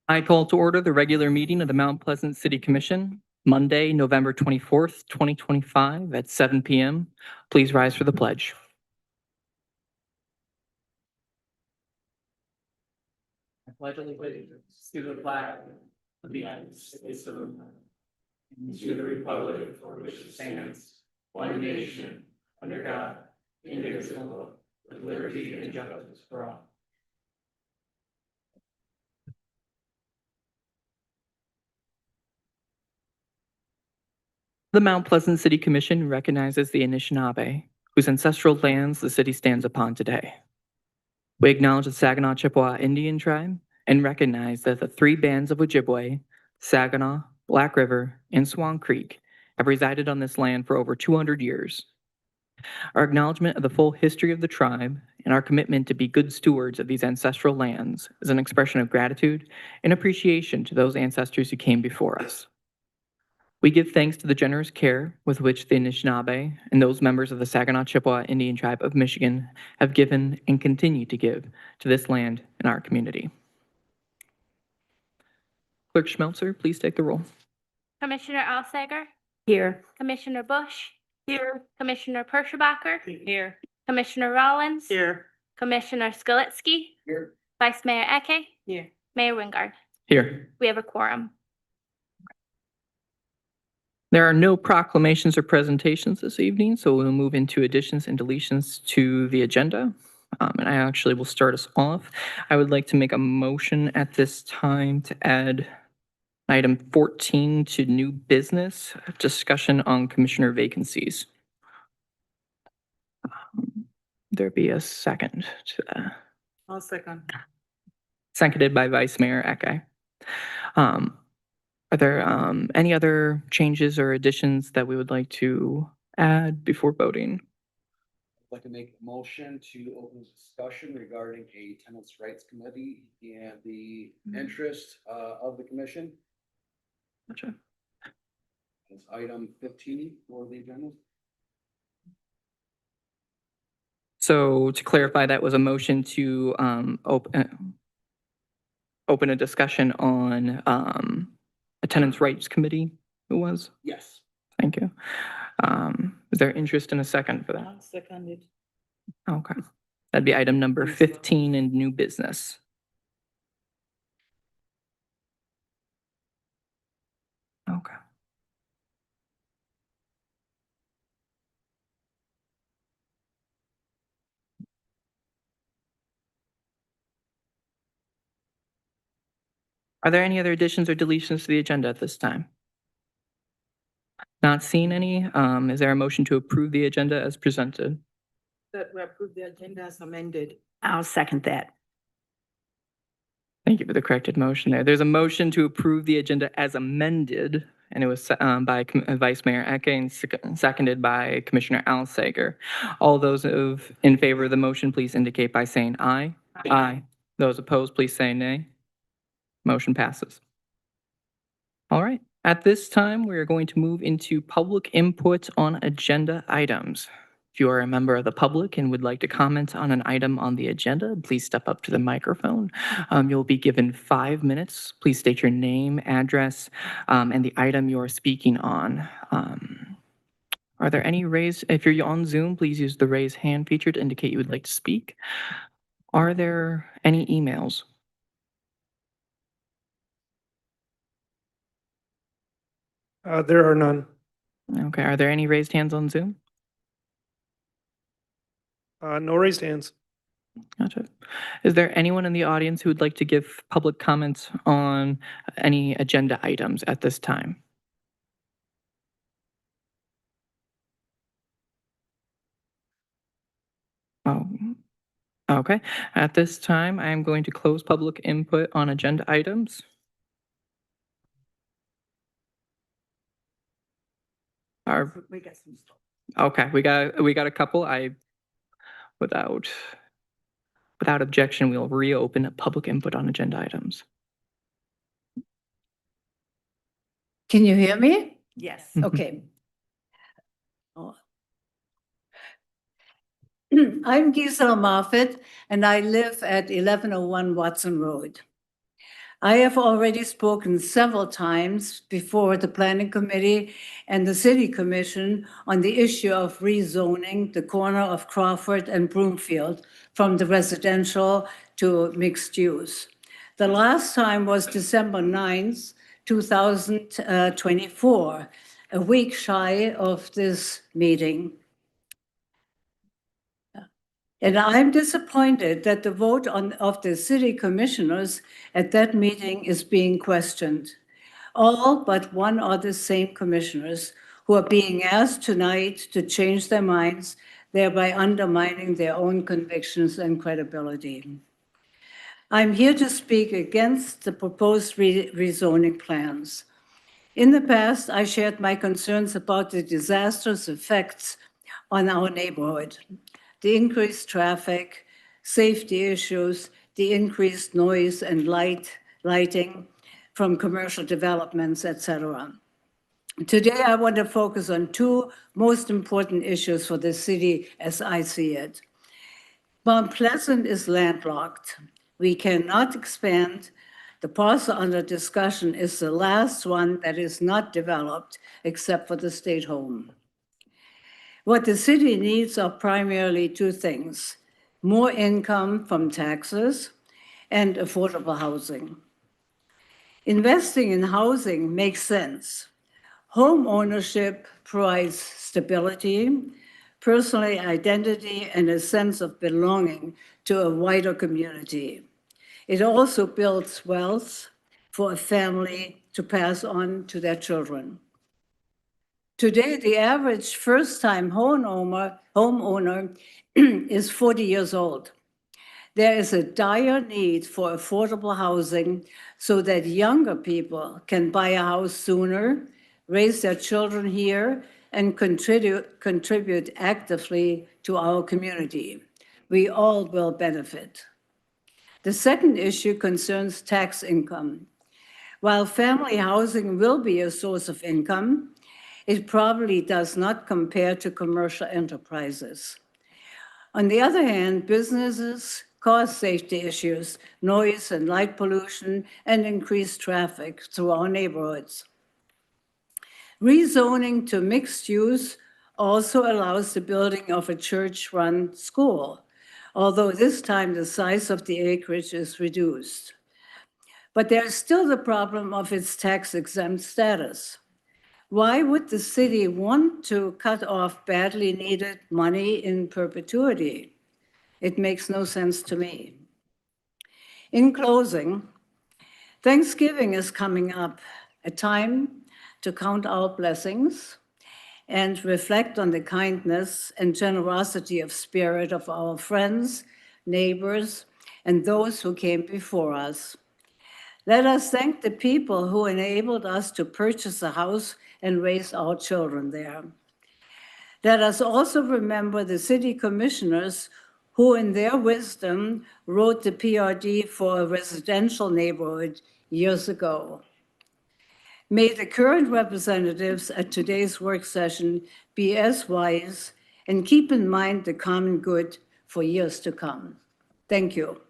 I call to order the regular meeting of the Mount Pleasant City Commission, Monday, November 24th, 2025 at 7 p.m. Please rise for the pledge. I pledge allegiance to the flag of the United States of America and to the republic for which it stands, one nation, under God, indivisible, with liberty and justice for all. The Mount Pleasant City Commission recognizes the Anishinaabe, whose ancestral lands the city stands upon today. We acknowledge the Saginaw Chippewa Indian tribe and recognize that the three bands of Ojibwe, Saginaw, Black River, and Swan Creek, have resided on this land for over 200 years. Our acknowledgement of the full history of the tribe and our commitment to be good stewards of these ancestral lands is an expression of gratitude and appreciation to those ancestors who came before us. We give thanks to the generous care with which the Anishinaabe and those members of the Saginaw Chippewa Indian Tribe of Michigan have given and continue to give to this land and our community. Clerk Schmelzer, please take the roll. Commissioner Alsager? Here. Commissioner Bush? Here. Commissioner Perschebacker? Here. Commissioner Rollins? Here. Commissioner Skalitsky? Here. Vice Mayor Eke? Here. Mayor Wingard? Here. We have a quorum. There are no proclamations or presentations this evening, so we'll move into additions and deletions to the agenda. And I actually will start us off. I would like to make a motion at this time to add item 14 to new business, discussion on commissioner vacancies. There be a second to that. I'll second. Seconded by Vice Mayor Eke. Are there any other changes or additions that we would like to add before voting? I'd like to make a motion to open discussion regarding a tenants' rights committee and the interest of the commission. Gotcha. It's item 15 for the agenda. So to clarify, that was a motion to open a discussion on a tenants' rights committee. Who was? Yes. Thank you. Is there interest in a second for that? I'll second it. Okay. That'd be item number 15 in new business. Okay. Are there any other additions or deletions to the agenda at this time? Not seeing any. Is there a motion to approve the agenda as presented? That we approve the agenda as amended. I'll second that. Thank you for the corrected motion there. There's a motion to approve the agenda as amended, and it was by Vice Mayor Eke and seconded by Commissioner Alsager. All those in favor of the motion, please indicate by saying aye. Aye. Those opposed, please say nay. Motion passes. All right. At this time, we are going to move into public input on agenda items. If you are a member of the public and would like to comment on an item on the agenda, please step up to the microphone. You'll be given 5 minutes. Please state your name, address, and the item you are speaking on. Are there any if you're on Zoom, please use the raise hand feature to indicate you would like to speak. Are there any emails? There are none. Okay, are there any raised hands on Zoom? No raised hands. Gotcha. Is there anyone in the audience who would like to give public comments on any agenda items at this time? Oh, Okay, at this time, I am going to close public input on agenda items. We got some stuff. Okay, we got a couple. Without objection, we'll reopen public input on agenda items. Can you hear me? Yes. Mhm. Okay. Oh. I'm Gisela Moffett, and I live at 1101 Watson Road. I have already spoken several times before the Planning Committee and the City Commission on the issue of rezoning the corner of Crawford and Broomfield from the residential to mixed use. The last time was December 9th, 2024, a week shy of this meeting. And I'm disappointed that the vote of the city commissioners at that meeting is being questioned. All but one are the same commissioners who are being asked tonight to change their minds, thereby undermining their own convictions and credibility. I'm here to speak against the proposed rezoning plans. In the past, I shared my concerns about the disastrous effects on our neighborhood. The increased traffic, safety issues, the increased noise and lighting from commercial developments, etc. Today, I want to focus on two most important issues for the city as I see it. Mount Pleasant is landlocked. We cannot expand. The parcel under discussion is the last one that is not developed except for the state home. What the city needs are primarily two things: more income from taxes and affordable housing. Investing in housing makes sense. Home ownership provides stability, personal identity, and a sense of belonging to a wider community. It also builds wealth for a family to pass on to their children. Today, the average first-time homeowner is 40 years old. There is a dire need for affordable housing so that younger people can buy a house sooner, raise their children here, and contribute actively to our community. We all will benefit. The second issue concerns tax income. While family housing will be a source of income, it probably does not compare to commercial enterprises. On the other hand, businesses cause safety issues, noise and light pollution, and increased traffic through our neighborhoods. Rezoning to mixed use also allows the building of a church-run school, although this time the size of the acreage is reduced. But there's still the problem of its tax-exempt status. Why would the city want to cut off badly needed money in perpetuity? It makes no sense to me. In closing, Thanksgiving is coming up, a time to count our blessings and reflect on the kindness and generosity of spirit of our friends, neighbors, and those who came before us. Let us thank the people who enabled us to purchase a house and raise our children there. Let us also remember the city commissioners who, in their wisdom, wrote the PRD for a residential neighborhood years ago. May the current representatives at today's work session be as wise and keep in mind the common good for years to come. Thank you.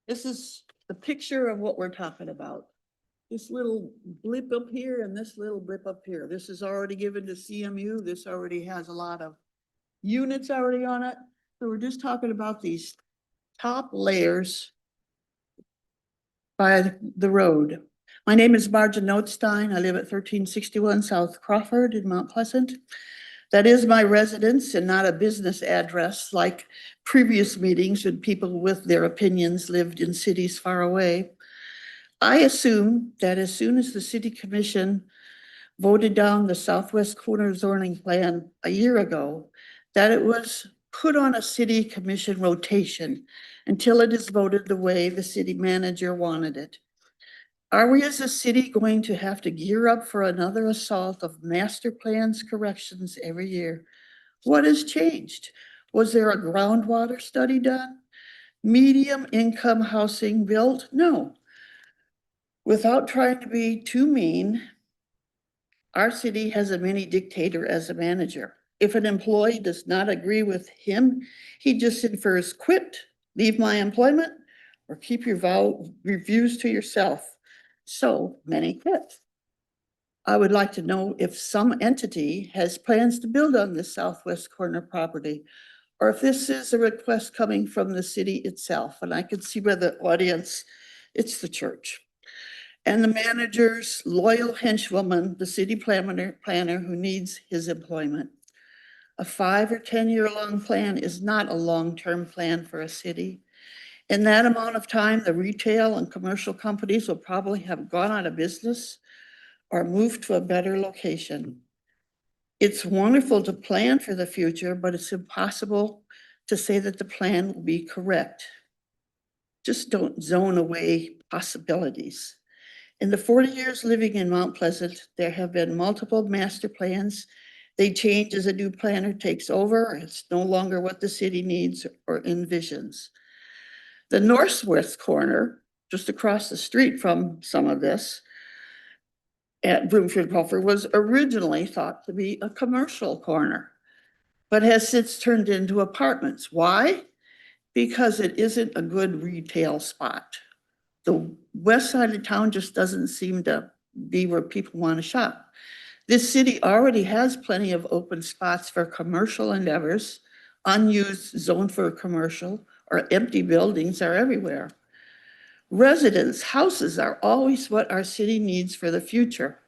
This is the picture of what we're talking about. This little blip up here and this little blip up here. This is already given to CMU. This already has a lot of units already on it. So we're just talking about these top layers by the road. My name is Marja Notstein. I live at 1361 South Crawford in Mount Pleasant. That is my residence and not a business address like previous meetings when people with their opinions lived in cities far away. I assume that as soon as the city commission voted down the southwest corner zoning plan a year ago, that it was put on a city commission rotation until it is voted the way the city manager wanted it. Are we as a city going to have to gear up for another assault of master plans corrections every year? What has changed? Was there a groundwater study done? Medium income housing built? No. Without trying to be too mean, our city has a mini dictator as a manager. If an employee does not agree with him, he just infers quit, leave my employment, or keep your reviews to yourself. So many quit. I would like to know if some entity has plans to build on this southwest corner property, or if this is a request coming from the city itself. And I can see by the audience, it's the church. And the manager's loyal henchwoman, the city planner who needs his employment. A 5 or 10-year-long plan is not a long-term plan for a city. In that amount of time, the retail and commercial companies will probably have gone out of business or moved to a better location. It's wonderful to plan for the future, but it's impossible to say that the plan will be correct. Just don't zone away possibilities. In the 40 years living in Mount Pleasant, there have been multiple master plans. They change as a new planner takes over. It's no longer what the city needs or envisions. The northwest corner, just across the street from some of this, at Broomfield Crawford, was originally thought to be a commercial corner, but has since turned into apartments. Why? Because it isn't a good retail spot. The west side of town just doesn't seem to be where people want to shop. This city already has plenty of open spots for commercial endeavors. Unused zone for commercial or empty buildings are everywhere. Residents, houses are always what our city needs for the future,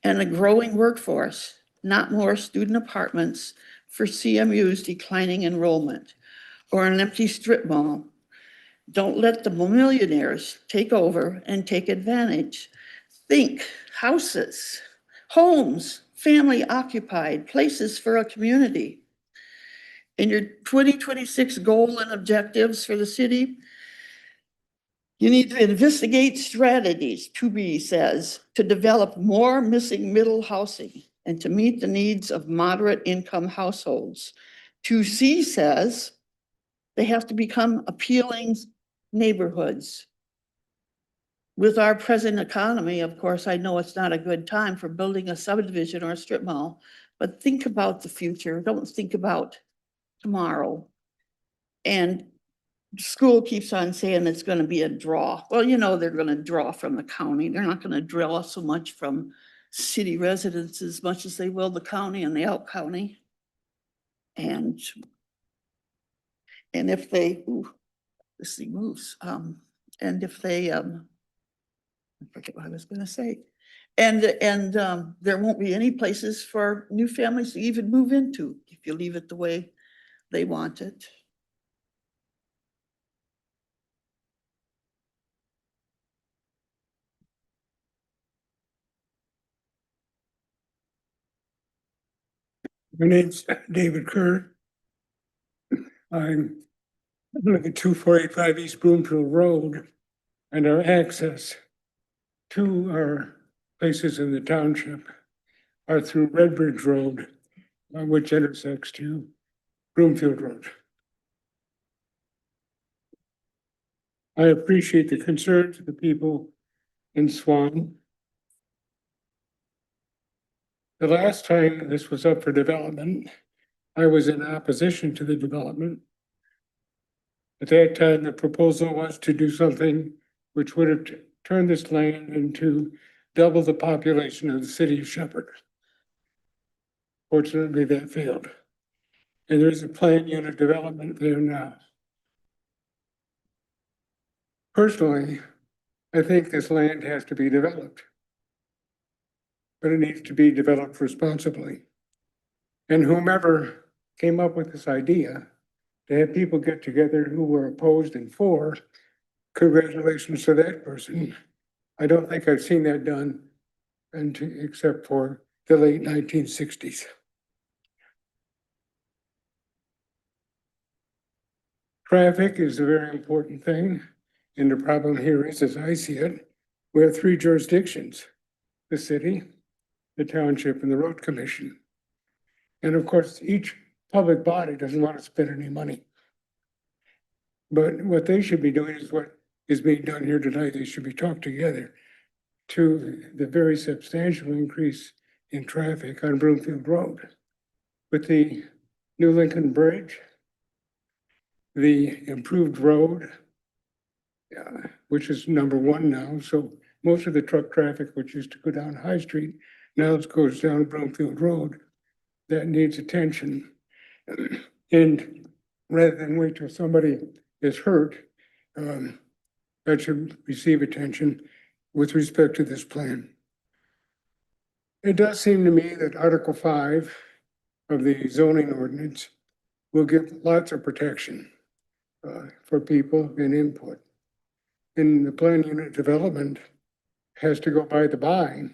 and a growing workforce, not more student apartments for CMU's declining enrollment or an empty strip mall. Don't let the millionaires take over and take advantage. Think houses, homes, family occupied, places for a community. In your 2026 goal and objectives for the city, you need to investigate strategies, 2B says, to develop more missing middle housing and to meet the needs of moderate income households. 2C says they have to become appealing neighborhoods. With our present economy, of course, I know it's not a good time for building a subdivision or a strip mall, but think about the future. Don't think about tomorrow. And school keeps on saying it's going to be a draw. Well, you know, they're going to draw from the county. They're not going to draw so much from city residents as much as they will the county and the out county. And if they, this thing moves. And if they, I forget what I was going to say. And there won't be any places for new families to even move into if you leave it the way they want it. My name's David Kerr. I'm living at 2485 East Broomfield Road, and our access to our places in the township are through Redbridge Road, which intersects to Broomfield Road. I appreciate the concerns of the people in Swan. The last time this was up for development, I was in opposition to the development. At that time, the proposal was to do something which would have turned this land into double the population of the city of Shepherd. Fortunately, that failed. And there is a planned unit development there now. Personally, I think this land has to be developed, but it needs to be developed responsibly. And whomever came up with this idea to have people get together who were opposed and for, congratulations to that person. I don't think I've seen that done except for the late 1960s. Traffic is a very important thing. And the problem here is, as I see it, we have three jurisdictions: the city, the township, and the road commission. And of course, each public body doesn't want to spend any money. But what they should be doing is what is being done here tonight. They should be talked together to the very substantial increase in traffic on Broomfield Road. With the new Lincoln Bridge, the improved road, which is number one now. So most of the truck traffic, which used to go down High Street, now it goes down Broomfield Road. That needs attention. And rather than wait till somebody is hurt, that should receive attention with respect to this plan. It does seem to me that Article 5 of the zoning ordinance will give lots of protection for people and input. And the plan unit development has to go by the by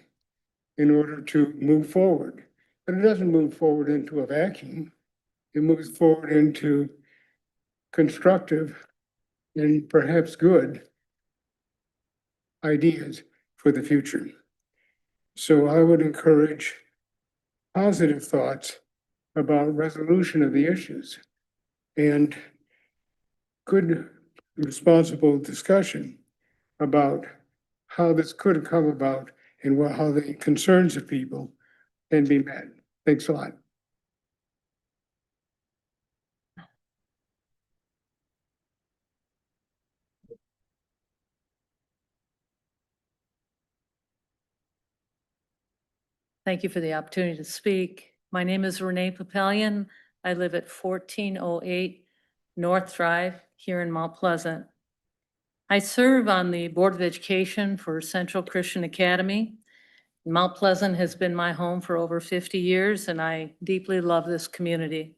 in order to move forward. But it doesn't move forward into a vacuum. It moves forward into constructive and perhaps good ideas for the future. So I would encourage positive thoughts about resolution of the issues and good, responsible discussion about how this could come about and how the concerns of people can be met. Thanks a lot. Thank you for the opportunity to speak. My name is Renee Papelian. I live at 1408 North Drive here in Mount Pleasant. I serve on the Board of Education for Central Christian Academy. Mount Pleasant has been my home for over 50 years, and I deeply love this community.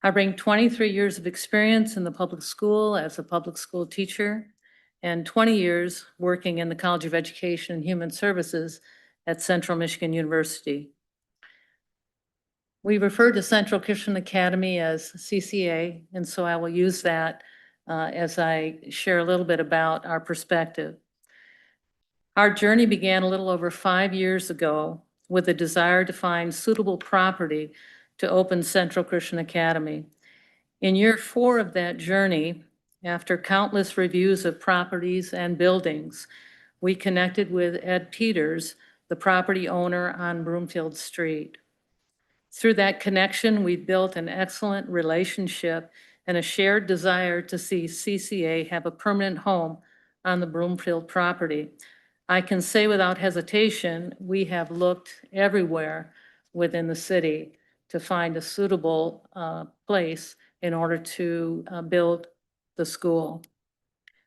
I bring 23 years of experience in the public school as a public school teacher and 20 years working in the College of Education and Human Services at Central Michigan University. We refer to Central Christian Academy as CCA, and so I will use that as I share a little bit about our perspective. Our journey began a little over 5 years ago with a desire to find suitable property to open Central Christian Academy. In year 4 of that journey, after countless reviews of properties and buildings, we connected with Ed Peters, the property owner on Broomfield Street. Through that connection, we built an excellent relationship and a shared desire to see CCA have a permanent home on the Broomfield property. I can say without hesitation, we have looked everywhere within the city to find a suitable place in order to build the school.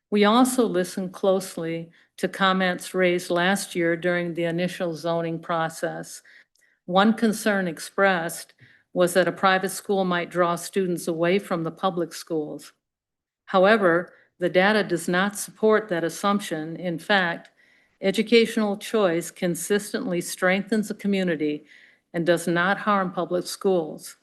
We also listened closely to comments raised last year during the initial zoning process. One concern expressed was that a private school might draw students away from the public schools. However, the data does not support that assumption. In fact, educational choice consistently strengthens a community and does not harm public schools.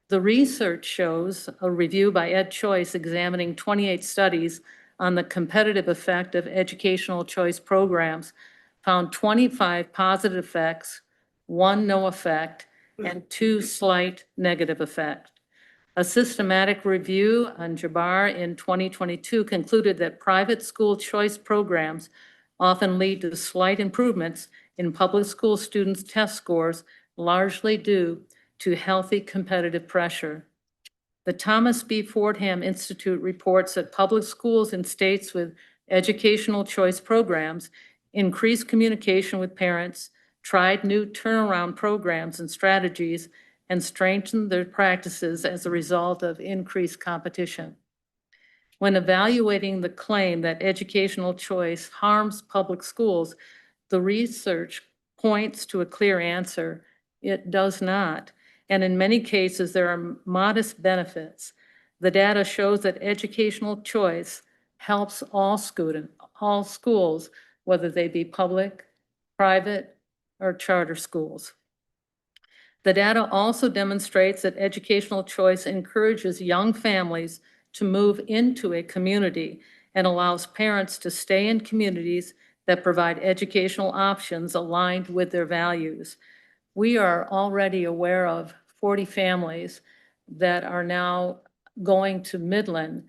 The research shows a review by EdChoice examining 28 studies on the competitive effect of educational choice programs found 25 positive effects, 1 no effect, and 2 slight negative effects. A systematic review on Jabbar in 2022 concluded that private school choice programs often lead to slight improvements in public school students' test scores, largely due to healthy competitive pressure. The Thomas B. Fordham Institute reports that public schools in states with educational choice programs increase communication with parents, tried new turnaround programs and strategies, and strengthened their practices as a result of increased competition. When evaluating the claim that educational choice harms public schools, the research points to a clear answer: it does not. and in many cases, there are modest benefits. The data shows that educational choice helps all schools, whether they be public, private, or charter schools. The data also demonstrates that educational choice encourages young families to move into a community and allows parents to stay in communities that provide educational options aligned with their values. We are already aware of 40 families that are now going to Midland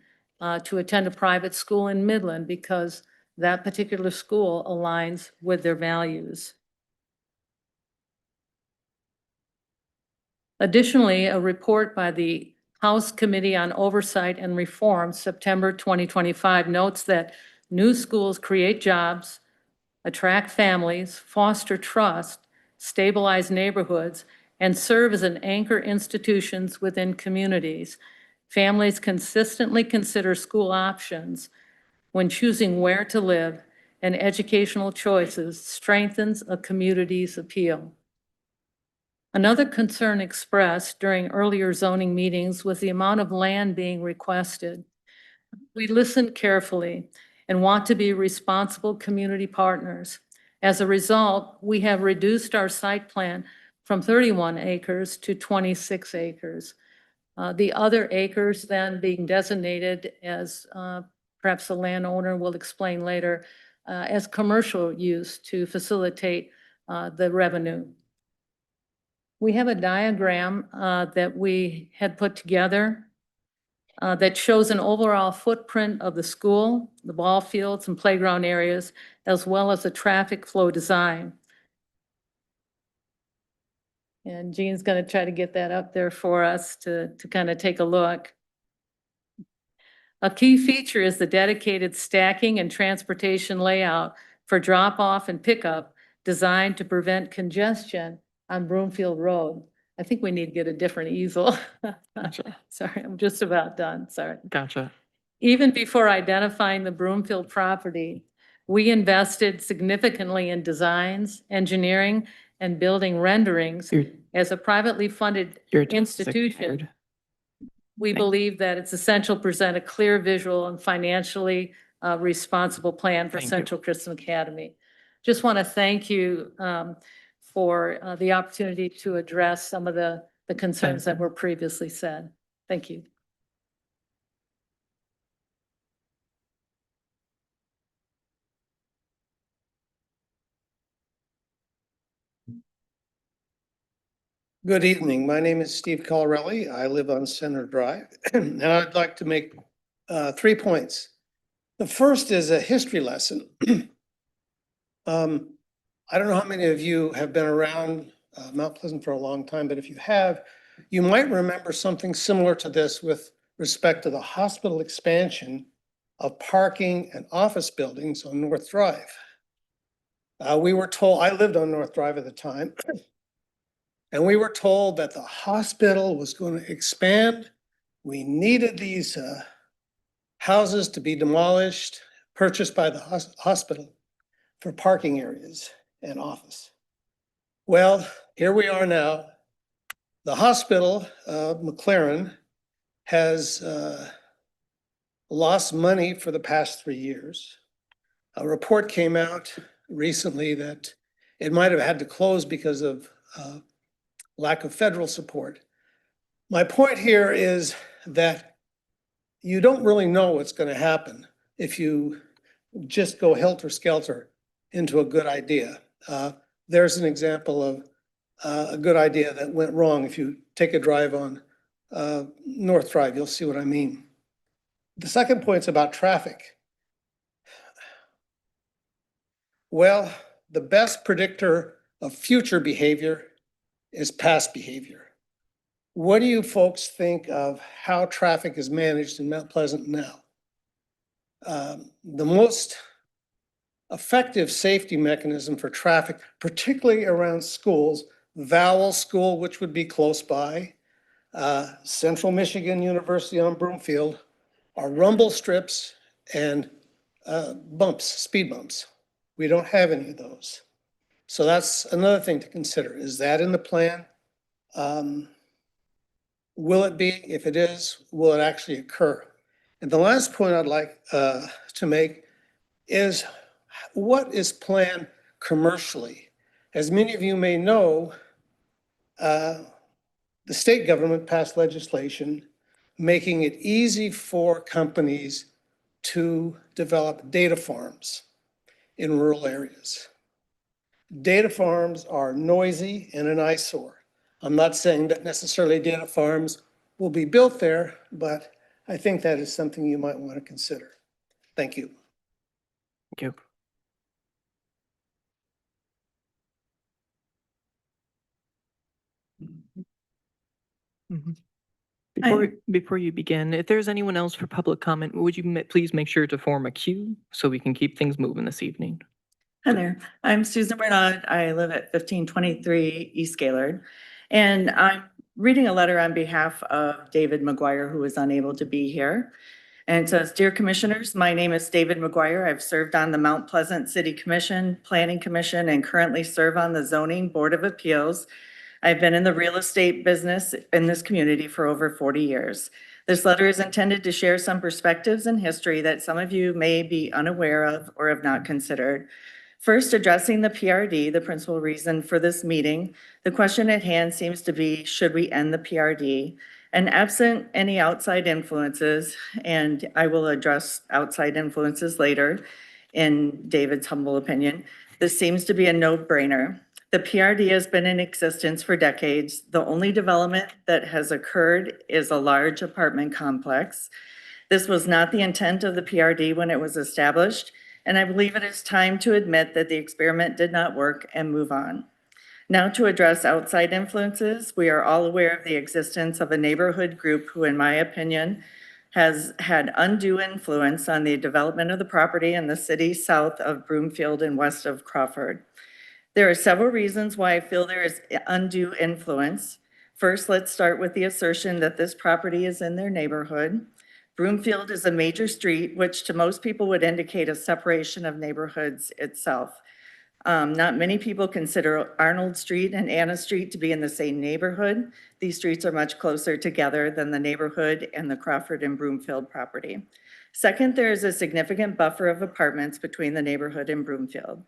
to attend a private school in Midland because that particular school aligns with their values. Additionally, a report by the House Committee on Oversight and Reform, September 2025, notes that new schools create jobs, attract families, foster trust, stabilize neighborhoods, and serve as an anchor institutions within communities. Families consistently consider school options when choosing where to live, and educational choices strengthens a community's appeal. Another concern expressed during earlier zoning meetings was the amount of land being requested. We listened carefully and want to be responsible community partners. As a result, we have reduced our site plan from 31 acres to 26 acres. The other acres then being designated as, perhaps the landowner will explain later, as commercial use to facilitate the revenue. We have a diagram that we had put together that shows an overall footprint of the school, the ball fields and playground areas, as well as the traffic flow design. And Jean's going to try to get that up there for us to kind of take a look. A key feature is the dedicated stacking and transportation layout for drop-off and pickup designed to prevent congestion on Broomfield Road. I think we need to get a different easel. Gotcha. Sorry, I'm just about done, sorry. Gotcha. Even before identifying the Broomfield property, we invested significantly in designs, engineering, and building renderings. Your- As a privately funded your attorney's institution, expired. we Thank- believe that it's essential to present a clear visual and financially responsible plan for Thank you. Central Christian Academy. Just want to thank you for the opportunity to address some of the concerns that were previously said. Thank you. Good evening. My name is Steve Colorelli. I live on Center Drive, and I'd like to make 3 points. The first is a history lesson. I don't know how many of you have been around Mount Pleasant for a long time, but if you have, you might remember something similar to this with respect to the hospital expansion of parking and office buildings on North Drive. We were told, I lived on North Drive at the time, and we were told that the hospital was going to expand. We needed these houses to be demolished, purchased by the hospital for parking areas and office. Well, here we are now. The hospital, McLaren, has lost money for the past 3 years. A report came out recently that it might have had to close because of lack of federal support. My point here is that you don't really know what's going to happen if you just go helter-skelter into a good idea. There's an example of a good idea that went wrong. If you take a drive on North Drive, you'll see what I mean. The second point's about traffic. Well, the best predictor of future behavior is past behavior. What do you folks think of how traffic is managed in Mount Pleasant now? The most effective safety mechanism for traffic, particularly around schools, Vowell School, which would be close by, Central Michigan University on Broomfield, are rumble strips and bumps, speed bumps. We don't have any of those. So that's another thing to consider. Is that in the plan? Will it be? If it is, will it actually occur? And the last point I'd like to make is what is planned commercially? As many of you may know, the state government passed legislation making it easy for companies to develop data farms in rural areas. Data farms are noisy and an eyesore. I'm not saying that necessarily data farms will be built there, but I think that is something you might want to consider. Thank you. Thank you. Mhm. Before you begin, if there's anyone else for public comment, would you please make sure to form a queue so we can keep things moving this evening? Hi there, I'm Susan Bernard. I live at 1523 East Gaylord. And I'm reading a letter on behalf of David McGuire, who is unable to be here. And it says, "Dear Commissioners, my name is David McGuire. I've served on the Mount Pleasant City Commission, Planning Commission, and currently serve on the Zoning Board of Appeals. I've been in the real estate business in this community for over 40 years. This letter is intended to share some perspectives and history that some of you may be unaware of or have not considered. First, addressing the PRD, the principal reason for this meeting, the question at hand seems to be, should we end the PRD? And absent any outside influences, and I will address outside influences later, in David's humble opinion, this seems to be a no-brainer. The PRD has been in existence for decades. The only development that has occurred is a large apartment complex. This was not the intent of the PRD when it was established, and I believe it is time to admit that the experiment did not work and move on. Now to address outside influences, we are all aware of the existence of a neighborhood group who, in my opinion, has had undue influence on the development of the property in the city south of Broomfield and west of Crawford. There are several reasons why I feel there is undue influence. First, let's start with the assertion that this property is in their neighborhood. Broomfield is a major street, which to most people would indicate a separation of neighborhoods itself. Not many people consider Arnold Street and Anna Street to be in the same neighborhood. These streets are much closer together than the neighborhood and the Crawford and Broomfield property. Second, there is a significant buffer of apartments between the neighborhood and Broomfield.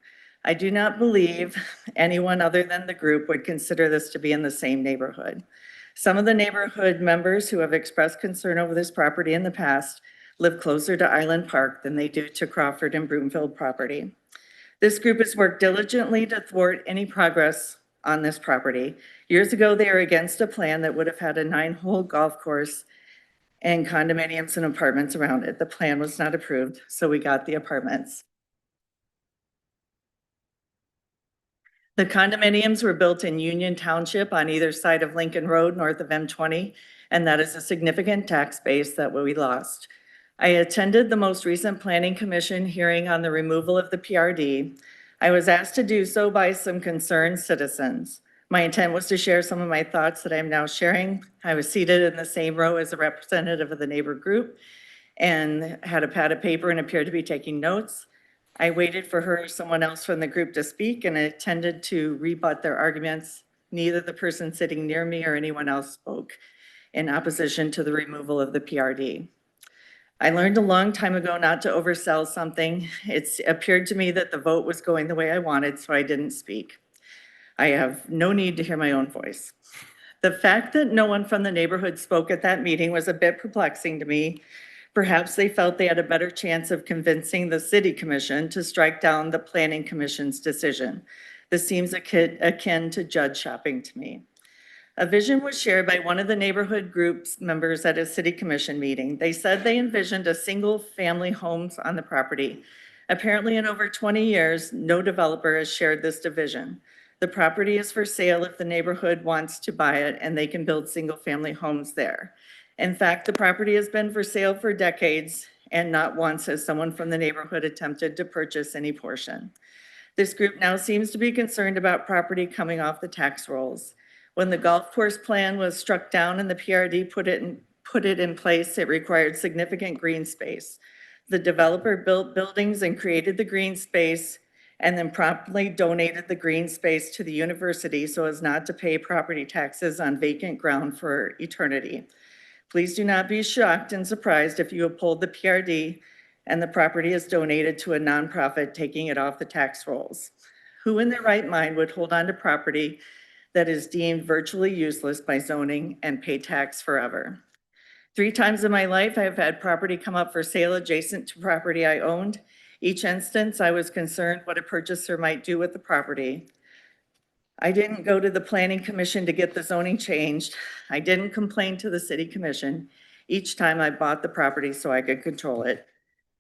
I do not believe anyone other than the group would consider this to be in the same neighborhood. Some of the neighborhood members who have expressed concern over this property in the past live closer to Island Park than they do to Crawford and Broomfield property. This group has worked diligently to thwart any progress on this property. Years ago, they were against a plan that would have had a 9-hole golf course and condominiums and apartments around it. The plan was not approved, so we got the apartments. The condominiums were built in Union Township on either side of Lincoln Road, north of M20, and that is a significant tax base that we lost. I attended the most recent Planning Commission hearing on the removal of the PRD. I was asked to do so by some concerned citizens. My intent was to share some of my thoughts that I'm now sharing. I was seated in the same row as a representative of the neighbor group and had a pad of paper and appeared to be taking notes. I waited for her or someone else from the group to speak and attended to rebut their arguments. Neither the person sitting near me or anyone else spoke in opposition to the removal of the PRD. I learned a long time ago not to oversell something. It's appeared to me that the vote was going the way I wanted, so I didn't speak. I have no need to hear my own voice. The fact that no one from the neighborhood spoke at that meeting was a bit perplexing to me. Perhaps they felt they had a better chance of convincing the city commission to strike down the planning commission's decision. This seems akin to judge shopping to me. A vision was shared by one of the neighborhood group's members at a city commission meeting. They said they envisioned a single family homes on the property. Apparently in over 20 years, no developer has shared this vision. The property is for sale if the neighborhood wants to buy it and they can build single family homes there. In fact, the property has been for sale for decades and not once has someone from the neighborhood attempted to purchase any portion. This group now seems to be concerned about property coming off the tax rolls. When the golf course plan was struck down and the PRD put it in place, it required significant green space. The developer built buildings and created the green space and then promptly donated the green space to the university so as not to pay property taxes on vacant ground for eternity. Please do not be shocked and surprised if you uphold the PRD and the property is donated to a nonprofit, taking it off the tax rolls. Who in their right mind would hold on to property that is deemed virtually useless by zoning and pay tax forever? 3 times in my life, I have had property come up for sale adjacent to property I owned. Each instance, I was concerned what a purchaser might do with the property. I didn't go to the planning commission to get the zoning changed. I didn't complain to the city commission. Each time I bought the property so I could control it.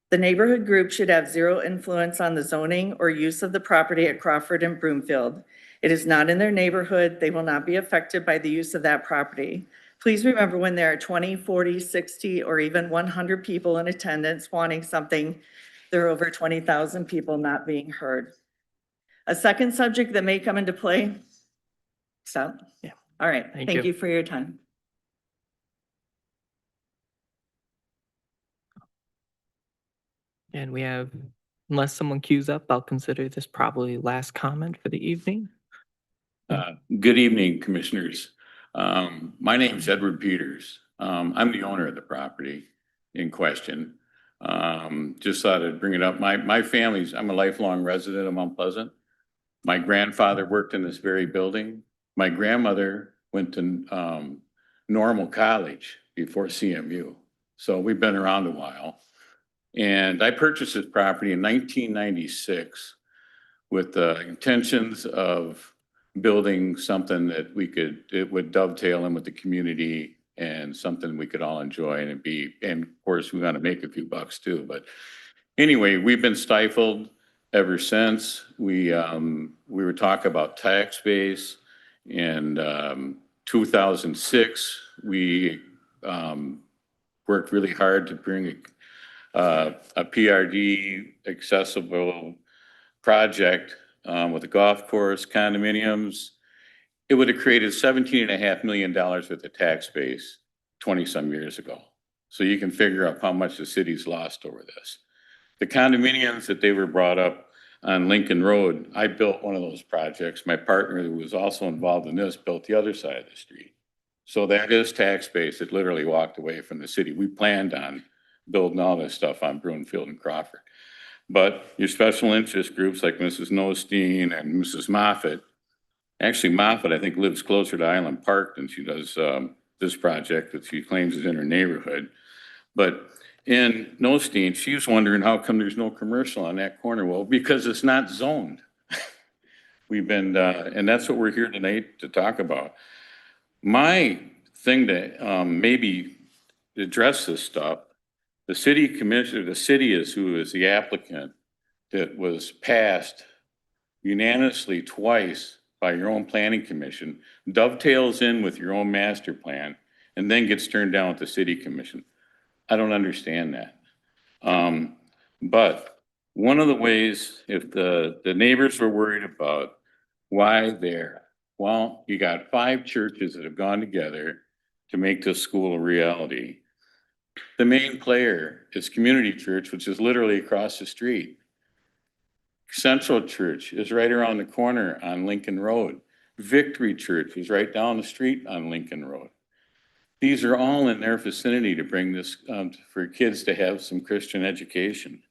The neighborhood group should have zero influence on the zoning or use of the property at Crawford and Broomfield. It is not in their neighborhood. They will not be affected by the use of that property. Please remember, when there are 20, 40, 60, or even 100 people in attendance wanting something, there are over 20,000 people not being heard. A second subject that may come into play. So, Yeah. All right. Thank Thank you. you for your time. And we have, unless someone queues up, I'll consider this probably last comment for the evening. Good evening, Commissioners. My name is Edward Peters. I'm the owner of the property in question. Just thought I'd bring it up. My family's, I'm a lifelong resident of Mount Pleasant. My grandfather worked in this very building. My grandmother went to Normal College before CMU. So we've been around a while. And I purchased this property in 1996 with the intentions of building something that it would dovetail in with the community and something we could all enjoy and of course, we want to make a few bucks too. But anyway, we've been stifled ever since. We were talking about tax base. In 2006, we worked really hard to bring a PRD accessible project with a golf course, condominiums. It would have created $17.5 million worth of tax base 20-some years ago. So you can figure out how much the city's lost over this. The condominiums that they were brought up on Lincoln Road, I built one of those projects. My partner, who was also involved in this, built the other side of the street. So that is tax base. It literally walked away from the city. We planned on building all this stuff on Broomfield and Crawford. But your special interest groups like Mrs. Nostine and Mrs. Moffett, actually Moffett, I think, lives closer to Island Park than she does this project that she claims is in her neighborhood. But in Nostine, she was wondering how come there's no commercial on that corner. Well, because it's not zoned. We've been, and that's what we're here tonight to talk about. My thing to maybe address this stuff, the city commissioner, the city is who is the applicant that was passed unanimously twice by your own planning commission, dovetails in with your own master plan, and then gets turned down with the city commission. I don't understand that. But one of the ways, if the neighbors were worried about why there, well, you got 5 churches that have gone together to make this school a reality. The main player is Community Church, which is literally across the street. Central Church is right around the corner on Lincoln Road. Victory Church is right down the street on Lincoln Road. These are all in their vicinity to bring this for kids to have some Christian education.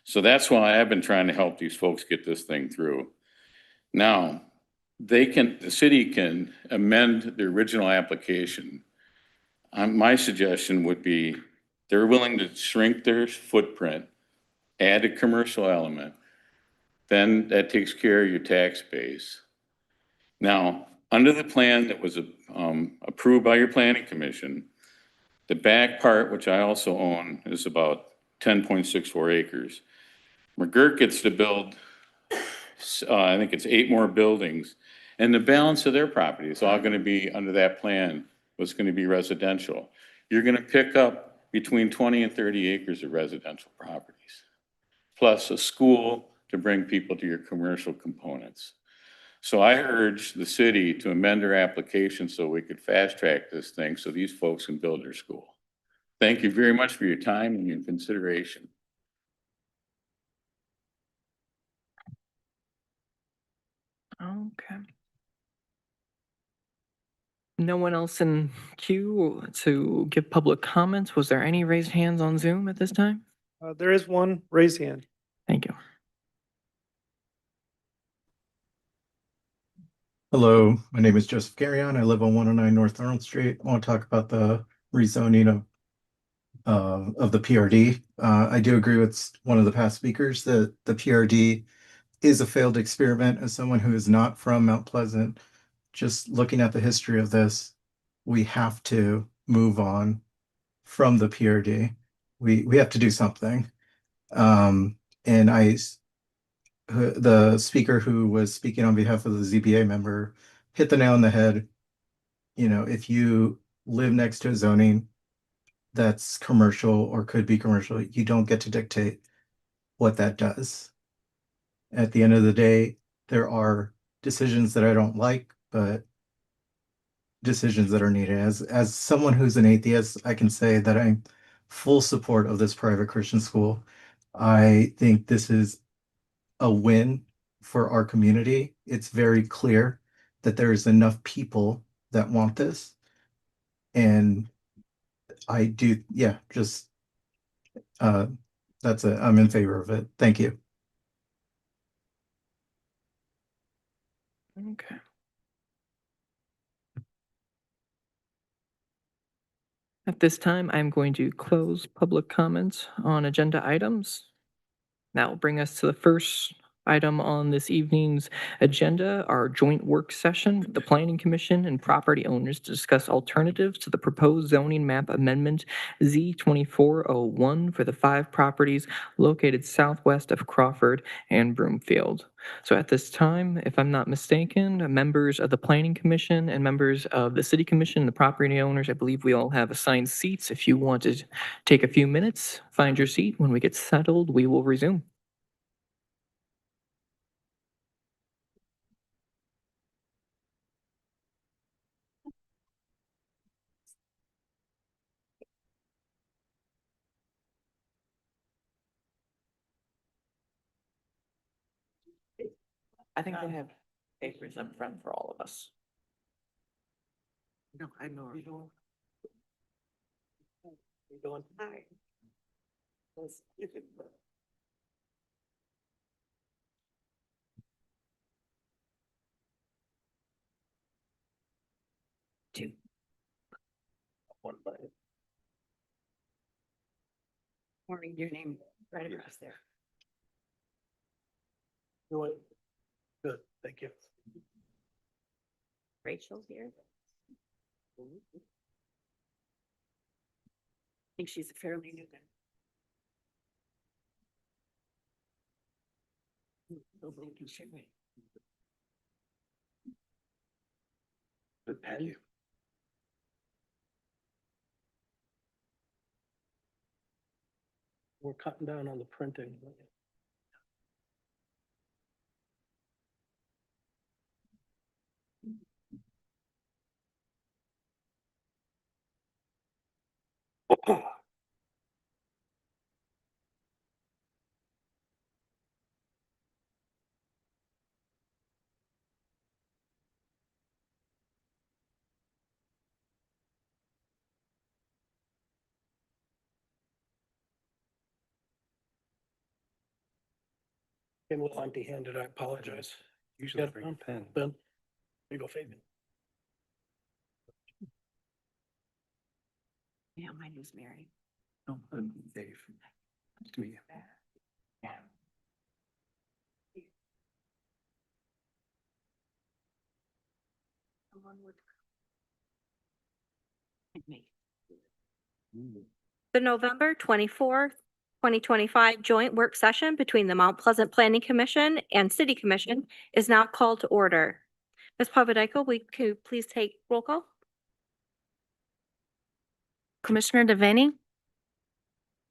So that's why I've been trying to help these folks get this thing through. Now, the city can amend the original application. My suggestion would be they're willing to shrink their footprint, add a commercial element, then that takes care of your tax base. Now, under the plan that was approved by your planning commission, the back part, which I also own, is about 10.64 acres. McGurk gets to build, I think it's 8 more buildings, and the balance of their property is all going to be under that plan was going to be residential. You're going to pick up between 20 and 30 acres of residential properties, plus a school to bring people to your commercial components. So I urge the city to amend their application so we could fast track this thing so these folks can build their school. Thank you very much for your time and your consideration. Okay. No one else in queue to give public comments. Was there any raised hands on Zoom at this time? There is one raised hand. Thank you. Hello, my name is Joseph Carrion. I live on 109 North Arnold Street. I want to talk about the rezoning of the PRD. I do agree with one of the past speakers that the PRD is a failed experiment. As someone who is not from Mount Pleasant, just looking at the history of this, we have to move on from the PRD. We have to do something. And the speaker who was speaking on behalf of the ZBA member hit the nail on the head. You know, if you live next to a zoning that's commercial or could be commercial, you don't get to dictate what that does. At the end of the day, there are decisions that I don't like, but decisions that are needed. As someone who's an atheist, I can say that I'm full support of this private Christian school. I think this is a win for our community. It's very clear that there's enough people that want this. And I do, yeah, just that's it. I'm in favor of it. Thank you. Okay. At this time, I'm going to close public comments on agenda items. That will bring us to the first item on this evening's agenda, our joint work session with the Planning Commission and property owners to discuss alternatives to the proposed zoning map amendment Z2401 for the 5 properties located southwest of Crawford and Broomfield. So at this time, if I'm not mistaken, members of the Planning Commission and members of the City Commission and the property owners, I believe we all have assigned seats. If you want to take a few minutes, find your seat. When we get settled, we will resume. I think they have papers up front for all of us. No, I know. You're going. Hi. Two. One button. Morning, your name right across there. Good, thank you. Rachel here. I think she's fairly new then. Good pen. We're cutting down on the printing. Came a little empty-handed, I apologize. Usually got a pen. Ben, here you go, Fabian. Yeah, my name's Mary. Oh, I'm Dave. Nice to meet you. Yeah. Someone would. Me. The November 24th, 2025 joint work session between the Mount Pleasant Planning Commission and City Commission is now called to order. Ms. Pavadiko, we could please take roll call. Commissioner Devaney?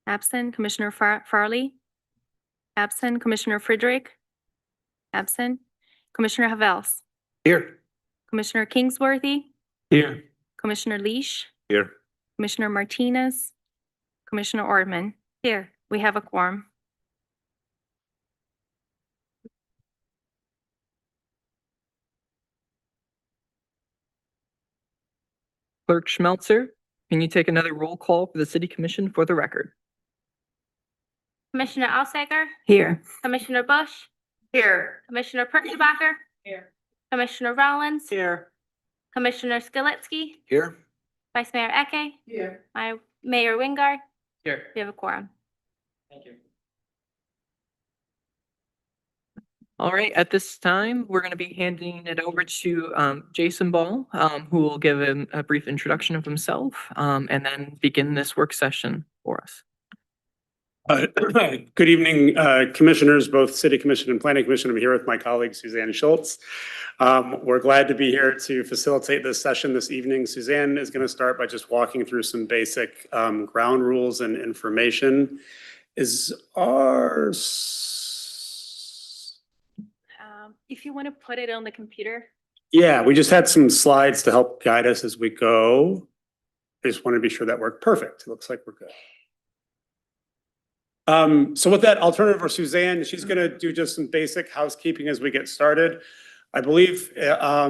Absent. Commissioner Farley? Absent. Commissioner Friedrich? Absent. Commissioner Havels? Here. Commissioner Kingsworthy? Here. Commissioner Leash? Here. Commissioner Martinez? Commissioner Ortman? Here, we have a quorum. Clerk Schmelzer, can you take another roll call for the city commission for the record? Commissioner Alsager, Here. Commissioner Bush, Here. Commissioner Perkybacher, Here. Commissioner Rollins, Here. Commissioner Skiletsky, Here? Vice Mayor Eke, Here. Mayor Wingard. Here. We have a quorum. Thank you. All right, at this time, we're going to be handing it over to Jason Ball, who will give a brief introduction of himself and then begin this work session for us. Good evening, commissioners, both City Commission and Planning Commission. I'm here with my colleague Suzanne Schultz. We're glad to be here to facilitate this session this evening. Suzanne is going to start by just walking through some basic ground rules and information. Is If you want to put it on the computer. Yeah, we just had some slides to help guide us as we go. I just want to be sure that worked perfect. It looks like we're good. So with that, I'll turn it over to Suzanne. She's going to do just some basic housekeeping as we get started. I believe I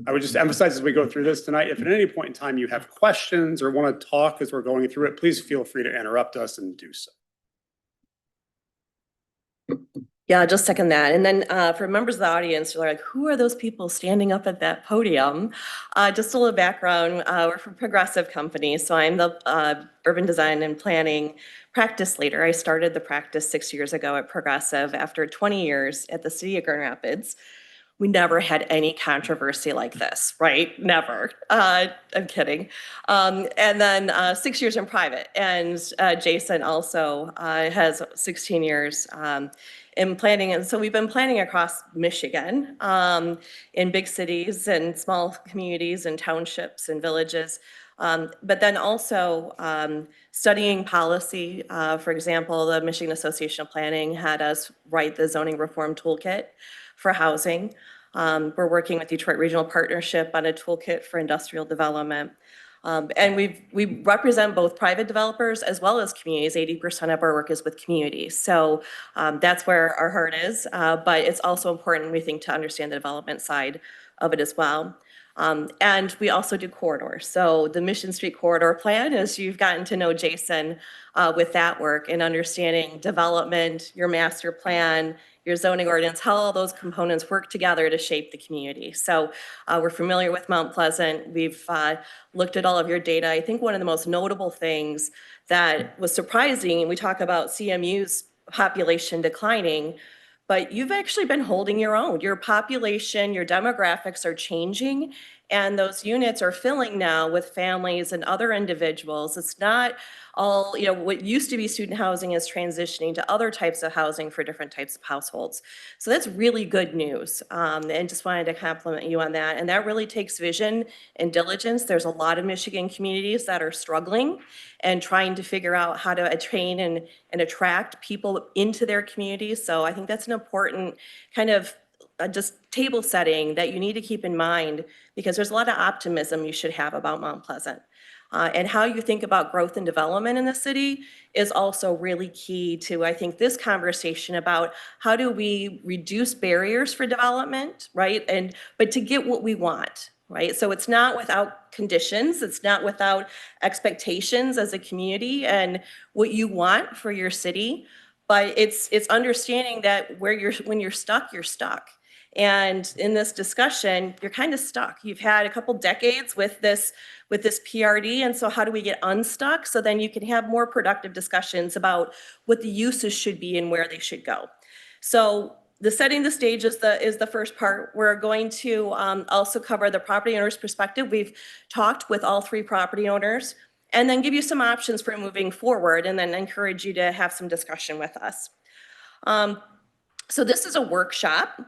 would just emphasize as we go through this tonight, if at any point in time you have questions or want to talk as we're going through it, please feel free to interrupt us and do so. Yeah, I'll just second that. And then for members of the audience, you're like, who are those people standing up at that podium? Just a little background, we're from Progressive Company. So I'm the urban design and planning practice leader. I started the practice 6 years ago at Progressive after 20 years at the city of Grand Rapids. We never had any controversy like this, right? Never. I'm kidding. And then 6 years in private. And Jason also has 16 years in planning. And so we've been planning across Michigan in big cities and small communities and townships and villages. But then also studying policy. For example, the Michigan Association of Planning had us write the zoning reform toolkit for housing. We're working with Detroit Regional Partnership on a toolkit for industrial development. And we represent both private developers as well as communities. 80% of our work is with communities. So that's where our heart is. But it's also important, we think, to understand the development side of it as well. And we also do corridors. So the Mission Street Corridor Plan, as you've gotten to know Jason with that work and understanding development, your master plan, your zoning ordinance, how all those components work together to shape the community. So we're familiar with Mount Pleasant. We've looked at all of your data. I think one of the most notable things that was surprising, and we talk about CMU's population declining, but you've actually been holding your own. Your population, your demographics are changing, and those units are filling now with families and other individuals. It's not all, what used to be student housing is transitioning to other types of housing for different types of households. So that's really good news. And just wanted to compliment you on that. And that really takes vision and diligence. There's a lot of Michigan communities that are struggling and trying to figure out how to train and attract people into their communities. So I think that's an important kind of just table setting that you need to keep in mind, because there's a lot of optimism you should have about Mount Pleasant. And how you think about growth and development in the city is also really key to, I think, this conversation about how do we reduce barriers for development, right? But to get what we want, right? So it's not without conditions, it's not without expectations as a community and what you want for your city, but it's understanding that when you're stuck, you're stuck. And in this discussion, you're kind of stuck. You've had a couple decades with this PRD, and so how do we get unstuck so then you can have more productive discussions about what the uses should be and where they should go. So the setting the stage is the first part. We're going to also cover the property owner's perspective. We've talked with all three property owners, and then give you some options for moving forward, and then encourage you to have some discussion with us. So this is a workshop.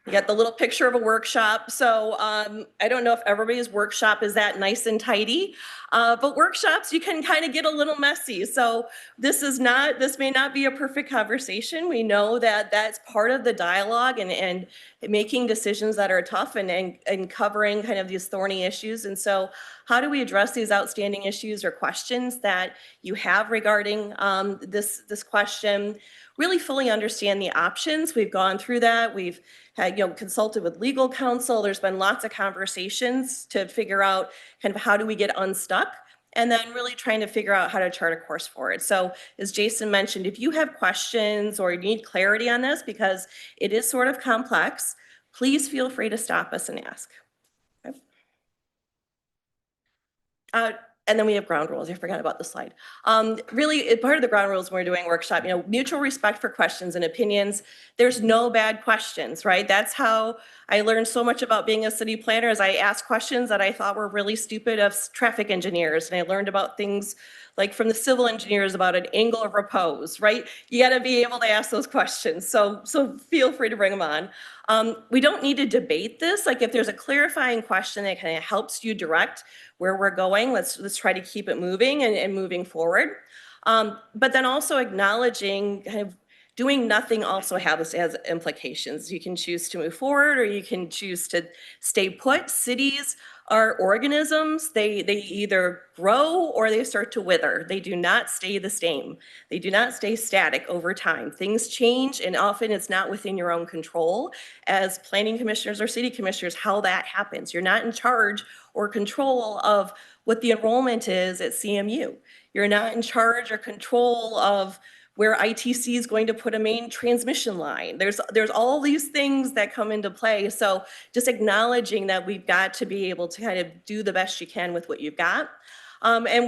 You got the little picture of a workshop. So I don't know if everybody's workshop is that nice and tidy, but workshops, you can kind of get a little messy. So this may not be a perfect conversation. We know that that's part of the dialogue and making decisions that are tough and covering kind of these thorny issues. And so how do we address these outstanding issues or questions that you have regarding this question? Really fully understand the options. We've gone through that. We've had, consulted with legal counsel. There's been lots of conversations to figure out kind of how do we get unstuck, and then really trying to figure out how to chart a course forward. So as Jason mentioned, if you have questions or you need clarity on this, because it is sort of complex, please feel free to stop us and ask. Okay. And then we have ground rules. I forgot about the slide. Really, part of the ground rules when we're doing workshop, mutual respect for questions and opinions. There's no bad questions, right? That's how I learned so much about being a city planner, is I asked questions that I thought were really stupid of traffic engineers. And I learned about things like from the civil engineers about an angle of repose, right? You got to be able to ask those questions. So feel free to bring them on. We don't need to debate this. Like if there's a clarifying question that kind of helps you direct where we're going, let's try to keep it moving and moving forward. But then also acknowledging kind of doing nothing also has implications. You can choose to move forward or you can choose to stay put. Cities are organisms. They either grow or they start to wither. They do not stay the same. They do not stay static over time. Things change, and often it's not within your own control as planning commissioners or city commissioners how that happens. You're not in charge or control of what the enrollment is at CMU. You're not in charge or control of where ITC is going to put a main transmission line. There's all these things that come into play. So just acknowledging that we've got to be able to kind of do the best you can with what you've got. And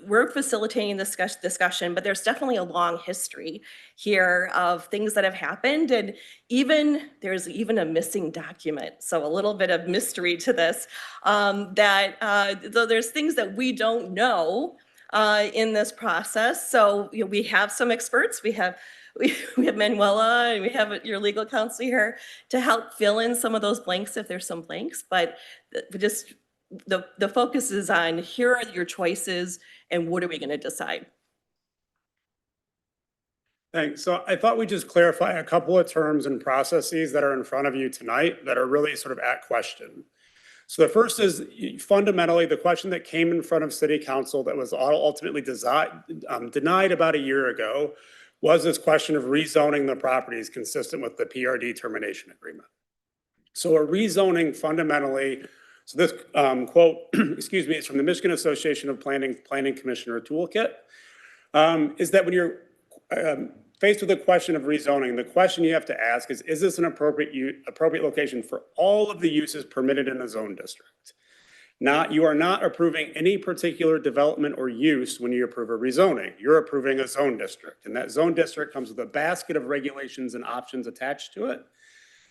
we're facilitating this discussion, but there's definitely a long history here of things that have happened. And there's even a missing document. So a little bit of mystery to this, though there's things that we don't know in this process. So we have some experts. We have Manuela and we have your legal counsel here to help fill in some of those blanks if there's some blanks. But just the focus is on here are your choices and what are we going to decide? Thanks. So I thought we'd just clarify a couple of terms and processes that are in front of you tonight that are really sort of at question. So the first is fundamentally the question that came in front of City Council that was ultimately denied about a year ago was this question of rezoning the properties consistent with the PRD termination agreement. So a rezoning fundamentally, so this quote, excuse me, it's from the Michigan Association of Planning Commissioner Toolkit, is that when you're faced with the question of rezoning, the question you have to ask is this an appropriate location for all of the uses permitted in a zone district? You are not approving any particular development or use when you approve a rezoning. You're approving a zone district, and that zone district comes with a basket of regulations and options attached to it.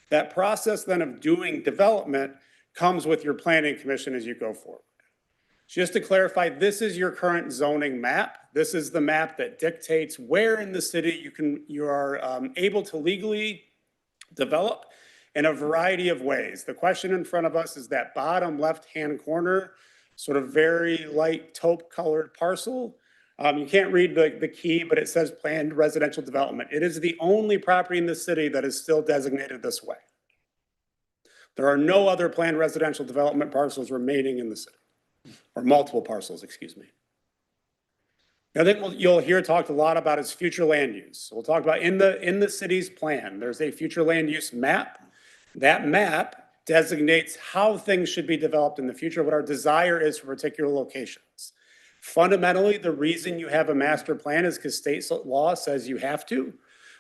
That process then of doing development comes with your planning commission as you go forward. Just to clarify, this is your current zoning map. This is the map that dictates where in the city you are able to legally develop in a variety of ways. The question in front of us is that bottom left-hand corner, sort of very light taupe colored parcel. You can't read the key, but it says planned residential development. It is the only property in the city that is still designated this way. There are no other planned residential development parcels remaining in the city, or multiple parcels, excuse me. I think you'll hear talked a lot about is future land use. So we'll talk about in the city's plan, there's a future land use map. That map designates how things should be developed in the future, what our desire is for particular locations. Fundamentally, the reason you have a master plan is because state law says you have to.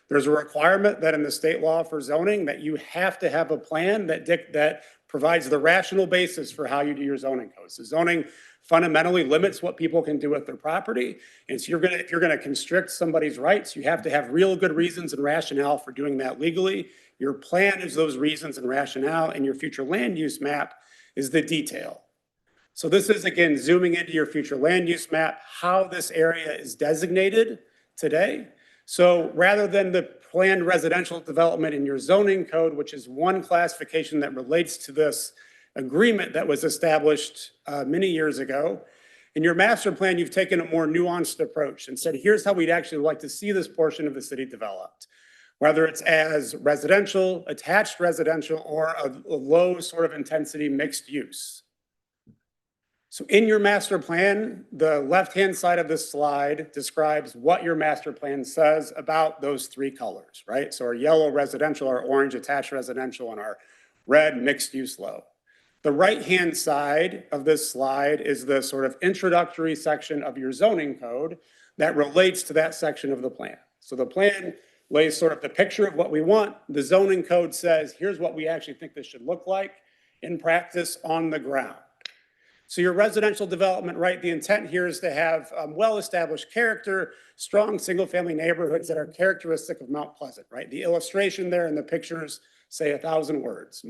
There's a requirement that in the state law for zoning that you have to have a plan that provides the rational basis for how you do your zoning codes. So zoning fundamentally limits what people can do with their property. And so if you're gonna constrict somebody's rights, you have to have real good reasons and rationale for doing that legally. Your plan is those reasons and rationale, and your future land use map is the detail. So this is, again, zooming into your future land use map, how this area is designated today. So rather than the planned residential development in your zoning code, which is one classification that relates to this agreement that was established many years ago, in your master plan, you've taken a more nuanced approach and said, here's how we'd actually like to see this portion of the city developed. Whether it's as residential, attached residential, or a low sort of intensity mixed use. So in your master plan, the left-hand side of this slide describes what your master plan says about those three colors, right? So our yellow residential, our orange attached residential, and our red mixed use low. The right-hand side of this slide is the sort of introductory section of your zoning code that relates to that section of the plan. So the plan lays sort of the picture of what we want. The zoning code says, here's what we actually think this should look like in practice on the ground. So your residential development, right, the intent here is to have well-established character, strong single-family neighborhoods that are characteristic of Mount Pleasant, right? The illustration there and the pictures say 1,000 words,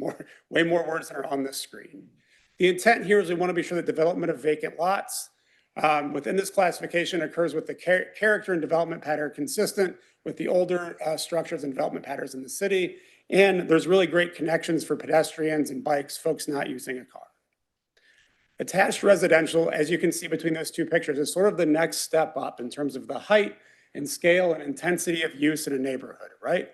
way more words than are on this screen. The intent here is we want to be sure that development of vacant lots within this classification occurs with the character and development pattern consistent with the older structures and development patterns in the city. And there's really great connections for pedestrians and bikes, folks not using a car. Attached residential, as you can see between those two pictures, is sort of the next step up in terms of the height and scale and intensity of use in a neighborhood, right?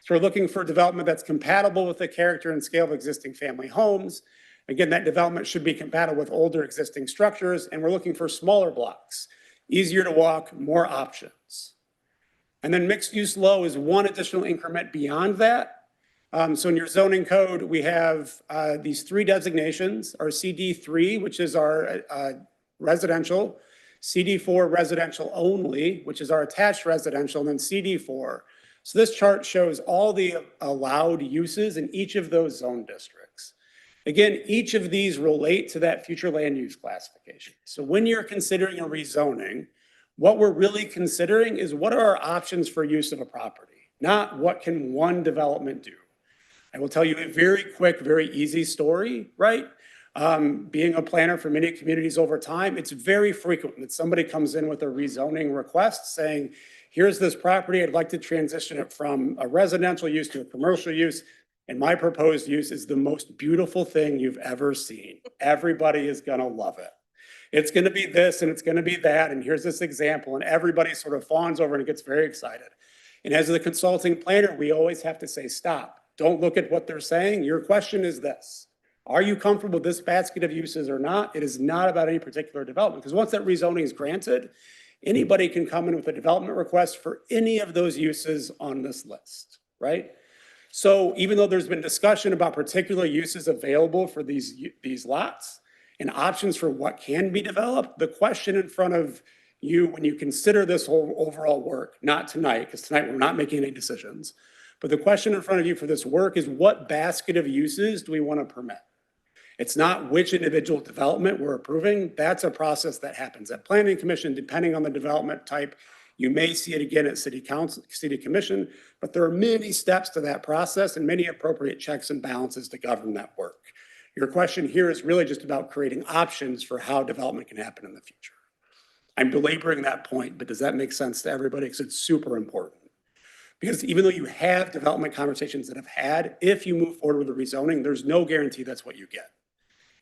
So we're looking for development that's compatible with the character and scale of existing family homes. Again, that development should be compatible with older existing structures, and we're looking for smaller blocks, easier to walk, more options. And then mixed use low is one additional increment beyond that. So in your zoning code, we have these three designations, our CD3, which is our residential, CD4 residential only, which is our attached residential, and then CD4. So this chart shows all the allowed uses in each of those zone districts. Again, each of these relate to that future land use classification. So when you're considering a rezoning, what we're really considering is what are our options for use of a property, not what can one development do. I will tell you a very quick, very easy story, right? Being a planner for many communities over time, it's very frequent that somebody comes in with a rezoning request saying, here's this property, I'd like to transition it from a residential use to a commercial use, and my proposed use is the most beautiful thing you've ever seen. Everybody is gonna love it. It's gonna be this and it's gonna be that, and here's this example, and everybody sort of fawns over and gets very excited. And as the consulting planner, we always have to say, stop. Don't look at what they're saying. Your question is this: are you comfortable with this basket of uses or not? It is not about any particular development, because once that rezoning is granted, anybody can come in with a development request for any of those uses on this list, right? So even though there's been discussion about particular uses available for these lots and options for what can be developed, the question in front of you when you consider this whole overall work, not tonight, because tonight we're not making any decisions, but the question in front of you for this work is what basket of uses do we want to permit? It's not which individual development we're approving. That's a process that happens at Planning Commission, depending on the development type. You may see it again at City Council, City Commission, but there are many steps to that process and many appropriate checks and balances to govern that work. Your question here is really just about creating options for how development can happen in the future. I'm belaboring that point, but does that make sense to everybody? Because it's super important. Because even though you have development conversations that have had, if you move forward with the rezoning, there's no guarantee that's what you get.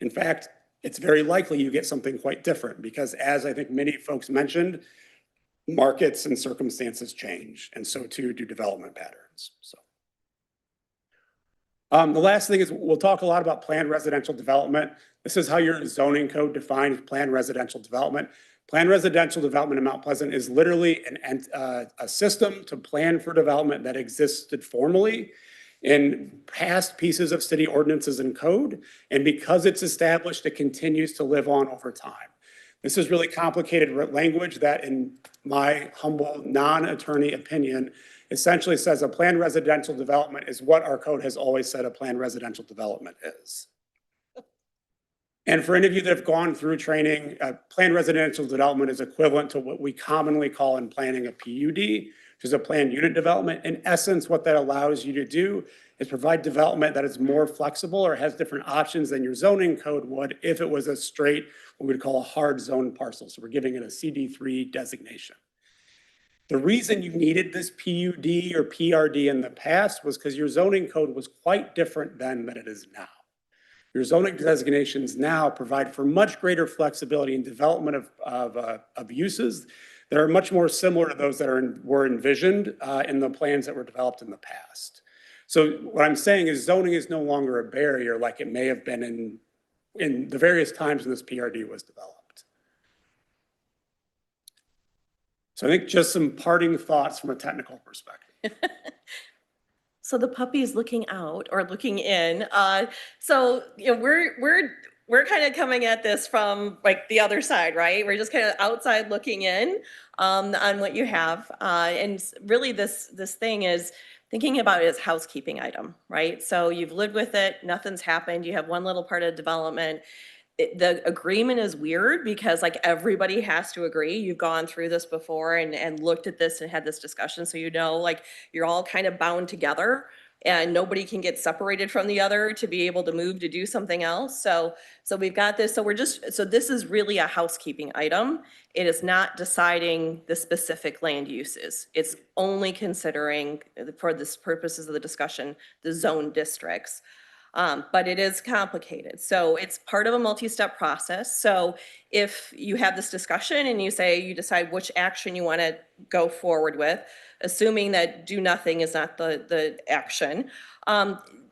In fact, it's very likely you get something quite different because, as I think many folks mentioned, markets and circumstances change, and so too do development patterns. So, the last thing is we'll talk a lot about planned residential development. This is how your zoning code defines planned residential development. Planned residential development in Mount Pleasant is literally a system to plan for development that existed formally in past pieces of city ordinances and code. And because it's established, it continues to live on over time. This is really complicated language that, in my humble non-attorney opinion, essentially says a planned residential development is what our code has always said a planned residential development is. And for any of you that have gone through training, planned residential development is equivalent to what we commonly call in planning a PUD, which is a planned unit development. In essence, what that allows you to do is provide development that is more flexible or has different options than your zoning code would if it was a straight, what we'd call a hard zone parcel. So we're giving it a CD3 designation. The reason you needed this PUD or PRD in the past was because your zoning code was quite different then than it is now. Your zoning designations now provide for much greater flexibility in development of uses that are much more similar to those that were envisioned in the plans that were developed in the past. So what I'm saying is zoning is no longer a barrier like it may have been in in the various times when this PRD was developed. So I think just some parting thoughts from a technical perspective. So the puppy's looking out or looking in. So you know, we're kind of coming at this from like the other side, right? We're just kind of outside looking in on what you have. And really this thing is thinking about it as housekeeping item, right? So you've lived with it, nothing's happened. You have one little part of development. The agreement is weird because like everybody has to agree. You've gone through this before and looked at this and had this discussion. So you know, like you're all kind of bound together and nobody can get separated from the other to be able to move to do something else. So we've got this. So this is really a housekeeping item. It is not deciding the specific land uses. It's only considering, for this purposes of the discussion, the zone districts. But it is complicated. So it's part of a multi-step process. So if you have this discussion and you decide which action you want to go forward with, assuming that do nothing is not the action,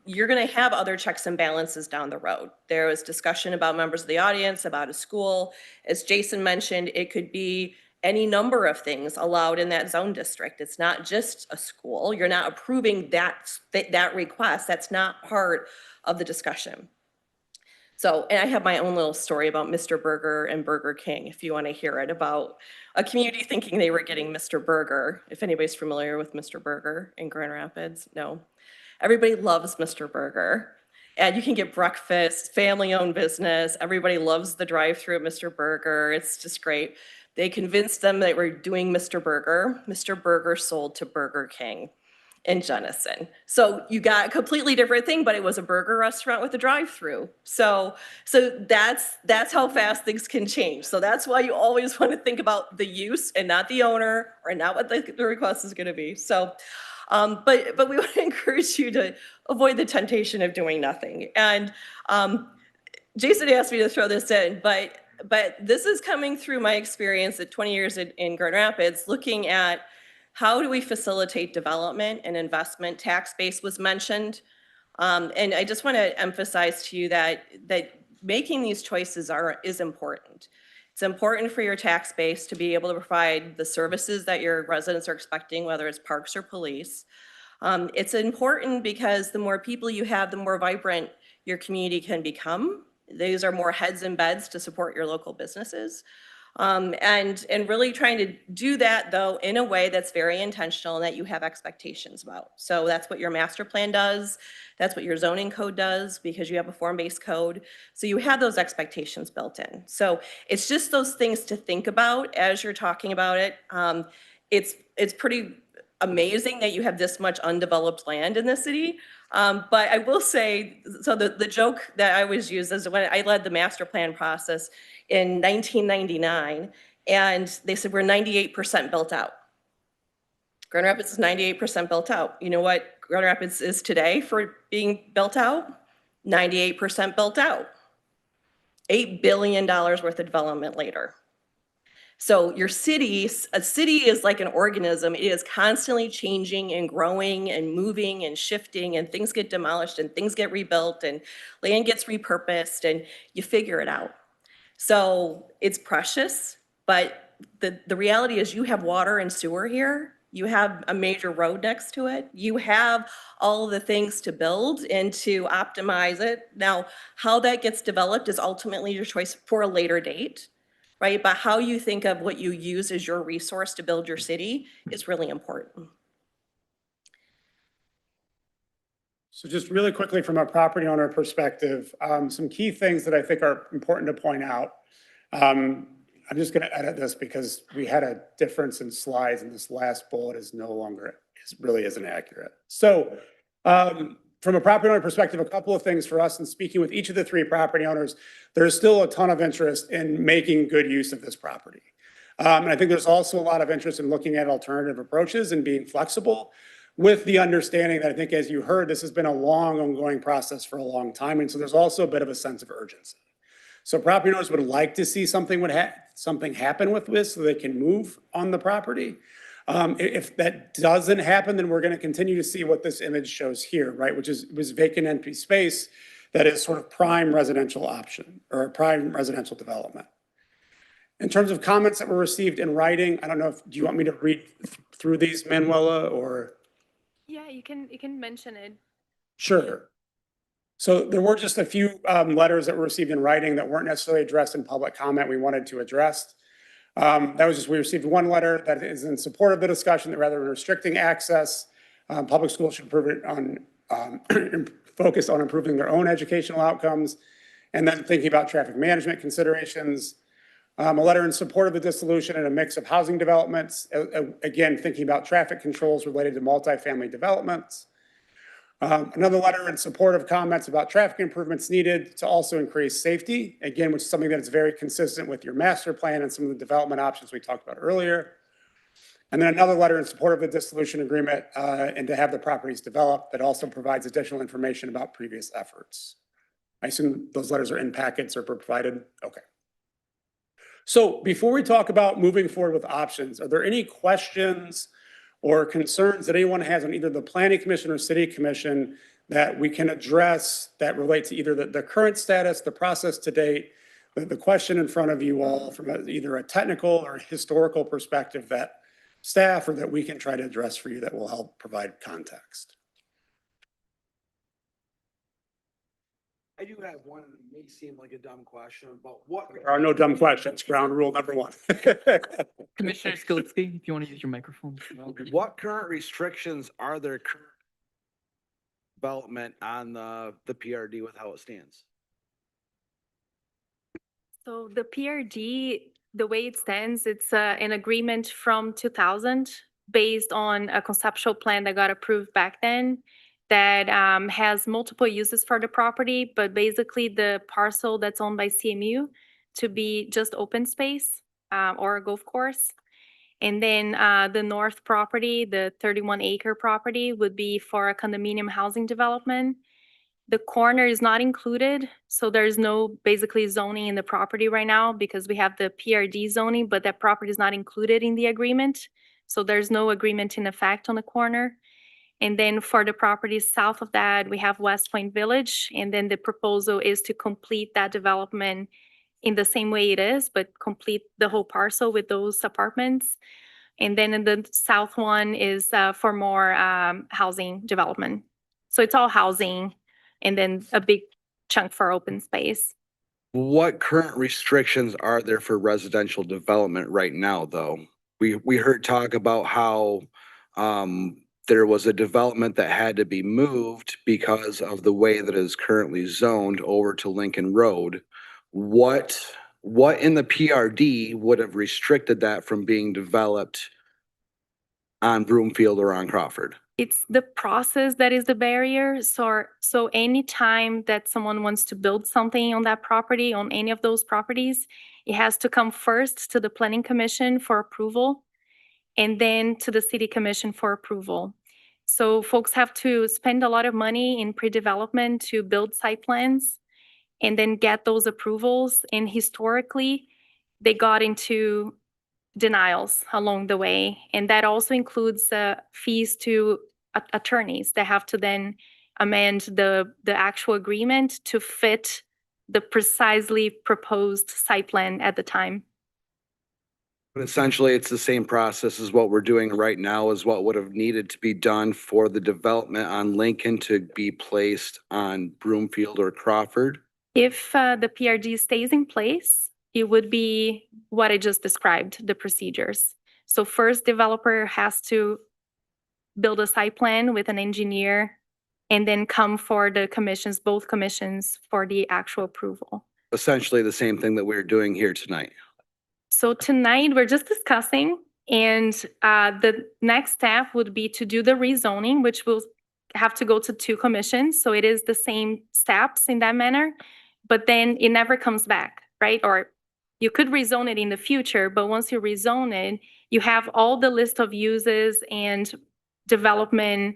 you're going to have other checks and balances down the road. There was discussion about members of the audience, about a school. As Jason mentioned, it could be any number of things allowed in that zone district. It's not just a school. You're not approving that request. That's not part of the discussion. So, and I have my own little story about Mr. Burger and Burger King, if you want to hear it, about a community thinking they were getting Mr. Burger. If anybody's familiar with Mr. Burger in Grand Rapids, no. Everybody loves Mr. Burger. And you can get breakfast, family-owned business. Everybody loves the drive-through at Mr. Burger. It's just great. They convinced them that we're doing Mr. Burger. Mr. Burger sold to Burger King in Jenison. So you got a completely different thing, but it was a burger restaurant with a drive-through. So that's how fast things can change. So that's why you always want to think about the use and not the owner or not what the request is going to be. So, but we want to encourage you to avoid the temptation of doing nothing. And Jason asked me to throw this in, but this is coming through my experience at 20 years in Grand Rapids, looking at how do we facilitate development and investment. Tax base was mentioned. And I just want to emphasize to you that making these choices is important. It's important for your tax base to be able to provide the services that your residents are expecting, whether it's parks or police. It's important because the more people you have, the more vibrant your community can become. These are more heads and beds to support your local businesses. And really trying to do that though in a way that's very intentional and that you have expectations about. So that's what your master plan does. That's what your zoning code does because you have a form-based code. So you have those expectations built in. So it's just those things to think about as you're talking about it. It's pretty amazing that you have this much undeveloped land in the city. But I will say, so the joke that I always use is when I led the master plan process in 1999, and they said we're 98% built out. Grand Rapids is 98% built out. You know what Grand Rapids is today for being built out? 98% built out. $8 billion worth of development later. So a city is like an organism. It is constantly changing and growing and moving and shifting, and things get demolished and things get rebuilt and land gets repurposed and you figure it out. So it's precious, but the reality is you have water and sewer here. You have a major road next to it. You have all the things to build and to optimize it. Now, how that gets developed is ultimately your choice for a later date. Right? But how you think of what you use as your resource to build your city is really important. So just really quickly from a property owner perspective, some key things that I think are important to point out. I'm just going to edit this because we had a difference in slides and this last bullet really isn't accurate. So from a property owner perspective, a couple of things for us, and speaking with each of the three property owners, there's still a ton of interest in making good use of this property. And I think there's also a lot of interest in looking at alternative approaches and being flexible, with the understanding that I think, as you heard, this has been a long ongoing process for a long time. And so there's also a bit of a sense of urgency. So property owners would like to see something happen with this so they can move on the property. If that doesn't happen, then we're going to continue to see what this image shows here, right? Which was vacant empty space that is sort of prime residential option or a prime residential development. In terms of comments that were received in writing, I don't know do you want me to read through these, Manuela, or? Yeah, you can mention it. Sure. So there were just a few letters that were received in writing that weren't necessarily addressed in public comment we wanted to address. That was just, we received one letter that is in support of the discussion that rather than restricting access, public schools should improve it on, focus on improving their own educational outcomes, and then thinking about traffic management considerations. A letter in support of the dissolution and a mix of housing developments, again, thinking about traffic controls related to multifamily developments. Another letter in support of comments about traffic improvements needed to also increase safety, again, which is something that is very consistent with your master plan and some of the development options we talked about earlier. And then another letter in support of the dissolution agreement and to have the properties developed that also provides additional information about previous efforts. I assume those letters are in packets or provided? Okay. So before we talk about moving forward with options, are there any questions or concerns that anyone has on either the planning commission or city commission that we can address that relate to either the current status, the process to date, the question in front of you all from either a technical or historical perspective that staff or that we can try to address for you that will help provide context? I do have one, it may seem like a dumb question, but what? There are no dumb questions. Ground rule number one. Commissioner Skilitsky, if you want to use your microphone. What current restrictions are there current development on the PRD with how it stands? So the PRD, the way it stands, it's an agreement from 2000 based on a conceptual plan that got approved back then that has multiple uses for the property, but basically the parcel that's owned by CMU to be just open space or a golf course. And then the north property, the 31-acre property, would be for a condominium housing development. The corner is not included, so there's no basically zoning in the property right now because we have the PRD zoning, but that property is not included in the agreement. So there's no agreement in effect on the corner. And then for the properties south of that, we have West Point Village. And then the proposal is to complete that development in the same way it is, but complete the whole parcel with those apartments. And then in the south one is for more housing development. So it's all housing and then a big chunk for open space. What current restrictions are there for residential development right now, though? We heard talk about how there was a development that had to be moved because of the way that it is currently zoned over to Lincoln Road. What in the PRD would have restricted that from being developed on Broomfield or on Crawford? It's the process that is the barrier. So anytime that someone wants to build something on that property, on any of those properties, it has to come first to the planning commission for approval and then to the city commission for approval. So folks have to spend a lot of money in pre-development to build site plans and then get those approvals. And historically, they got into denials along the way. And that also includes fees to attorneys that have to then amend the actual agreement to fit the precisely proposed site plan at the time. But essentially, it's the same process as what we're doing right now is what would have needed to be done for the development on Lincoln to be placed on Broomfield or Crawford. If the PRD stays in place, it would be what I just described, the procedures. So first, developer has to build a site plan with an engineer and then come for the commissions, both commissions, for the actual approval. Essentially the same thing that we're doing here tonight. So tonight, we're just discussing, and the next step would be to do the rezoning, which will have to go to 2 commissions. So it is the same steps in that manner, but then it never comes back, right? Or you could rezone it in the future, but once you rezone it, you have all the list of uses and development,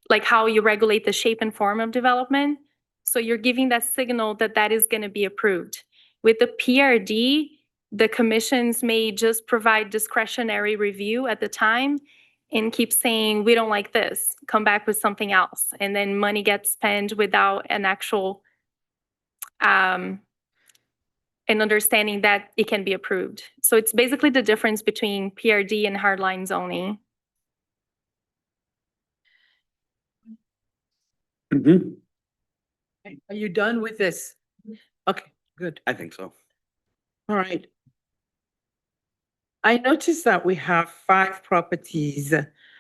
like how you regulate the shape and form of development. So you're giving that signal that that is going to be approved. With the PRD, the commissions may just provide discretionary review at the time and keep saying, we don't like this, come back with something else. And then money gets spent without an actual and understanding that it can be approved. So it's basically the difference between PRD and hardline zoning. Mhm. Are you done with this? Okay, good. I think so. All right. I noticed that we have 5 properties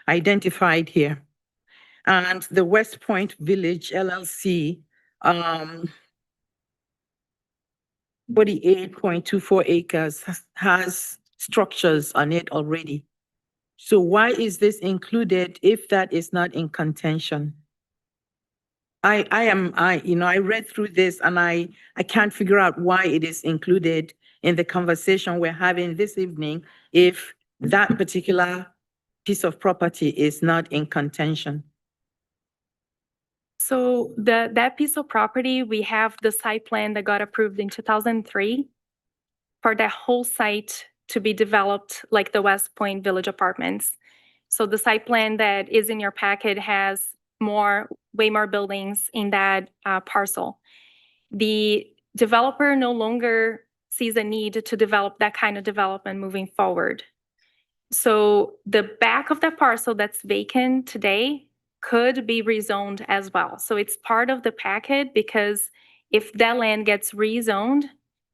identified here. And the West Point Village LLC, 48.24 acres has structures on it already. So why is this included if that is not in contention? I read through this and I can't figure out why it is included in the conversation we're having this evening if that particular piece of property is not in contention. So that piece of property, we have the site plan that got approved in 2003 for that whole site to be developed like the West Point Village Apartments. So the site plan that is in your packet has way more buildings in that parcel. The developer no longer sees a need to develop that kind of development moving forward. So the back of the parcel that's vacant today could be rezoned as well. So it's part of the packet because if that land gets rezoned,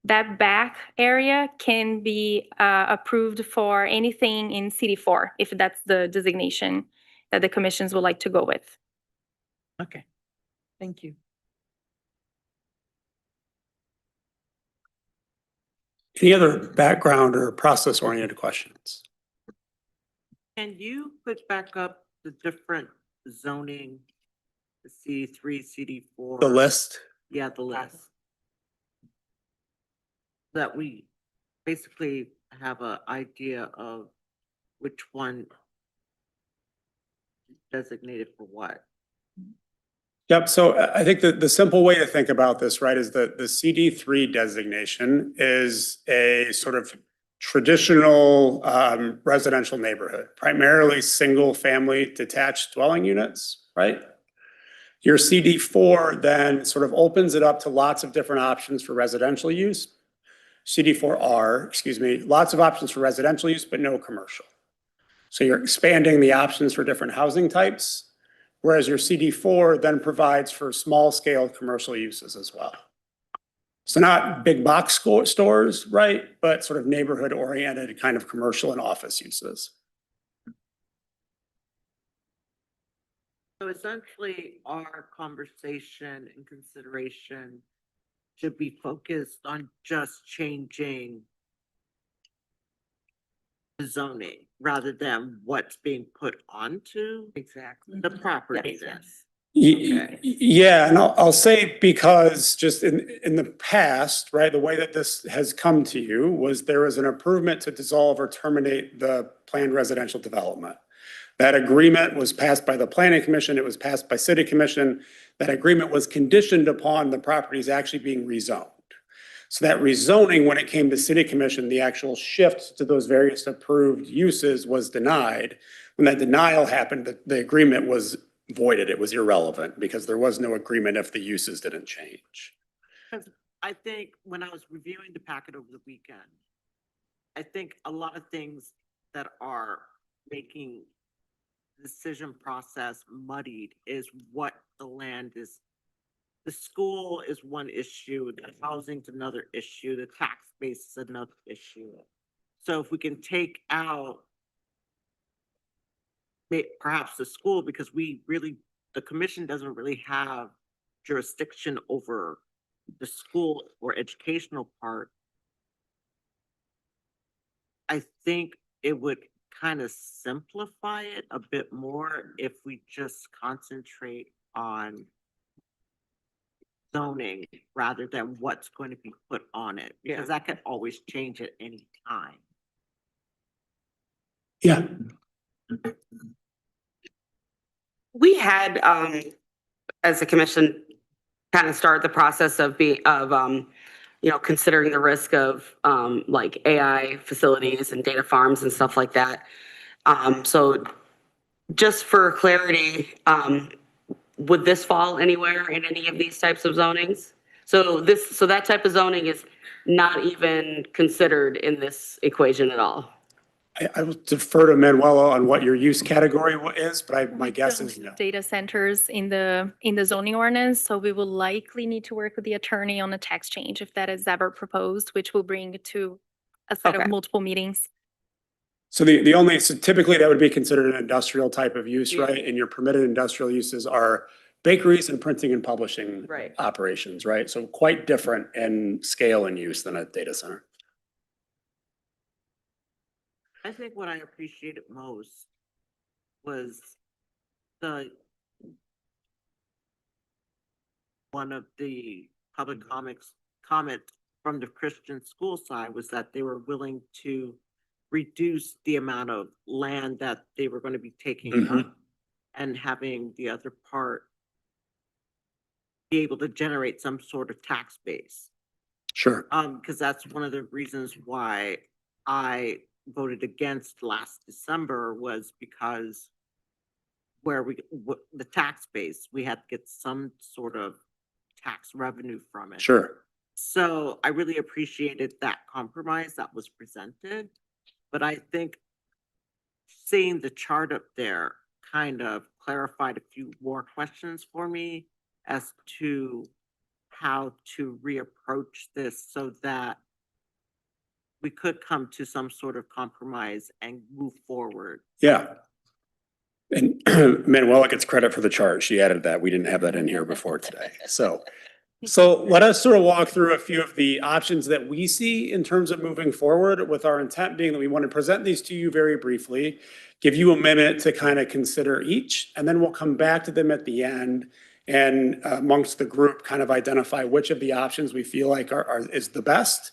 that back area can be approved for anything in CD4, if that's the designation that the commissions would like to go with. Okay, thank you. Any other background or process-oriented questions? Can you put back up the different zoning, the CD3, CD4? The list? Yeah, the list. That we basically have an idea of which one is designated for what. Yep, so I think that the simple way to think about this, right, is that the CD3 designation is a sort of traditional residential neighborhood, primarily single-family detached dwelling units, right? Your CD4 then sort of opens it up to lots of different options for residential use. CD4R, excuse me, lots of options for residential use, but no commercial. So you're expanding the options for different housing types. Whereas your CD4 then provides for small-scale commercial uses as well. So not big box stores, right? But sort of neighborhood-oriented kind of commercial and office uses. So essentially, our conversation and consideration should be focused on just changing the zoning rather than what's being put onto the property then. Okay. Yeah, and I'll say because just in the past, right, the way that this has come to you was there was an improvement to dissolve or terminate the planned residential development. That agreement was passed by the Planning Commission. It was passed by City Commission. That agreement was conditioned upon the properties actually being rezoned. So that rezoning, when it came to City Commission, the actual shift to those various approved uses was denied. When that denial happened, the agreement was voided. It was irrelevant because there was no agreement if the uses didn't change. Because I think when I was reviewing the packet over the weekend, I think a lot of things that are making the decision process muddied is what the land is. The school is one issue, the housing's another issue, the tax base is another issue. So if we can take out perhaps the school, because the commission doesn't really have jurisdiction over the school or educational part, I think it would kind of simplify it a bit more if we just concentrate on zoning rather than what's going to be put on it, because that could always change at any time. Yeah. We had, as a commission, kind of start the process of considering the risk of like AI facilities and data farms and stuff like that. So just for clarity, would this fall anywhere in any of these types of zonings? So that type of zoning is not even considered in this equation at all. I will defer to Manuela on what your use category is, but my We guess don't is do no. data centers in the zoning ordinance, so we will likely need to work with the attorney on a tax change if that is ever proposed, which will bring to a set of Okay. multiple meetings. So so typically that would be considered an industrial type of use, right? And your permitted industrial uses are bakeries and printing and publishing Right. operations, right? So quite different in scale and use than a data center. I think what I appreciated most was one of the public comment from the Christian school side was that they were willing to reduce the amount of land that they were going to be taking up and having the other part be able to generate some sort of tax base. Sure. Because that's one of the reasons why I voted against last December was because the tax base, we had to get some sort of tax revenue from it. Sure. So I really appreciated that compromise that was presented. But I think seeing the chart up there kind of clarified a few more questions for me as to how to reapproach this so that we could come to some sort of compromise and move forward. Yeah. And Manuela gets credit for the chart. She added that. We didn't have that in here before today. So let us sort of walk through a few of the options that we see in terms of moving forward, with our intent being that we want to present these to you very briefly, give you a minute to kind of consider each, and then we'll come back to them at the end and amongst the group kind of identify which of the options we feel like is the best.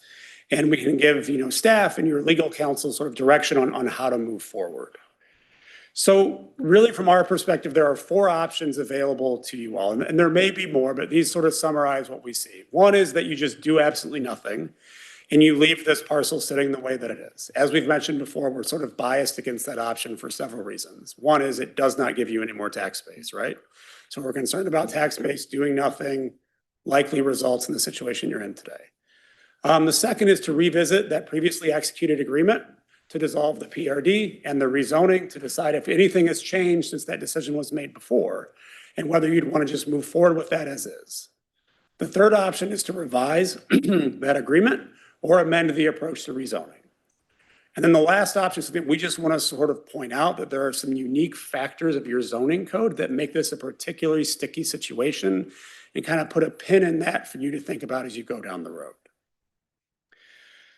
And we can give, staff and your legal counsel sort of direction on how to move forward. So really, from our perspective, there are 4 options available to you all, and there may be more, but these sort of summarize what we see. One is that you just do absolutely nothing, and you leave this parcel sitting the way that it is. As we've mentioned before, we're sort of biased against that option for several reasons. One is it does not give you any more tax base, right? So we're concerned about tax base. Doing nothing likely results in the situation you're in today. The second is to revisit that previously executed agreement to dissolve the PRD and the rezoning to decide if anything has changed since that decision was made before, and whether you'd want to just move forward with that as is. The third option is to revise that agreement or amend the approach to rezoning. And then the last option is that we just want to sort of point out that there are some unique factors of your zoning code that make this a particularly sticky situation, and kind of put a pin in that for you to think about as you go down the road.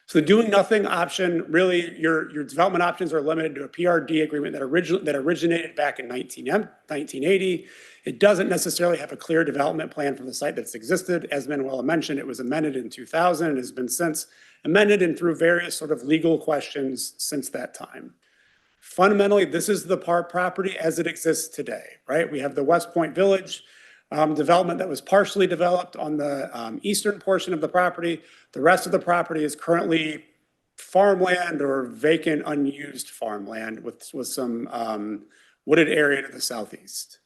So the doing nothing option, really, your development options are limited to a PRD agreement that originated back in 1980. It doesn't necessarily have a clear development plan for the site that's existed. As Manuela mentioned, it was amended in 2000 and has been since amended and through various sort of legal questions since that time. Fundamentally, this is the property as it exists today, right? We have the West Point Village development that was partially developed on the eastern portion of the property. The rest of the property is currently farmland or vacant, unused farmland with some wooded area to the southeast.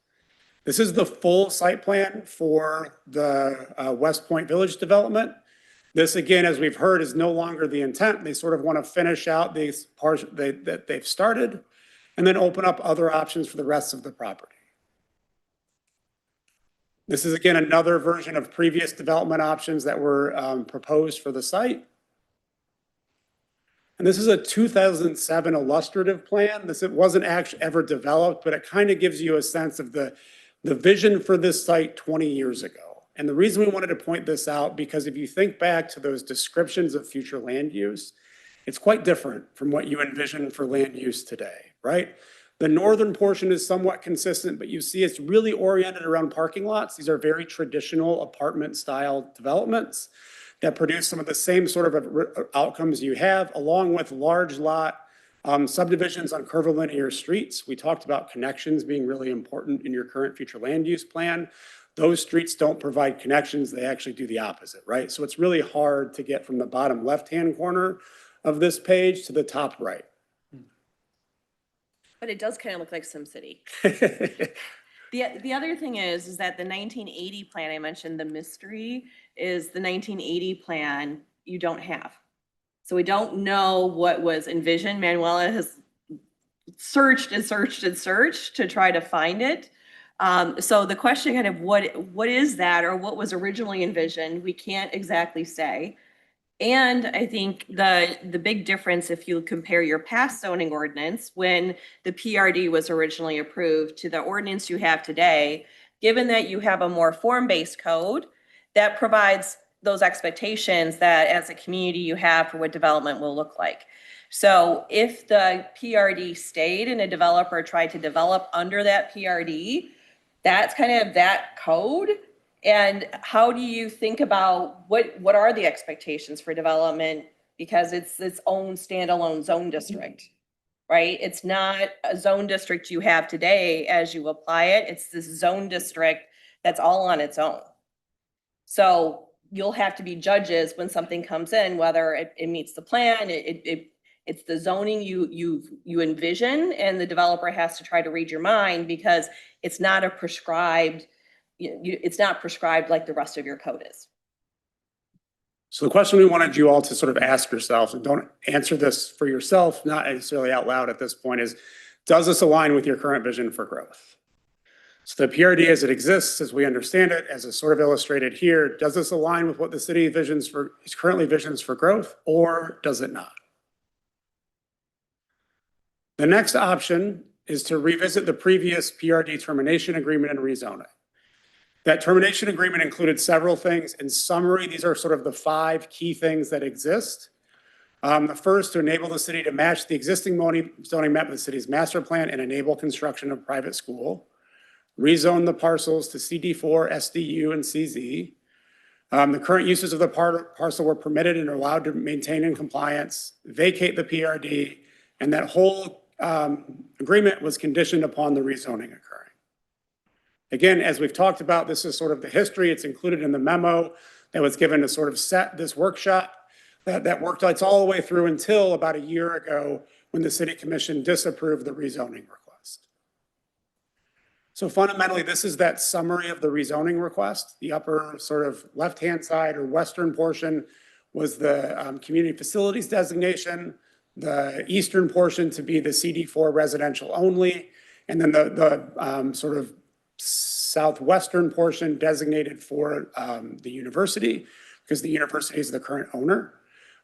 This is the full site plan for the West Point Village development. This, again, as we've heard, is no longer the intent. They sort of want to finish out these parts that they've started and then open up other options for the rest of the property. This is, again, another version of previous development options that were proposed for the site. And this is a 2007 illustrative plan. It wasn't actually ever developed, but it kind of gives you a sense of the vision for this site 20 years ago. And the reason we wanted to point this out, because if you think back to those descriptions of future land use, it's quite different from what you envision for land use today, right? The northern portion is somewhat consistent, but you see it's really oriented around parking lots. These are very traditional apartment style developments that produce some of the same sort of outcomes you have, along with large lot subdivisions on curvilinear streets. We talked about connections being really important in your current future land use plan. Those streets don't provide connections. They actually do the opposite, right? So it's really hard to get from the bottom left-hand corner of this page to the top right. But it does kind of look like SimCity. The other thing is that the 1980 plan, I mentioned the mystery, is the 1980 plan you don't have. So we don't know what was envisioned. Manuela has searched and searched and searched to try to find it. So the question kind of what is that, or what was originally envisioned, we can't exactly say. And I think the big difference, if you compare your past zoning ordinance, when the PRD was originally approved, to the ordinance you have today, given that you have a more form-based code that provides those expectations that as a community you have for what development will look like. So if the PRD stayed and a developer tried to develop under that PRD, that's kind of that code. And how do you think about what are the expectations for development? Because it's its own standalone zone district, right? It's not a zone district you have today as you apply it. It's this zone district that's all on its own. So you'll have to be judges when something comes in, whether it meets the plan, it's the zoning you envision, and the developer has to try to read your mind because it's not a prescribed, it's not prescribed like the rest of your code is. So the question we wanted you all to sort of ask yourselves, and don't answer this for yourself, not necessarily out loud at this point, is does this align with your current vision for growth? So the PRD as it exists, as we understand it, as is sort of illustrated here, does this align with what the city currently visions for growth, or does it not? The next option is to revisit the previous PRD termination agreement and rezone it. That termination agreement included several things. In summary, these are sort of the 5 key things that exist. The first, to enable the city to match the existing zoning map with the city's master plan and enable construction of private school. Rezone the parcels to CD4, SDU, and CZ. The current uses of the parcel were permitted and are allowed to maintain in compliance, vacate the PRD, and that whole agreement was conditioned upon the rezoning occurring. Again, as we've talked about, this is sort of the history. It's included in the memo that was given to sort of set this workshop that worked it's all the way through until about a year ago when the city commission disapproved the rezoning request. So fundamentally, this is that summary of the rezoning request. The upper sort of left-hand side or western portion was the community facilities designation, the eastern portion to be the CD4 residential only, and then the sort of southwestern portion designated for the university, because the university is the current owner.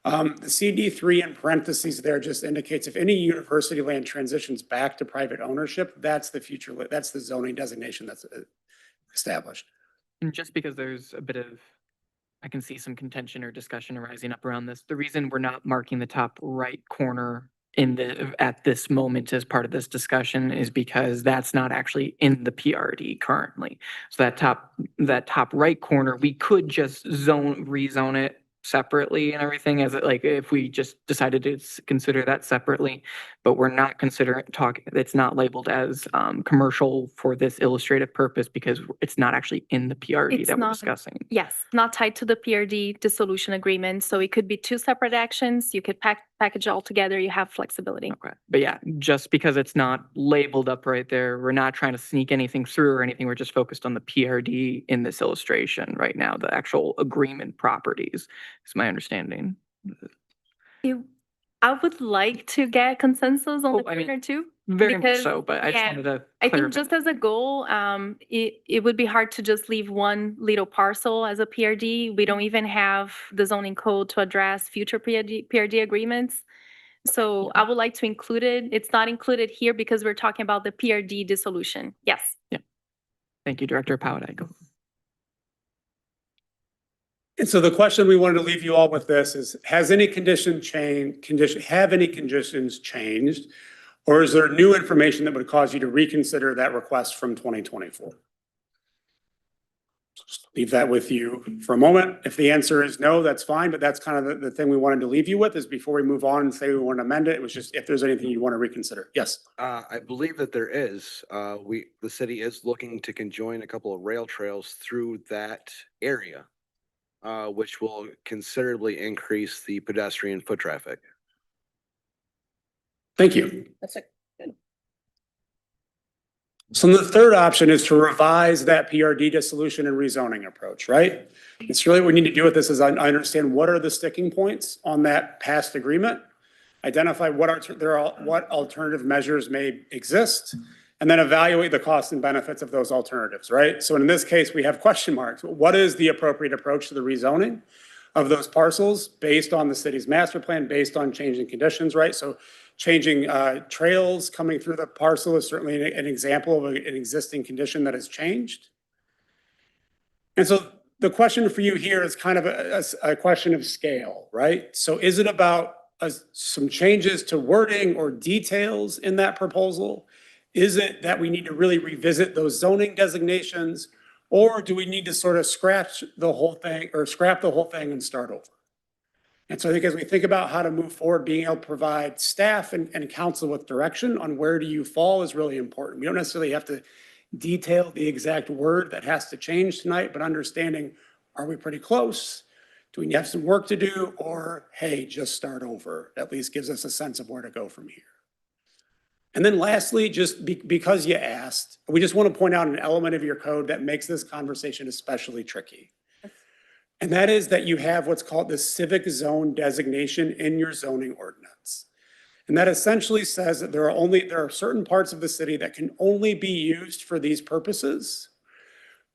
The CD3 in parentheses there just indicates if any university land transitions back to private ownership, that's the that's the zoning designation that's established. And just because there's a bit of, I can see some contention or discussion arising up around this. The reason we're not marking the top right corner at this moment as part of this discussion is because that's not actually in the PRD currently. So that top right corner, we could just rezone it separately and everything as if we just decided to consider that separately, but we're not it's not labeled as commercial for this illustrative purpose because it's not actually in the PRD It's that we're not- discussing. Yes, not tied to the PRD dissolution agreement. So it could be 2 separate actions. You could package it all together. You have flexibility. Okay. But yeah, just because it's not labeled up right there, we're not trying to sneak anything through or anything. We're just focused on the PRD in this illustration right now, the actual agreement properties is my understanding. I would like to get consensus on the corner too. Very much because, so, but I just wanted to I think clarify. just as a goal, it would be hard to just leave one little parcel as a PRD. We don't even have the zoning code to address future PRD agreements. So I would like to include it. It's not included here because we're talking about the PRD dissolution. Yes. Yeah. Thank you, Director Paladino. And so the question we wanted to leave you all with this is, has any conditions changed? Or is there new information that would cause you to reconsider that request from 2024? Just leave that with you for a moment. If the answer is no, that's fine, but that's kind of the thing we wanted to leave you with is before we move on and say we want to amend it, it was just if there's anything you want to reconsider. Yes. I believe that there is. The city is looking to conjoin a couple of rail trails through that area, which will considerably increase the pedestrian foot traffic. Thank you. That's good. So the third option is to revise that PRD dissolution and rezoning approach, right? It's really what we need to do with this is I understand what are the sticking points on that past agreement, identify what what alternative measures may exist, and then evaluate the costs and benefits of those alternatives, right? So in this case, we have question marks. What is the appropriate approach to the rezoning of those parcels based on the city's master plan, based on changing conditions, right? So changing trails coming through the parcel is certainly an example of an existing condition that has changed. And so the question for you here is kind of a question of scale, right? So is it about some changes to wording or details in that proposal? Is it that we need to really revisit those zoning designations? Or do we need to sort of scrap the whole thing and start over? And so I think as we think about how to move forward, being able to provide staff and council with direction on where do you fall is really important. We don't necessarily have to detail the exact word that has to change tonight, but understanding, are we pretty close? Do we have some work to do? Or, hey, just start over. At least gives us a sense of where to go from here. And then lastly, just because you asked, we just want to point out an element of your code that makes this conversation especially tricky. And that is that you have what's called the civic zone designation in your zoning ordinance. And that essentially says that there are certain parts of the city that can only be used for these purposes.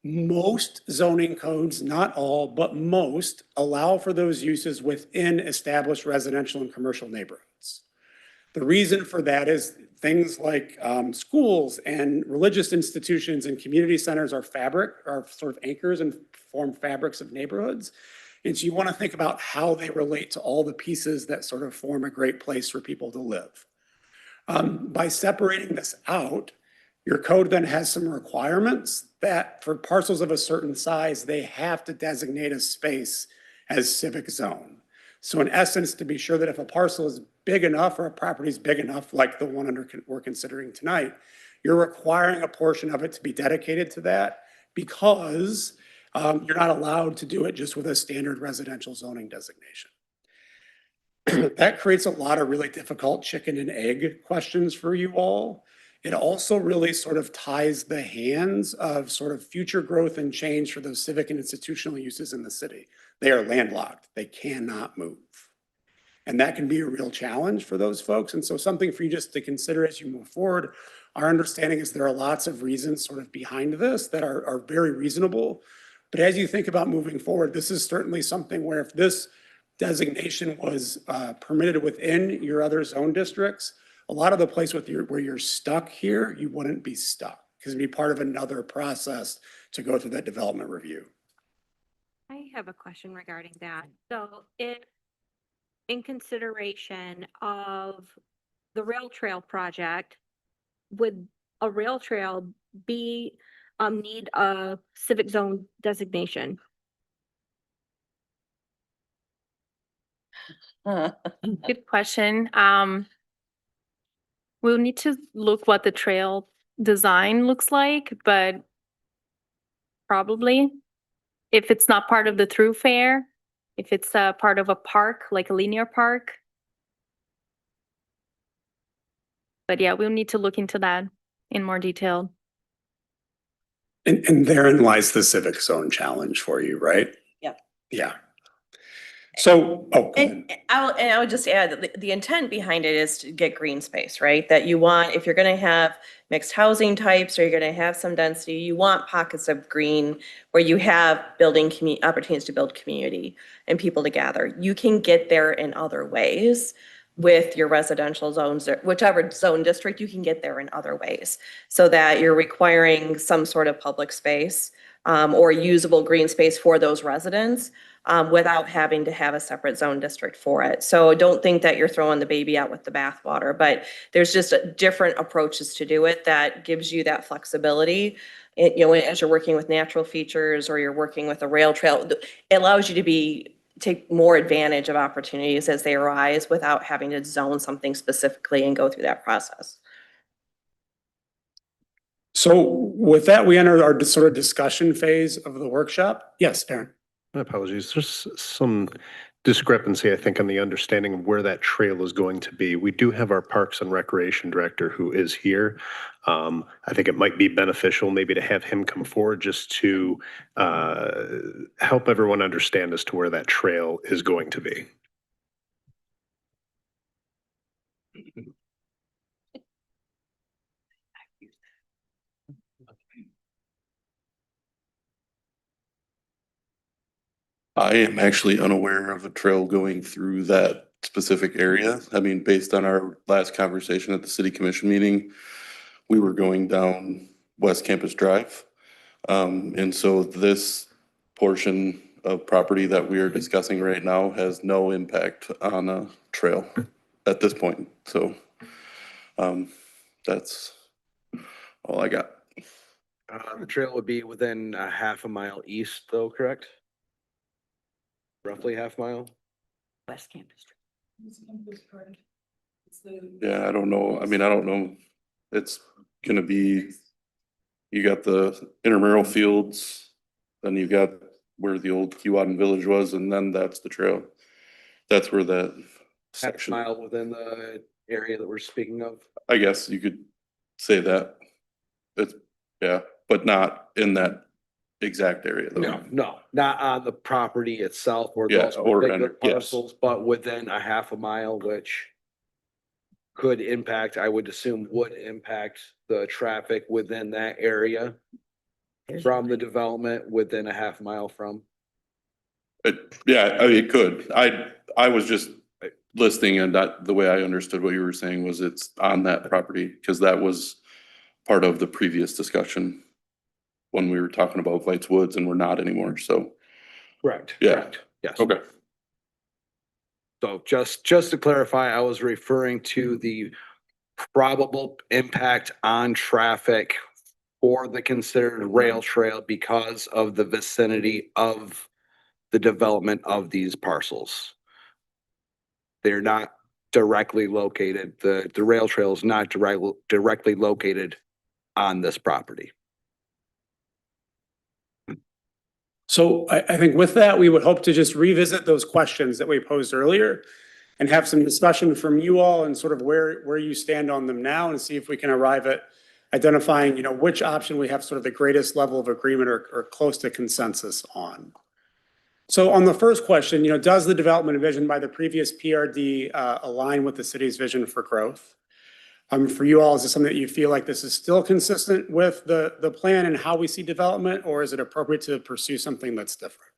Most zoning codes, not all, but most, allow for those uses within established residential and commercial neighborhoods. The reason for that is things like schools and religious institutions and community centers are sort of anchors and form fabrics of neighborhoods. And so you want to think about how they relate to all the pieces that sort of form a great place for people to live. By separating this out, your code then has some requirements that for parcels of a certain size, they have to designate a space as civic zone. So in essence, to be sure that if a parcel is big enough or a property is big enough, like the one we're considering tonight, you're requiring a portion of it to be dedicated to that because you're not allowed to do it just with a standard residential zoning designation. That creates a lot of really difficult chicken and egg questions for you all. It also really sort of ties the hands of sort of future growth and change for those civic and institutional uses in the city. They are landlocked. They cannot move. And that can be a real challenge for those folks. And so something for you just to consider as you move forward. Our understanding is there are lots of reasons sort of behind this that are very reasonable. But as you think about moving forward, this is certainly something where if this designation was permitted within your other zone districts, a lot of the place where you're stuck here, you wouldn't be stuck because it'd be part of another process to go through that development review. I have a question regarding that. So if in consideration of the rail trail project, would a rail trail be need a civic zone designation? Good question. We'll need to look what the trail design looks like, but probably if it's not part of the thoroughfare, if it's a part of a park, like a linear park. But yeah, we'll need to look into that in more detail. And therein lies the civic zone challenge for you, right? Yep. Yeah. So, And I would just add that the intent behind it is to get green space, right? That you want, if you're gonna have mixed housing types or you're gonna have some density, you want pockets of green where you have building opportunities to build community and people to gather. You can get there in other ways with your residential zones, or whichever zone district, you can get there in other ways so that you're requiring some sort of public space or usable green space for those residents without having to have a separate zone district for it. So don't think that you're throwing the baby out with the bathwater, but there's just different approaches to do it that gives you that flexibility. As you're working with natural features or you're working with a rail trail, it allows you to take more advantage of opportunities as they arise without having to zone something specifically and go through that process. So with that, we enter our sort of discussion phase of the workshop. Yes, Aaron. My apologies. There's some discrepancy, I think, on the understanding of where that trail is going to be. We do have our Parks and Recreation Director who is here. I think it might be beneficial maybe to have him come forward just to help everyone understand as to where that trail is going to be. I am actually unaware of a trail going through that specific area. I mean, based on our last conversation at the city commission meeting, we were going down West Campus Drive. And so this portion of property that we are discussing right now has no impact on a trail at this point. So, that's all I got. The trail would be within a half a mile east though, correct? Roughly half mile? West Campus. Yeah, I don't know. I mean, I don't know. It's gonna be, you got the intramural fields, then you got where the old Keewatin Village was, and then that's the trail. That's where that Half section, mile within the area that we're speaking of? I guess you could say that. It's, yeah, but not in that exact area though. No, not on the property itself or Yeah, those or particular under- yes. parcels, but within a half a mile, which could impact, I would assume would impact the traffic within that area from the development within a half mile from. Yeah, I mean, it could. I was just listening, and that, the way I understood what you were saying was it's on that property, because that was part of the previous discussion when we were talking about Vites Woods, and we're not anymore, so. Correct. Yeah. Correct. Yes. Okay. So just to clarify, I was referring to the probable impact on traffic for the considered rail trail because of the vicinity of the development of these parcels. They're not directly located, the rail trail is not directly located on this property. So I think with that, we would hope to just revisit those questions that we posed earlier and have some discussion from you all and sort of where you stand on them now, and see if we can arrive at identifying, which option we have sort of the greatest level of agreement or close to consensus on. So on the first question, does the development envisioned by the previous PRD align with the city's vision for growth? For you all, is this something that you feel like this is still consistent with the plan and how we see development, or is it appropriate to pursue something that's different?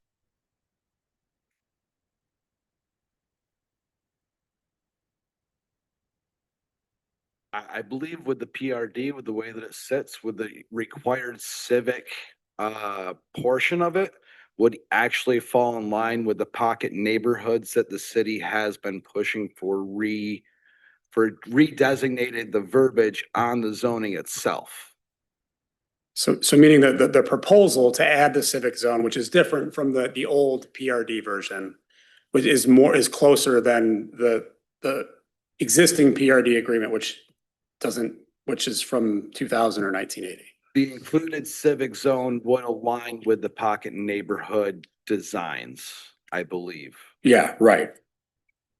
I believe with the PRD, with the way that it sits, with the required civic portion of it, would actually fall in line with the pocket neighborhoods that the city has been pushing for redesignated the verbiage on the zoning itself. So meaning that the proposal to add the civic zone, which is different from the old PRD version, which is closer than the existing PRD agreement, which is from 2000 or 1980. The included civic zone would align with the pocket neighborhood designs, I believe. Yeah, right.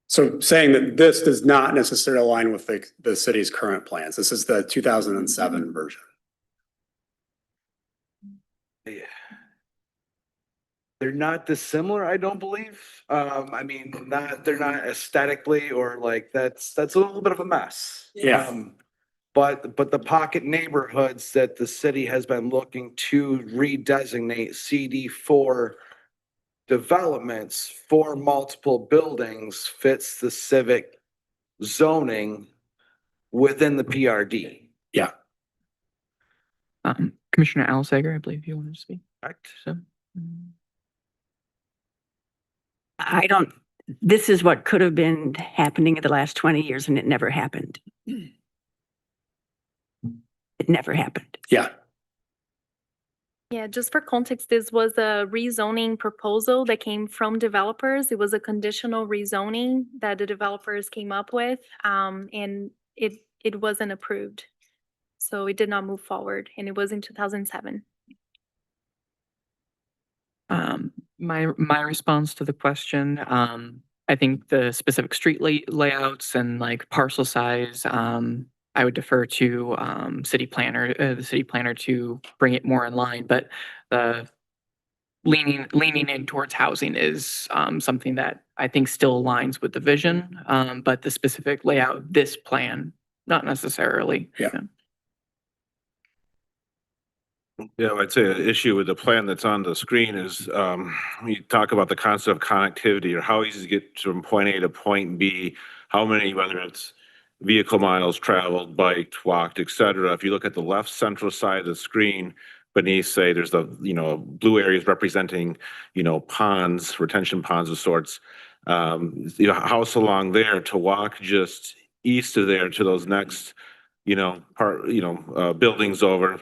So saying that this does not necessarily align with the city's current plans. This is the 2007 version. Yeah. They're not dissimilar, I don't believe. I mean, they're not aesthetically or like that's a little bit of a mess. Yeah. But the pocket neighborhoods that the city has been looking to redesignate CD4 developments for multiple buildings fits the civic zoning within the PRD. Yeah. Commissioner Alsager, I believe you wanted to speak. Correct. So, This is what could have been happening in the last 20 years and it never happened. It never happened. Yeah. Yeah, just for context, this was a rezoning proposal that came from developers. It was a conditional rezoning that the developers came up with, and it wasn't approved. So it did not move forward, and it was in 2007. My response to the question, I think the specific street layouts and like parcel size, I would defer to the city planner to bring it more in line. But the leaning in towards housing is something that I think still aligns with the vision. But the specific layout, this plan, not necessarily. Yeah. Yeah, I'd say the issue with the plan that's on the screen is, you talk about the concept of connectivity or how easy to get from point A to point B, how many, whether it's vehicle miles traveled, biked, walked, et cetera. If you look at the left central side of the screen, beneath, say, there's the, blue areas representing, ponds, retention ponds of sorts. House along there to walk just east of there to those next, buildings over.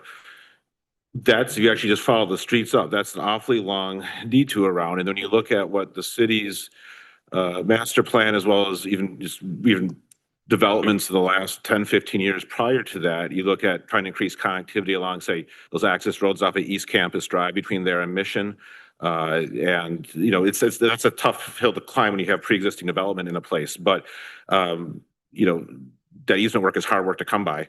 That's, if you actually just follow the streets up, that's an awfully long detour around. And when you look at what the city's master plan, as well as even developments in the last 10, 15 years prior to that, you look at trying to increase connectivity along, say, those access roads off of East Campus Drive between there and Mission. That's a tough hill to climb when you have pre-existing development in a place. But, that easement work is hard work to come by.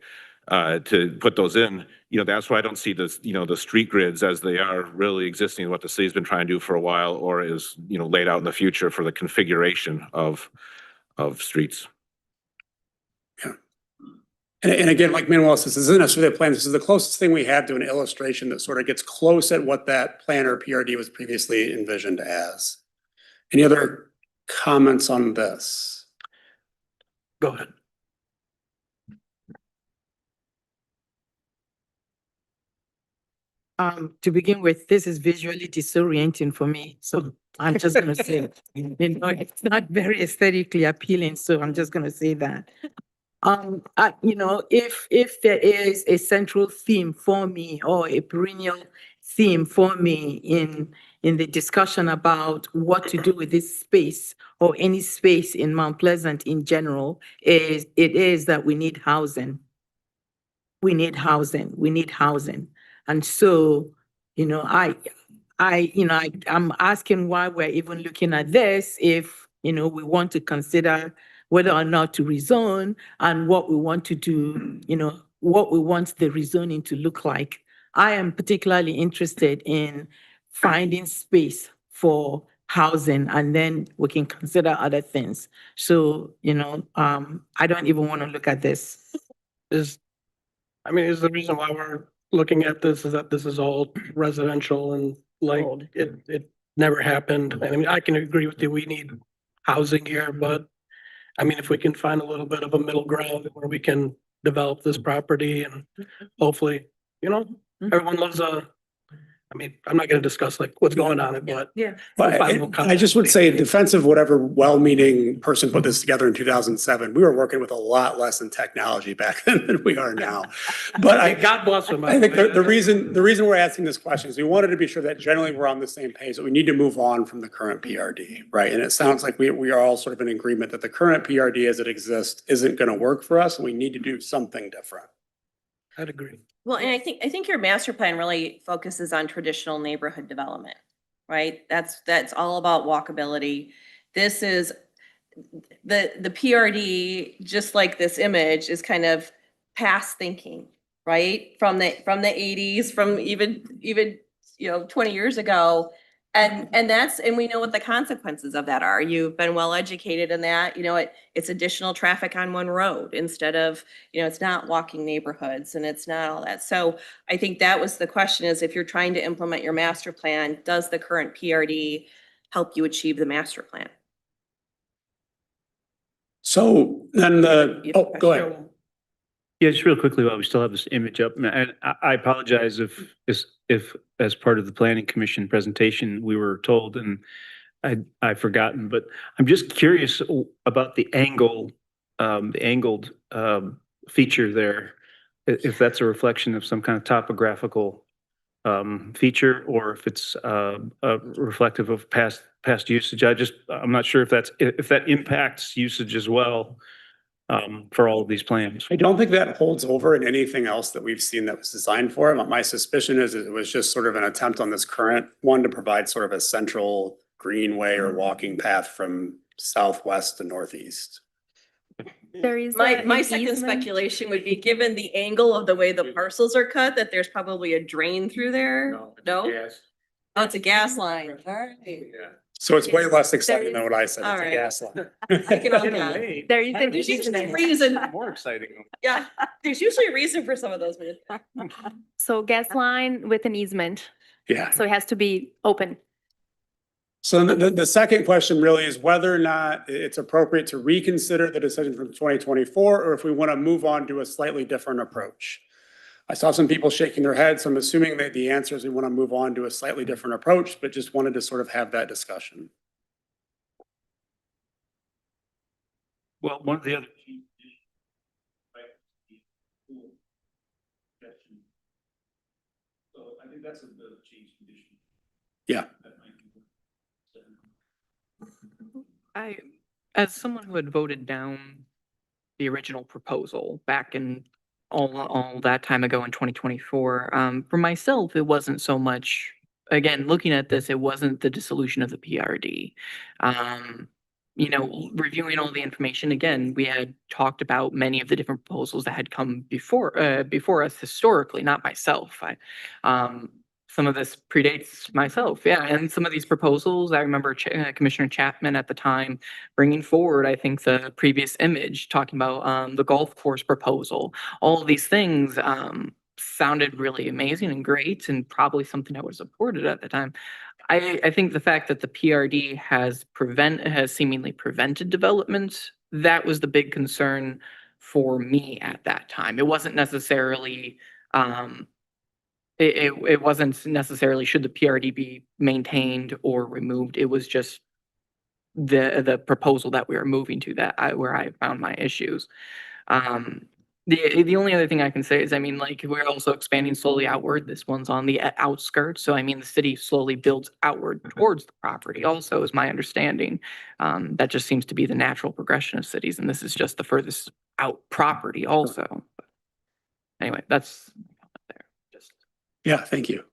To put those in, that's why I don't see this, the street grids as they are really existing, what the city's been trying to do for a while, or is, laid out in the future for the configuration of streets. Yeah. And again, like Manuel says, this isn't necessarily a plan. This is the closest thing we have to an illustration that sort of gets close at what that plan or PRD was previously envisioned as. Any other comments on this? Go ahead. To begin with, this is visually disorienting for me. So I'm just going to say, it's not very aesthetically appealing. So I'm just going to say that. If there is a central theme for me or a perennial theme for me in the discussion about what to do with this space or any space in Mount Pleasant in general, it is that we need housing. We need housing. We need housing. And so, I'm asking why we're even looking at this if, we want to consider whether or not to rezone and what we want to do, what we want the rezoning to look like. I am particularly interested in finding space for housing, and then we can consider other things. So, I don't even want to look at this. Is the reason why we're looking at this is that this is all residential and like it never happened. I can agree with you. We need housing here, but if we can find a little bit of a middle ground where we can develop this property and hopefully, everyone loves I'm not going to discuss like what's going on, but yeah. But I just would say in defense of whatever well-meaning person put this together in 2007, we were working with a lot less in technology back then than we are now. But God bless them. I think the reason we're asking this question is we wanted to be sure that generally we're on the same page, that we need to move on from the current PRD, right? And it sounds like we are all sort of in agreement that the current PRD as it exists isn't going to work for us, and we need to do something different. I'd agree. Well, and I think your master plan really focuses on traditional neighborhood development, right? That's all about walkability. This is the PRD, just like this image, is kind of past thinking, right? From the 80s, from even 20 years ago. And we know what the consequences of that are. You've been well educated in that, it's additional traffic on one road instead of, it's not walking neighborhoods and it's not all that. So I think that was the question, is if you're trying to implement your master plan, does the current PRD help you achieve the master plan? So then go ahead. Yeah, just real quickly while we still have this image up, and I apologize if as part of the planning commission presentation we were told and I've forgotten, but I'm just curious about the angled feature there, if that's a reflection of some kind of topographical feature or if it's reflective of past usage. I'm not sure if that impacts usage as well. for all of these plans. I don't think that holds over in anything else that we've seen that was designed for it. My suspicion is it was just sort of an attempt on this current one to provide sort of a central greenway or walking path from southwest to northeast. There is My an second easement. speculation would be, given the angle of the way the parcels are cut, that there's probably a drain through there. No? Yes. Oh, it's a gas line. All right. So it's way less exciting than what I said. All It's a right. gas line. I can all In a that. way, There is an There's usually a easement. reason. more exciting. Yeah, there's usually a reason for some of those. So gas line with an easement. Yeah. So it has to be open. So the second question really is whether or not it's appropriate to reconsider the decision from 2024, or if we want to move on to a slightly different approach. I saw some people shaking their heads, so I'm assuming that the answer is we want to move on to a slightly different approach, but just wanted to sort of have that discussion. Well, one of the other. So I think that's a change condition. Yeah. As someone who had voted down the original proposal back in all that time ago in 2024, for myself, it wasn't so much, again, looking at this, it wasn't the dissolution of the PRD. You know, reviewing all the information, again, we had talked about many of the different proposals that had come before us historically, not myself. Some of this predates myself, yeah, and some of these proposals, I remember Commissioner Chapman at the time bringing forward, I think, the previous image, talking about the golf course proposal. All of these things sounded really amazing and great, and probably something I would have supported at the time. I think the fact that the PRD has seemingly prevented development, that was the big concern for me at that time. It wasn't necessarily it wasn't necessarily should the PRD be maintained or removed. It was just the proposal that we were moving to where I found my issues. The only other thing I can say is, I mean, like, we're also expanding slowly outward. This one's on the outskirts. So, I mean, the city slowly builds outward towards the property also, is my understanding. That just seems to be the natural progression of cities. And this is just the furthest out property also. Anyway, that's there. Just Yeah, thank you.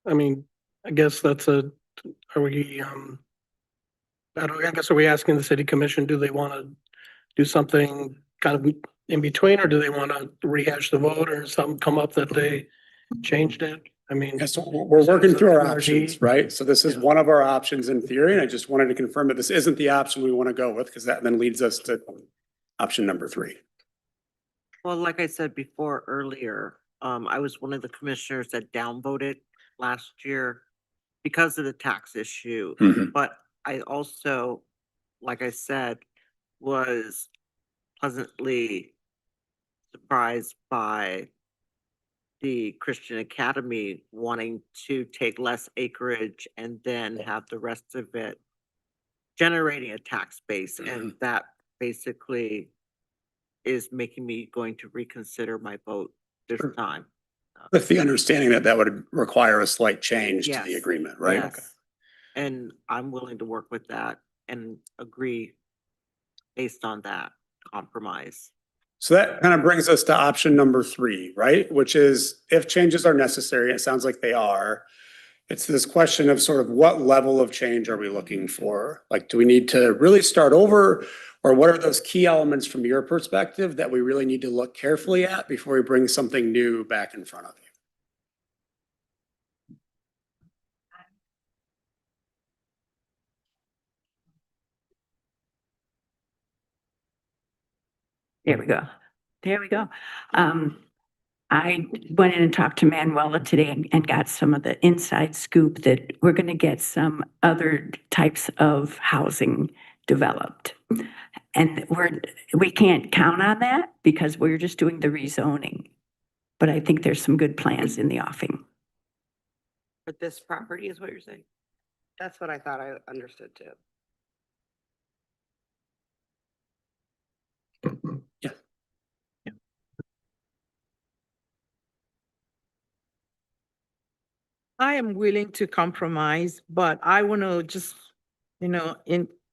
I mean, I guess are we asking the city commission, do they want to do something kind of in between, or do they want to rehash the vote, or something come up that they changed it? I mean. Yeah, so we're working through our options, right? So this is one of our options in theory, and I just wanted to confirm that this isn't the option we want to go with, because that then leads us to option number 3. Well, like I said before earlier, I was one of the commissioners that downvoted last year because of the tax issue. But I also, like I said, was pleasantly surprised by the Christian Academy wanting to take less acreage and then have the rest of it generating a tax base. And that basically is making me going to reconsider my vote this time. With the understanding that that would require a slight change to the Yes. agreement, right? Yes. Okay. And I'm willing to work with that and agree based on that compromise. So that kind of brings us to option number 3, right? Which is, if changes are necessary, it sounds like they are. It's this question of sort of what level of change are we looking for? Like, do we need to really start over? Or what are those key elements from your perspective that we really need to look carefully at before we bring something new back in front of you? There we go. There we go. I went in and talked to Manuela today and got some of the inside scoop that we're going to get some other types of housing developed. And we can't count on that because we're just doing the rezoning. But I think there's some good plans in the offing. For this property is what you're saying? That's what I thought I understood too. Yeah. I am willing to compromise, but I want to just,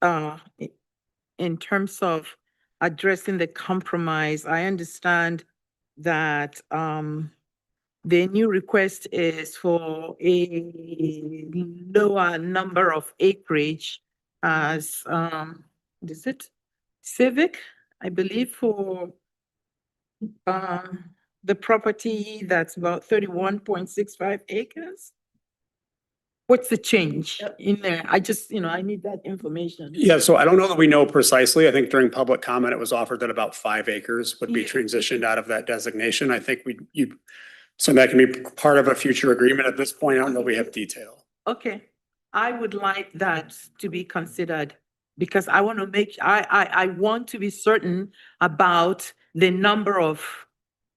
in terms of addressing the compromise, I understand that, the new request is for a lower number of acreage as, what is it? Civic, I believe, for, the property that's about 31.65 acres. What's the change in there? I just, I need that information. Yeah, so I don't know that we know precisely. I think during public comment, it was offered that about 5 acres would be Yeah. transitioned out of that designation. I think so that can be part of a future agreement. At this point, I don't know if we have detail. Okay, I would like that to be considered because I want to I want to be certain about the number of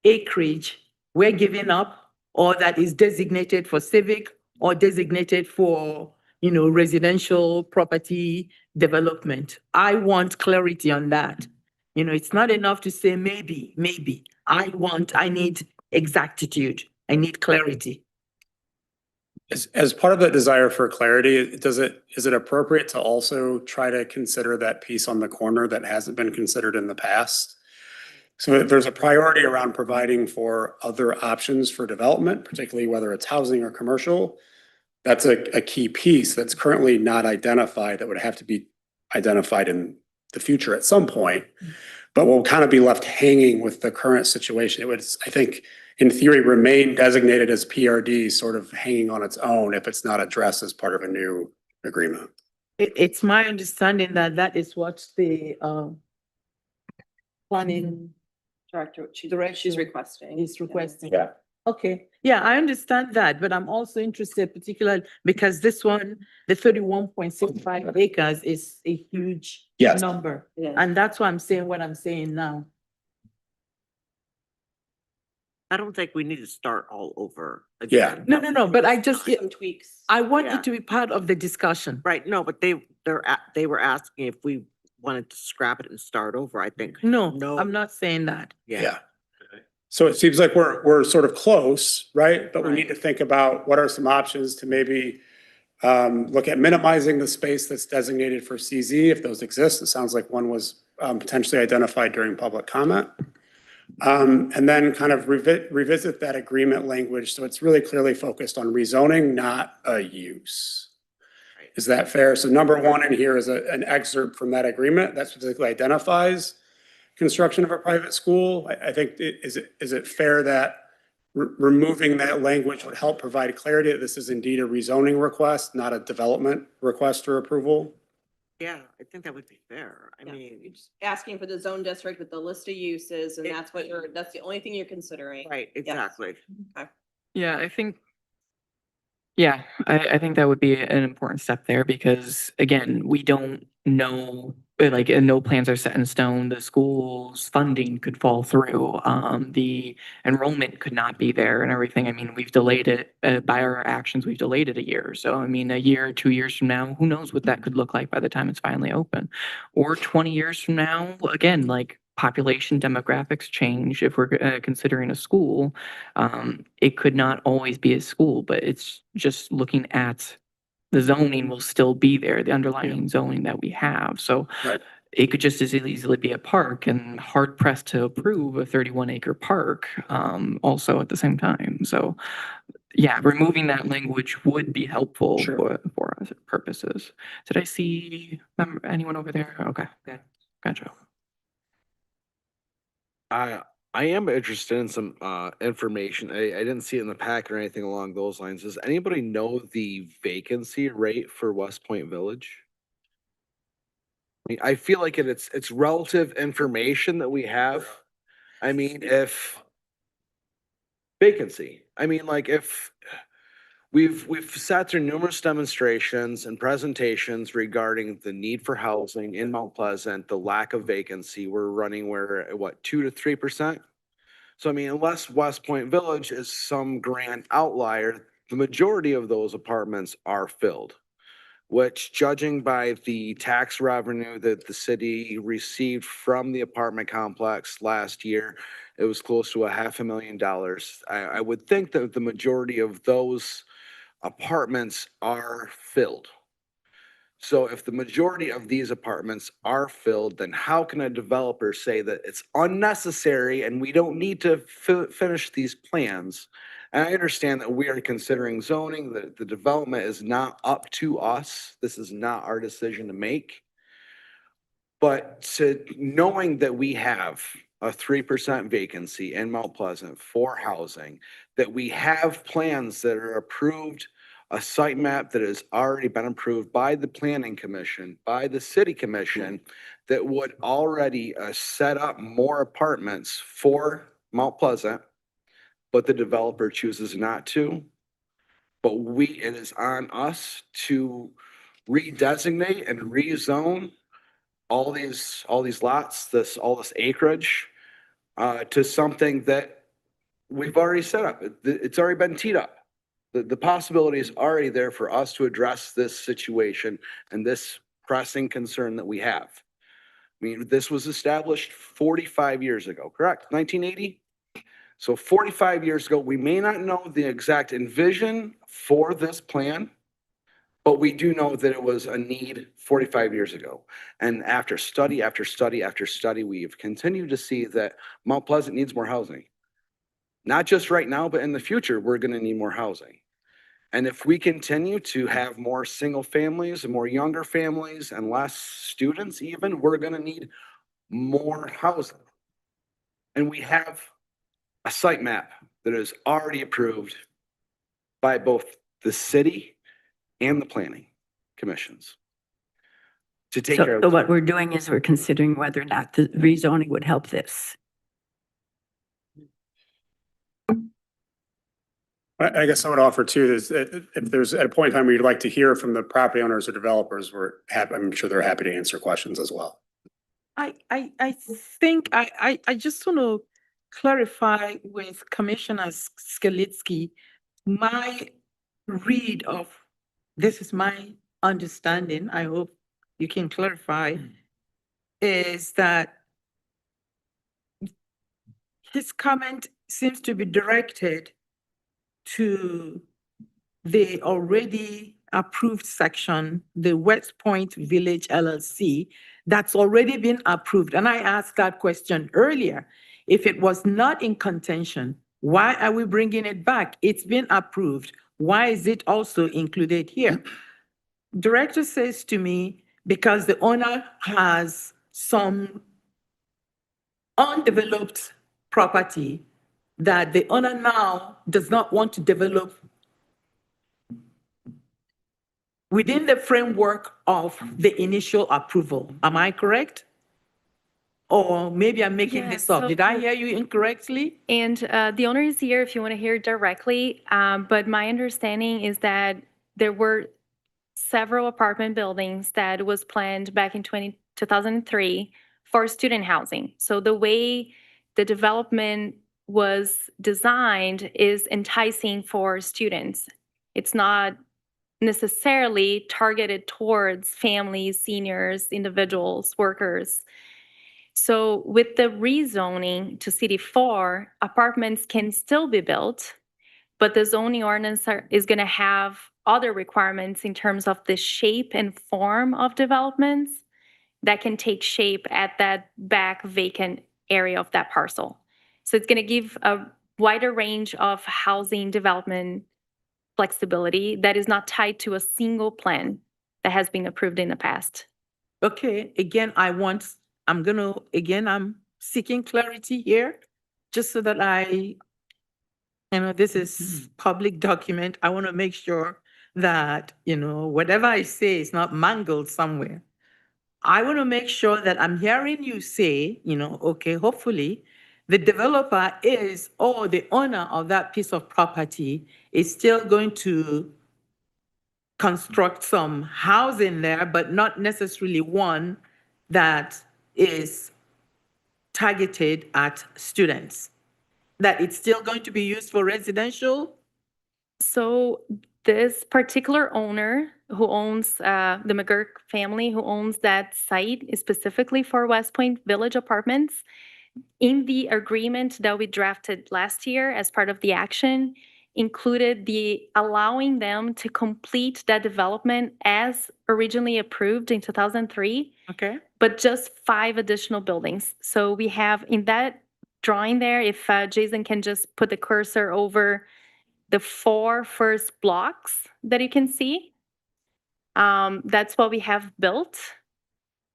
acreage we're giving up or that is designated for civic or designated for, residential property development. I want clarity on that. It's not enough to say maybe. I need exactitude. I need clarity. As part of that desire for clarity, is it appropriate to also try to consider that piece on the corner that hasn't been considered in the past? So there's a priority around providing for other options for development, particularly whether it's housing or commercial. That's a key piece that's currently not identified, that would have to be identified in the future at some point, but will kind of be left hanging with the current situation. It would, I think, in theory, remain designated as PRD, sort of hanging on its own if it's not addressed as part of a new agreement. It's my understanding that that is what the planning Director, she's requesting. is requesting. Yeah. Okay, yeah, I understand that, but I'm also interested particularly because this one, the 31.65 acres is a huge Yes. number. Yes. And that's why I'm saying what I'm saying now. I don't think we need to start all over Yeah. again. No, but I just, Some tweaks. I want Yeah. it to be part of the discussion. Right, no, but they were asking if we wanted to scrap it and start over, I think. No, No. I'm not saying that. Yeah. So it seems like we're sort of close, right? But we Right. need to think about what are some options to maybe look at minimizing the space that's designated for CZ, if those exist. It sounds like one was potentially identified during public comment. And then kind of revisit that agreement language, so it's really clearly focused on rezoning, not a use. Is that fair? So number 1 in here is an excerpt from that agreement that specifically identifies construction of a private school. I think, is it fair that removing that language would help provide clarity that this is indeed a rezoning request, not a development request for approval? Yeah, I think that would be fair. I mean, Asking for the zone district with the list of uses, and that's the only thing you're considering. right, exactly. Yeah, I think that would be an important step there because again, we don't know, no plans are set in stone. The school's funding could fall through. The enrollment could not be there and everything. I mean, we've delayed it, by our actions, we've delayed it a year. So, I mean, a year, 2 years from now, who knows what that could look like by the time it's finally open? Or 20 years from now, again, population demographics change. If we're considering a school, it could not always be a school, but it's just looking at the zoning will still be there, the underlying zoning that we have. So Right. it could just as easily be a park and hard pressed to approve a 31-acre park also at the same time. So yeah, removing that language would be helpful Sure. for us purposes. Did I see anyone over there? Okay, gotcha. I am interested in some information. I didn't see it in the packet or anything along those lines. Does anybody know the vacancy rate for West Point Village? I mean, I feel like it's relative information that we have. I mean, if vacancy, if we've sat through numerous demonstrations and presentations regarding the need for housing in Mount Pleasant, the lack of vacancy. We're running at what, 2 to 3%? So I mean, unless West Point Village is some grand outlier, the majority of those apartments are filled. Which, judging by the tax revenue that the city received from the apartment complex last year, it was close to $500,000. I would think that the majority of those apartments are filled. So if the majority of these apartments are filled, then how can a developer say that it's unnecessary and we don't need to finish these plans? And I understand that we are considering zoning, that the development is not up to us. This is not our decision to make. But knowing that we have a 3% vacancy in Mount Pleasant for housing, that we have plans that are approved, a site map that has already been approved by the planning commission, by the city commission, that would already set up more apartments for Mount Pleasant, but the developer chooses not to. But it is on us to redesignate and rezone all these lots, all this acreage, to something that we've already set up. It's already been teed up. The possibility is already there for us to address this situation and this pressing concern that we have. I mean, this was established 45 years ago, correct? 1980? So 45 years ago, we may not know the exact envision for this plan, but we do know that it was a need 45 years ago. And after study after study after study, we've continued to see that Mount Pleasant needs more housing. Not just right now, but in the future, we're going to need more housing. And if we continue to have more single families and more younger families and less students even, we're going to need more housing. And we have a site map that is already approved by both the city and the planning commissions to take care of. So what we're doing is we're considering whether or not the rezoning would help this. I guess I would offer too, is that if there's at a point in time where you'd like to hear from the property owners or developers, I'm sure they're happy to answer questions as well. I think I just want to clarify with Commissioner Skalitsky, my read of, this is my understanding, I hope you can clarify, is that his comment seems to be directed to the already approved section, the West Point Village LLC, that's already been approved. And I asked that question earlier. If it was not in contention, why are we bringing it back? It's been approved. Why is it also included here? Director says to me, because the owner has some undeveloped property that the owner now does not want to develop within the framework of the initial approval. Am I correct? Or maybe I'm making this up. Did I hear you incorrectly? And the owner is here if you want to hear directly. But my understanding is that there were several apartment buildings that was planned back in 2003 for student housing. So the way the development was designed is enticing for students. It's not necessarily targeted towards families, seniors, individuals, workers. So with the rezoning to CD4, apartments can still be built, but the zoning ordinance is going to have other requirements in terms of the shape and form of developments that can take shape at that back vacant area of that parcel. So it's going to give a wider range of housing development flexibility that is not tied to a single plan that has been approved in the past. Okay, again, I'm seeking clarity here, just so that this is public document. I want to make sure that, whatever I say is not mangled somewhere. I want to make sure that I'm hearing you say, okay, hopefully the developer or the owner of that piece of property is still going to construct some housing there, but not necessarily one that is targeted at students. That it's still going to be used for residential? So this particular owner who owns, the McGurk family who owns that site is specifically for West Point Village Apartments. In the agreement that we drafted last year as part of the action, included the allowing them to complete that development as originally approved in 2003, Okay. but just 5 additional buildings. So we have in that drawing there, if Jason can just put the cursor over the 4 first blocks that you can see, that's what we have built.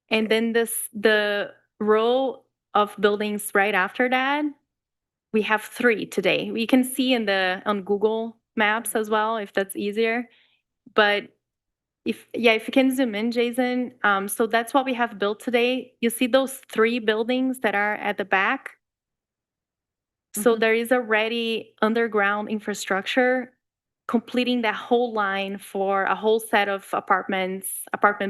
And then the row of buildings right after that, we have 3 today. We can see on Google Maps as well, if that's easier. But if you can zoom in, Jason. So that's what we have built today. You see those 3 buildings that are at the back? So there is already underground infrastructure completing that whole line for a whole set of apartment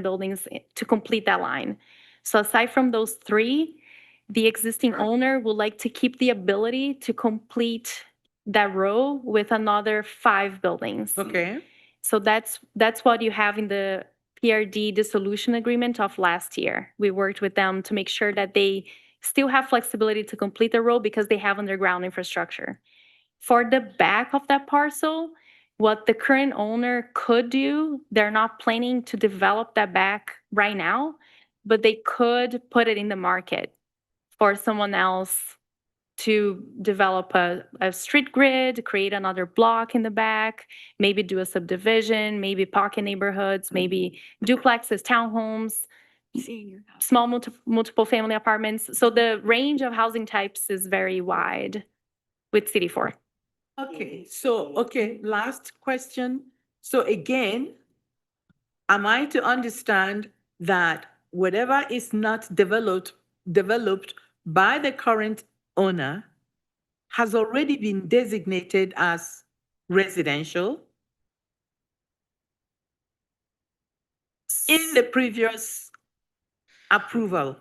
buildings to complete that line. So aside from those 3, the existing owner would like to keep the ability to complete that row with another 5 buildings. Okay. So that's what you have in the PRD dissolution agreement of last year. We worked with them to make sure that they still have flexibility to complete the road because they have underground infrastructure. For the back of that parcel, what the current owner could do, they're not planning to develop that back right now, but they could put it in the market for someone else to develop a street grid, create another block in the back, maybe do a subdivision, maybe pocket neighborhoods, maybe duplexes, townhomes, small multiple family apartments. So the range of housing types is very wide with CD4. Okay, last question. So again, am I to understand that whatever is not developed by the current owner has already been designated as residential in the previous approval?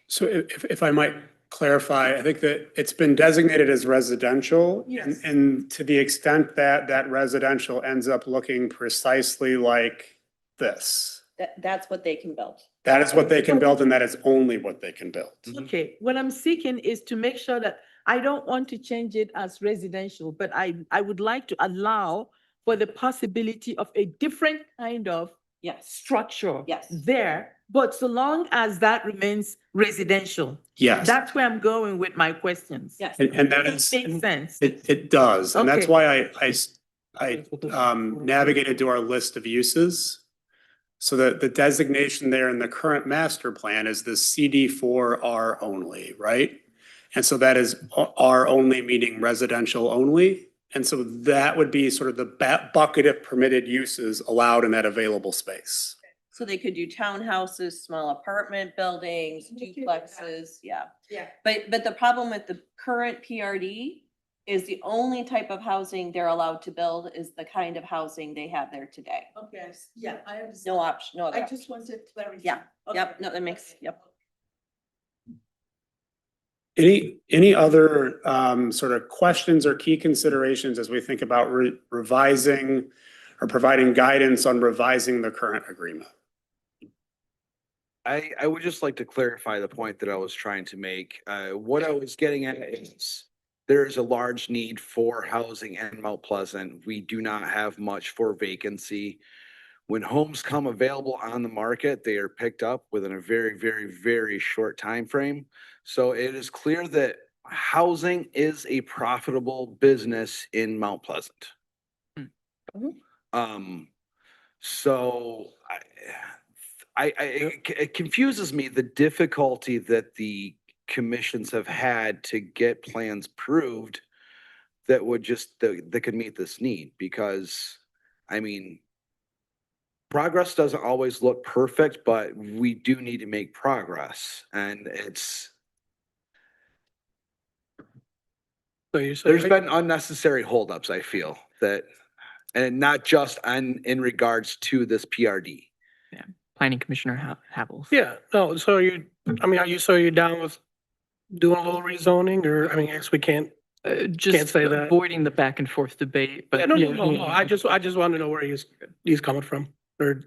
So if I might clarify, I think that it's been designated as residential. Yes. And to the extent that that residential ends up looking precisely like this, That's what they can build. that is what they can build and that is only what they can build. Okay, what I'm seeking is to make sure that I don't want to change it as residential, but I would like to allow for the possibility of a different kind of structure there, but so long as that remains residential. Yes. That's where I'm going with my questions. Yes. And that is, Makes sense. it does. And that's Okay. why I navigated to our list of uses. So the designation there in the current master plan is the CD4R only, right? And so that is R only, meaning residential only. And so that would be sort of the bucket of permitted uses allowed in that available space. So they could do townhouses, small apartment buildings, duplexes, yeah. Yeah. But the problem with the current PRD is the only type of housing they're allowed to build is the kind of housing they have there today. Okay, yeah, I understand. No option, no other I option. just wanted clarity. Yeah, yep, Okay. no, that makes, yep. Any other sort of questions or key considerations as we think about revising or providing guidance on revising the current agreement? I would just like to clarify the point that I was trying to make. What I was getting at is there is a large need for housing in Mount Pleasant. We do not have much for vacancy. When homes come available on the market, they are picked up within a very, very, very short time frame. So it is clear that housing is a profitable business in Mount Pleasant. So it confuses me the difficulty that the commissions have had to get plans approved that would that could meet this need, because I mean, progress doesn't always look perfect, but we do need to make progress, and there's been unnecessary holdups, I feel, that, and not just in regards to this PRD. Yeah, Planning Commissioner Havels. Yeah, no, so are you down with doing a little rezoning, or, I mean, I guess we can't Just say that. avoiding the back and forth debate, but. Yeah, no, I just want to know where he's coming from, or,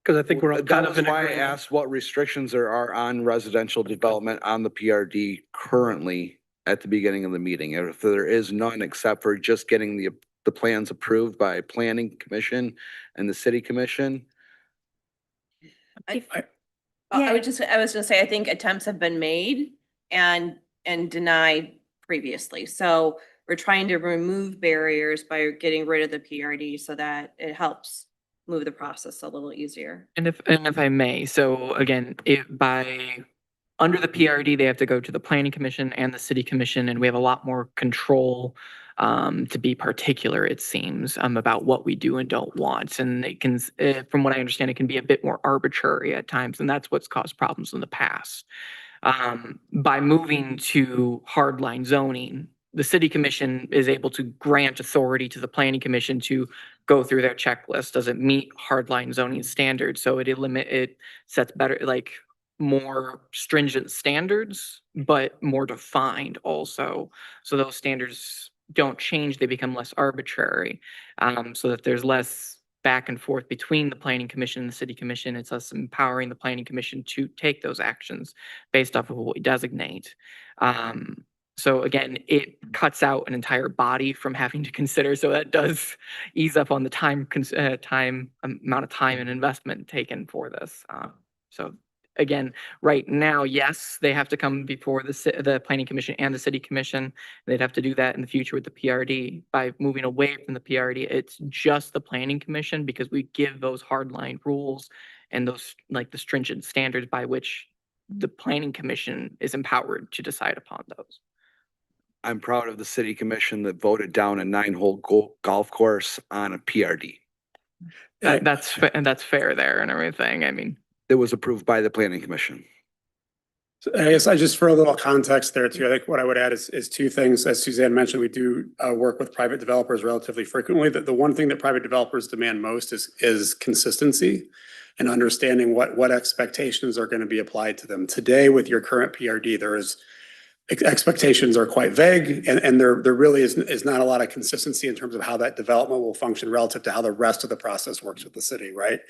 because I think we're all kind That of was in why I agreement. asked what restrictions there are on residential development on the PRD currently, at the beginning of the meeting. And if there is none, except for just getting the plans approved by planning commission and the city commission. I was gonna say, I think attempts have been made and denied previously. So we're trying to remove barriers by getting rid of the PRD so that it helps move the process a little easier. And if I may, so again, under the PRD, they have to go to the planning commission and the city commission, and we have a lot more control to be particular, it seems, about what we do and don't want. And it can, from what I understand, it can be a bit more arbitrary at times, and that's what's caused problems in the past. By moving to hardline zoning, the city commission is able to grant authority to the planning commission to go through their checklist. Does it meet hardline zoning standards? So it sets better, like more stringent standards, but more defined also. So those standards don't change, they become less arbitrary. So that there's less back and forth between the planning commission and the city commission. It's us empowering the planning commission to take those actions based off of what we designate. So again, it cuts out an entire body from having to consider. So that does ease up on the amount of time and investment taken for this. So again, right now, yes, they have to come before the planning commission and the city commission. They'd have to do that in the future with the PRD. By moving away from the PRD, it's just the planning commission because we give those hardline rules and those like the stringent standards by which the planning commission is empowered to decide upon those. I'm proud of the city commission that voted down a 9-hole golf course on a PRD. That's fair there and everything. I mean, it was approved by the planning commission. So I guess just for a little context there too, I think what I would add is two things. As Suzanne mentioned, we do work with private developers relatively frequently. The one thing that private developers demand most is consistency and understanding what expectations are going to be applied to them. Today, with your current PRD, expectations are quite vague, and there really is not a lot of consistency in terms of how that development will function relative to how the rest of the process works with the city, right?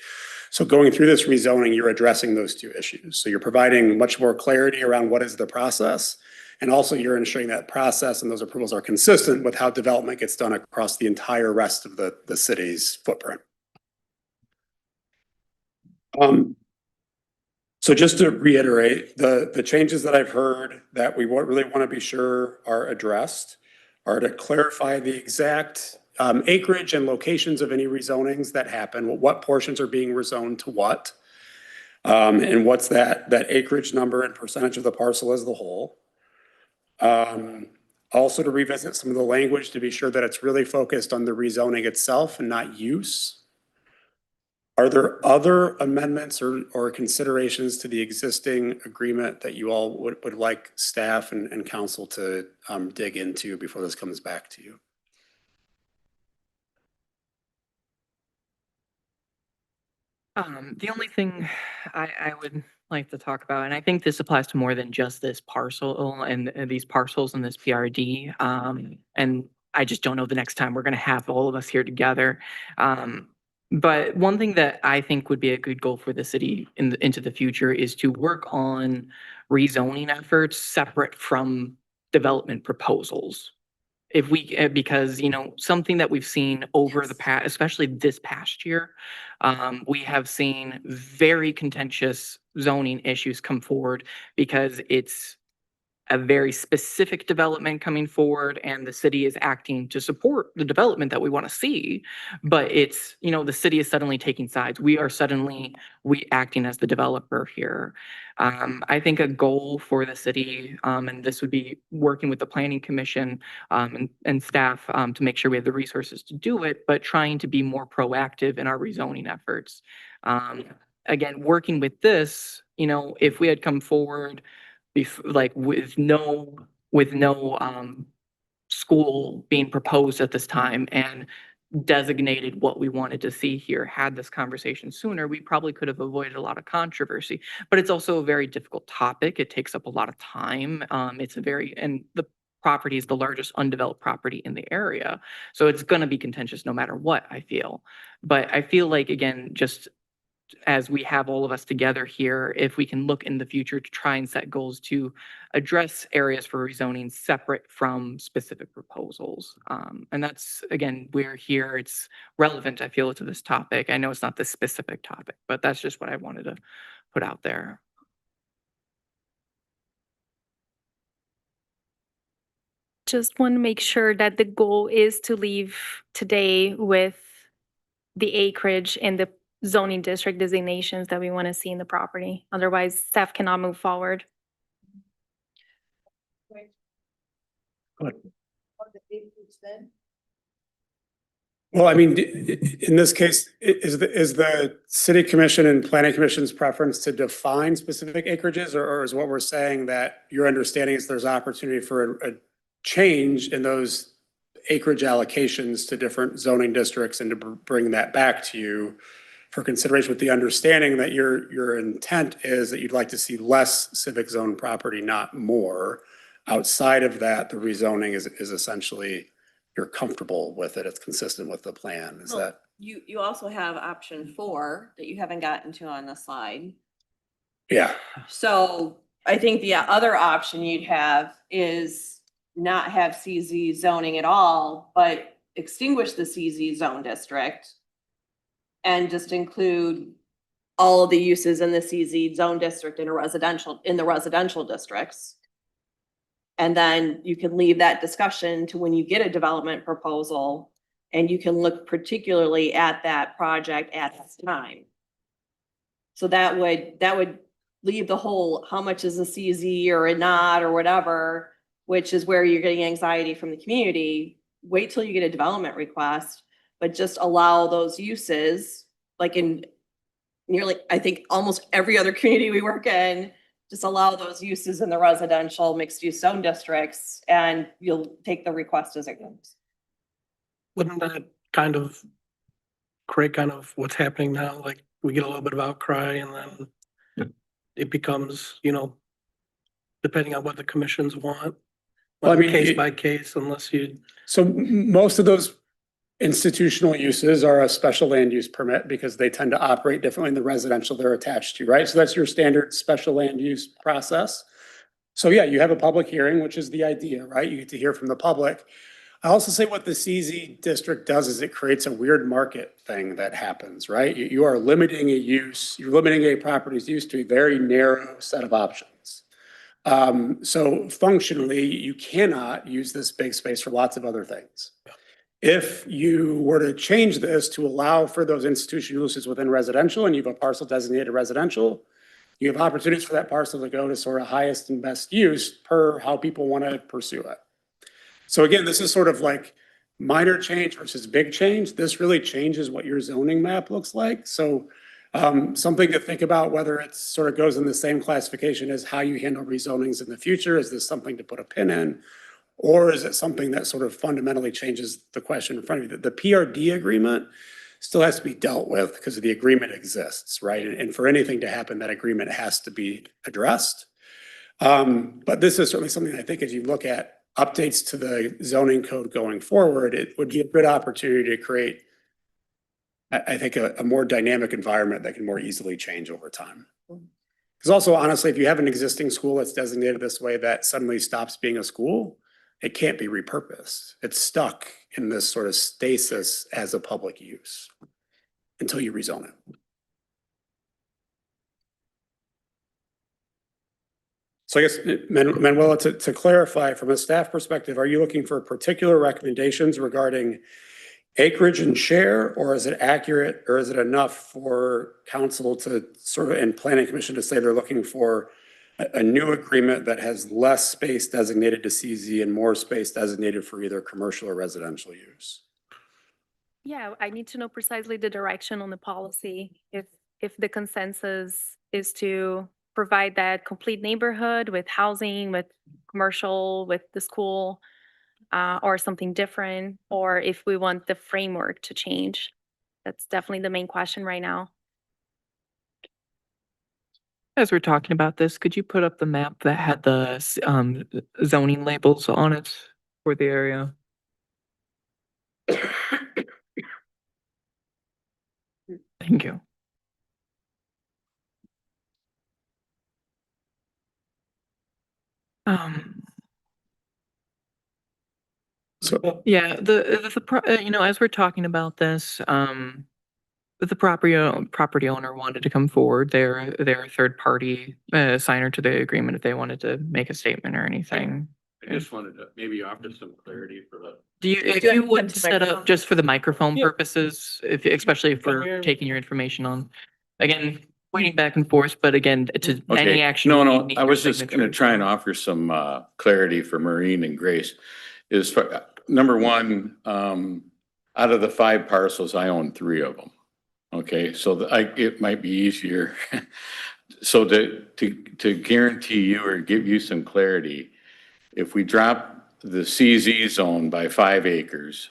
So going through this rezoning, you're addressing those two issues. So you're providing much more clarity around what is the process, and also you're ensuring that process and those approvals are consistent with how development gets done across the entire rest of the city's footprint. So just to reiterate, the changes that I've heard that we really want to be sure are addressed are to clarify the exact acreage and locations of any rezonings that happen, what portions are being rezoned to what, and what's that acreage number and percentage of the parcel as the whole. Also to revisit some of the language to be sure that it's really focused on the rezoning itself and not use. Are there other amendments or considerations to the existing agreement that you all would like staff and council to dig into before this comes back to you? The only thing I would like to talk about, and I think this applies to more than just this parcel and these parcels in this PRD, and I just don't know the next time we're going to have all of us here together. But one thing that I think would be a good goal for the city into the future is to work on rezoning efforts separate from development proposals. Because, something that we've seen over the past, especially this past year, we have seen very contentious zoning issues come forward because it's a very specific development coming forward and the city is acting to support the development that we want to see. But it's, the city is suddenly taking sides. We are suddenly acting as the developer here. I think a goal for the city, and this would be working with the planning commission and staff to make sure we have the resources to do it, but trying to be more proactive in our rezoning efforts. Again, working with this, if we had come forward with no school being proposed at this time and designated what we wanted to see here, had this conversation sooner, we probably could have avoided a lot of controversy. But it's also a very difficult topic. It takes up a lot of time. And the property is the largest undeveloped property in the area. So it's going to be contentious no matter what, I feel. But I feel like, again, just as we have all of us together here, if we can look in the future to try and set goals to address areas for rezoning separate from specific proposals. And that's, again, we're here, it's relevant, I feel, to this topic. I know it's not this specific topic, but that's just what I wanted to put out there. Just want to make sure that the goal is to leave today with the acreage and the zoning district designations that we want to see in the property. Otherwise, staff cannot move forward. Well, I mean, in this case, is the city commission and planning commission's preference to define specific acreages, or is what we're saying that your understanding is there's opportunity for a change in those acreage allocations to different zoning districts and to bring that back to you for consideration, with the understanding that your intent is that you'd like to see less civic zone property, not more. Outside of that, the rezoning is essentially, you're comfortable with it, it's consistent with the plan, is Well, that? You also have option 4 that you haven't gotten to on the slide. Yeah, So I think the other option you'd have is not have CZ zoning at all, but extinguish the CZ zone district and just include all of the uses in the CZ zone district in the residential districts. And then you can leave that discussion to when you get a development proposal and you can look particularly at that project at this time. So that would leave the whole, how much is a CZ or a not or whatever, which is where you're getting anxiety from the community. Wait till you get a development request, but just allow those uses, like in nearly, I think almost every other community we work in, just allow those uses in the residential mixed use zone districts and you'll take the request as it comes. Wouldn't that kind of create kind of what's happening now? Like we get a little bit of outcry and then it becomes, depending on what the commissions want. Well, I mean, Case by case, unless you. so most of those institutional uses are a special land use permit because they tend to operate differently in the residential they're attached to, right? So that's your standard special land use process. So yeah, you have a public hearing, which is the idea, right? You get to hear from the public. I also say what the CZ district does is it creates a weird market thing that happens, right? You are limiting a use, you're limiting a property's use to a very narrow set of options. So functionally, you cannot use this big space for lots of other things. If you were to change this to allow for those institutional uses within residential and you have a parcel designated residential, you have opportunities for that parcel to go to sort of highest and best use per how people want to pursue it. So again, this is sort of like minor change versus big change. This really changes what your zoning map looks like. So something to think about, whether it sort of goes in the same classification as how you handle rezonings in the future. Is this something to put a pin in? Or is it something that sort of fundamentally changes the question in front of you? The PRD agreement still has to be dealt with because the agreement exists, right? And for anything to happen, that agreement has to be addressed. But this is certainly something I think as you look at updates to the zoning code going forward, it would be a good opportunity to create, I think, a more dynamic environment that can more easily change over time. Because also, honestly, if you have an existing school that's designated this way that suddenly stops being a school, it can't be repurposed. It's stuck in this sort of stasis as a public use until you rezone it. So I guess, Manuela, to clarify from a staff perspective, are you looking for particular recommendations regarding acreage and share, or is it accurate, or is it enough for council to sort of, and planning commission to say they're looking for a new agreement that has less space designated to CZ and more space designated for either commercial or residential use? Yeah, I need to know precisely the direction on the policy. If the consensus is to provide that complete neighborhood with housing, with commercial, with the school, or something different, or if we want the framework to change. That's definitely the main question right now. As we're talking about this, could you put up the map that had the zoning labels on it for the area? Thank you. Um, So yeah, as we're talking about this, the property owner wanted to come forward. They're a third party signer to the agreement if they wanted to make a statement or anything. I just wanted to maybe offer some clarity for the. Do you, if Do I you come would to set up microphone? just for the microphone Yeah. purposes, if, especially if Come we're here. taking your information on, again, pointing back and forth, but again, to any Okay, action. no, you no, need I your was just gonna signatures, try and so. offer some clarity for Maureen and Grace. Is for, number one, out of the 5 parcels, I own 3 of them. Okay, so it might be easier. So to guarantee you or give you some clarity, if we drop the CZ zone by 5 acres,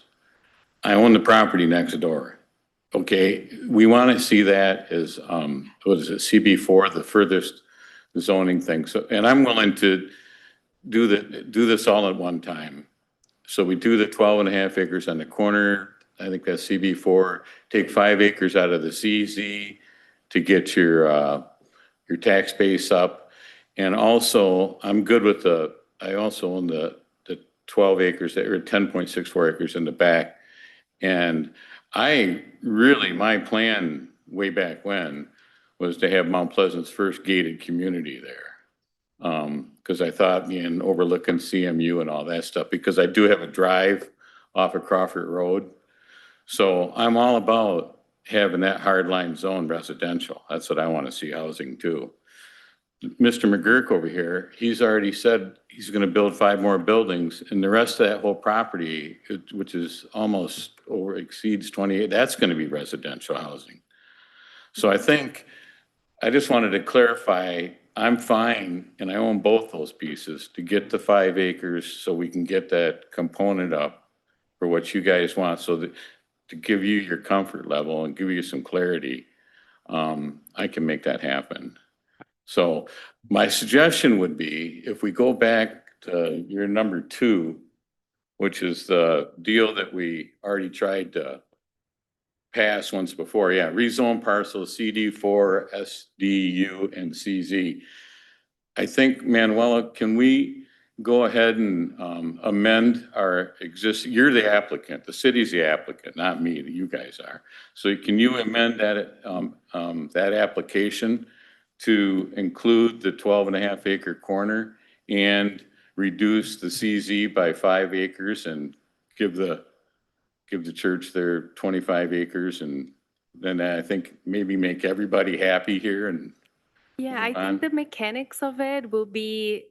I own the property next door. Okay, we want to see that as, what is it, CB4, the furthest zoning thing. So, and I'm willing to do this all at one time. So we do the 12.5 acres on the corner. I think that's CB4. Take 5 acres out of the CZ to get your tax base up. And also, I'm good with I also own the 12 acres, or 10.64 acres in the back. And my plan way back when was to have Mount Pleasant's first gated community there. Because I thought, overlooking CMU and all that stuff, because I do have a drive off of Crawford Road. So I'm all about having that hardline zone residential. That's what I want to see housing too. Mr. McGurk over here, he's already said he's going to build 5 more buildings, and the rest of that whole property, which is almost exceeds 28, that's going to be residential housing. So I just wanted to clarify, I'm fine, and I own both those pieces to get the 5 acres so we can get that component up for what you guys want, so that to give you your comfort level and give you some clarity, I can make that happen. So my suggestion would be, if we go back to your number 2, which is the deal that we already tried to pass once before, rezone parcels CD4, SDU, and CZ. I think, Manuela, can we go ahead and amend our you're the applicant, the city's the applicant, not me, you guys are. So can you amend that application to include the 12.5 acre corner and reduce the CZ by 5 acres and give the church their 25 acres, and then I think maybe make everybody happy here and Yeah, move I on? think the mechanics of it will be,